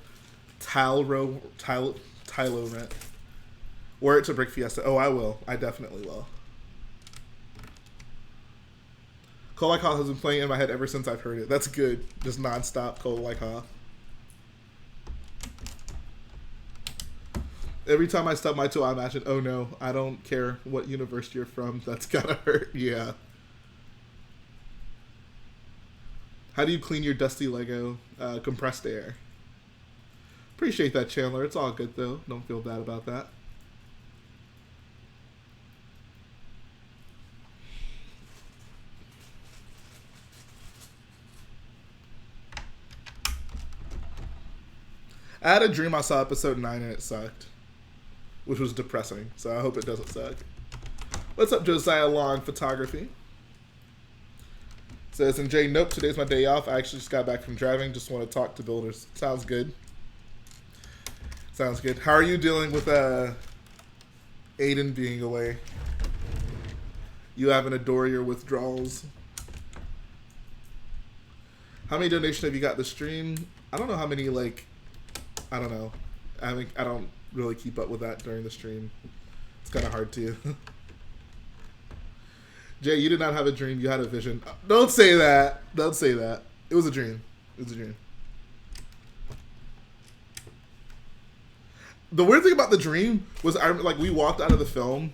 Rent. Wear it to Brick Fiesta. Oh, I will. I definitely will. Cole Like Ha has been playing in my head ever since I've heard it. That's good. Just non-stop Cole Like Ha. Every time I stub my toe, I imagine, oh no, I don't care what universe you're from. That's gotta hurt. Yeah. How do you clean your dusty Lego? Compressed air. Appreciate that, Chandler. It's all good, though. Don't feel bad about that. I had a dream I saw episode 9 and it sucked, which was depressing. So I hope it doesn't suck. What's up, Josiah Long Photography? Says, and Jay, nope, today's my day off. I actually just got back from driving. Just want to talk to builders. Sounds good. Sounds good. How are you dealing with Aiden being away? You having to adore your withdrawals? How many donations have you got this stream? I don't know how many, like, I don't know. I don't really keep up with that during the stream. It's kind of hard to. Jay, you did not have a dream. You had a vision. Don't say that. Don't say that. It was a dream. It was a dream. The weird thing about the dream was we walked out of the film,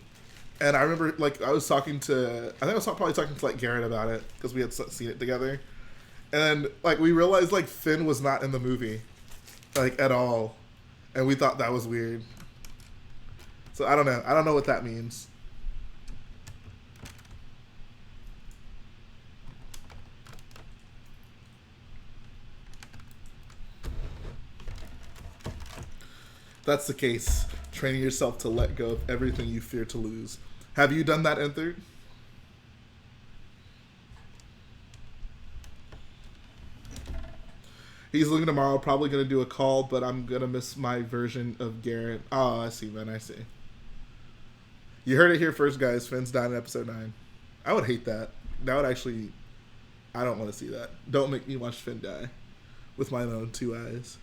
and I remember like I was talking to probably talking to like Garrett about it because we had seen it together, and like we realized like Finn was not in the movie, like at all, and we thought that was weird. So I don't know. I don't know what that means. That's the case. Training yourself to let go of everything you fear to lose. Have you done that, Enter? He's leaving tomorrow. Probably going to do a call, but I'm going to miss my version of Garrett. Oh, I see, man. I see. You heard it here first, guys. Finn's dying in episode 9. I would hate that. That would actually... I don't want to see that. Don't make me watch Finn die with my own 2 eyes.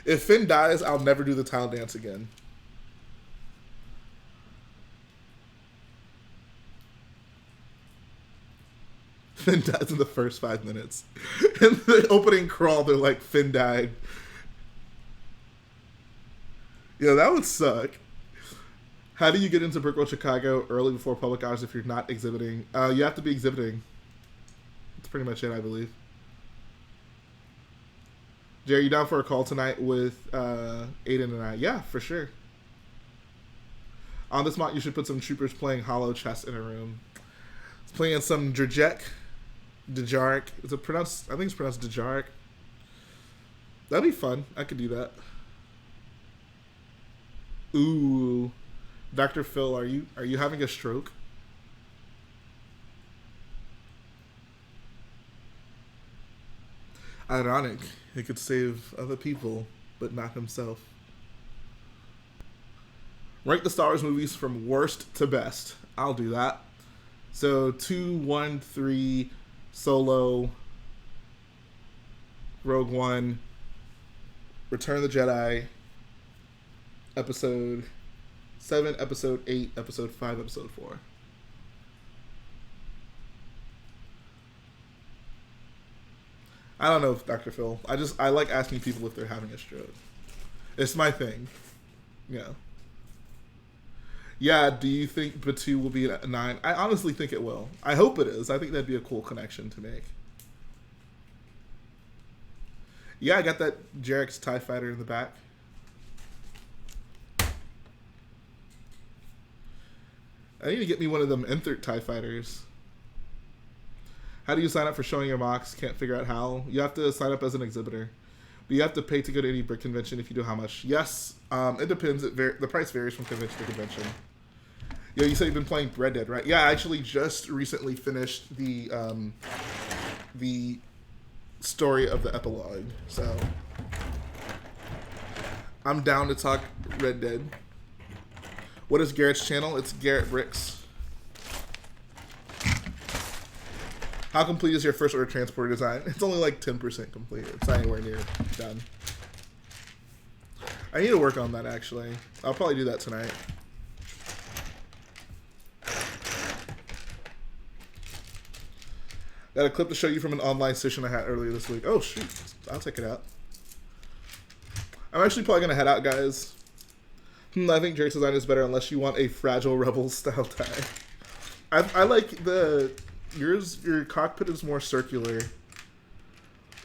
If Finn dies, I'll never do the tile dance again. Finn dies in the first 5 minutes. In the opening crawl, they're like, Finn died. Yeah, that would suck. How do you get into Brickworld Chicago early before public hours if you're not exhibiting? You have to be exhibiting. That's pretty much it, I believe. Jay, are you down for a call tonight with Aiden and I? Yeah, for sure. On this mod, you should put some troopers playing hollow chess in a room. It's playing some Dejark. Is it pronounced? I think it's pronounced Dejark. That'd be fun. I could do that. Ooh, Dr. Phil, are you having a stroke? Ironic. He could save other people, but not himself. Rank the Star Wars movies from worst to best. I'll do that. So 2, 1, 3, Solo, Rogue One, Return of the Jedi, Episode 7, Episode 8, Episode 5, Episode 4. I don't know, Dr. Phil. I like asking people if they're having a stroke. It's my thing. Yeah. Yeah, do you think Batu will be at 9? I honestly think it will. I hope it is. I think that'd be a cool connection to make. Yeah, I got that Jarek's TIE Fighter in the back. I need to get me one of them N-30 TIE Fighters. How do you sign up for showing your MOCs? Can't figure out how. You have to sign up as an exhibitor. But you have to pay to go to any brick convention if you do how much. Yes, it depends. The price varies from convention to convention. Yo, you said you've been playing Red Dead, right? Yeah, I actually just recently finished the story of the epilogue. So I'm down to talk Red Dead. What is Garrett's channel? It's Garrett Bricks. How complete is your first order transporter design? It's only like 10% complete. It's not anywhere near done. I need to work on that, actually. I'll probably do that tonight. Got a clip to show you from an online session I had earlier this week. Oh, shoot. I'll check it out. I'm actually probably going to head out, guys. I think Jake's design is better unless you want a fragile rebel style tie. I like the... Your cockpit is more circular. The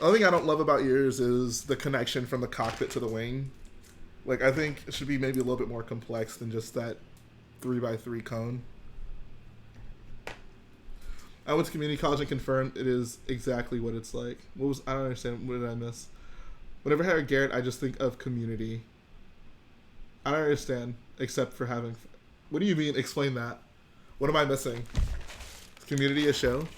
only thing I don't love about yours is the connection from the cockpit to the wing. Like, I think it should be maybe a little bit more complex than just that 3x3 cone. I went to community college and confirmed it is exactly what it's like. I don't understand. What did I miss? Whenever I hear Garrett, I just think of community. I don't understand, except for having... What do you mean? Explain that. What am I missing? Is community a show?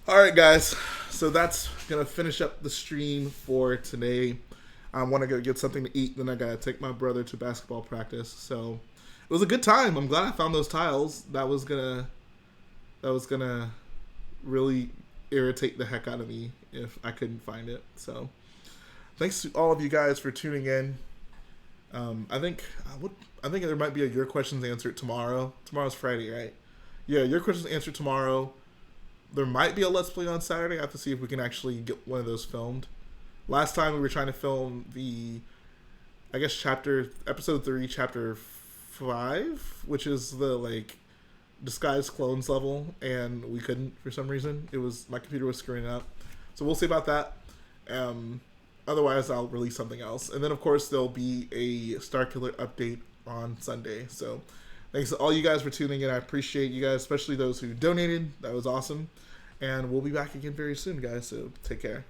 Alright guys, so that's going to finish up the stream for today. I want to go get something to eat, then I got to take my brother to basketball practice. So it was a good time. I'm glad I found those tiles. That was gonna really irritate the heck out of me if I couldn't find it. So thanks to all of you guys for tuning in. I think there might be a Your Questions Answered tomorrow. Tomorrow's Friday, right? Yeah, Your Questions Answered tomorrow. There might be a Let's Play on Saturday. I have to see if we can actually get one of those filmed. Last time we were trying to film the, I guess, episode 3, chapter 5, which is the, like, disguised clones level, and we couldn't for some reason. My computer was screwing up. So we'll see about that. Otherwise, I'll release something else. And then, of course, there'll be a Starkiller update on Sunday. So thanks to all you guys for tuning in. I appreciate you guys, especially those who donated. That was awesome. And we'll be back again very soon, guys. So take care.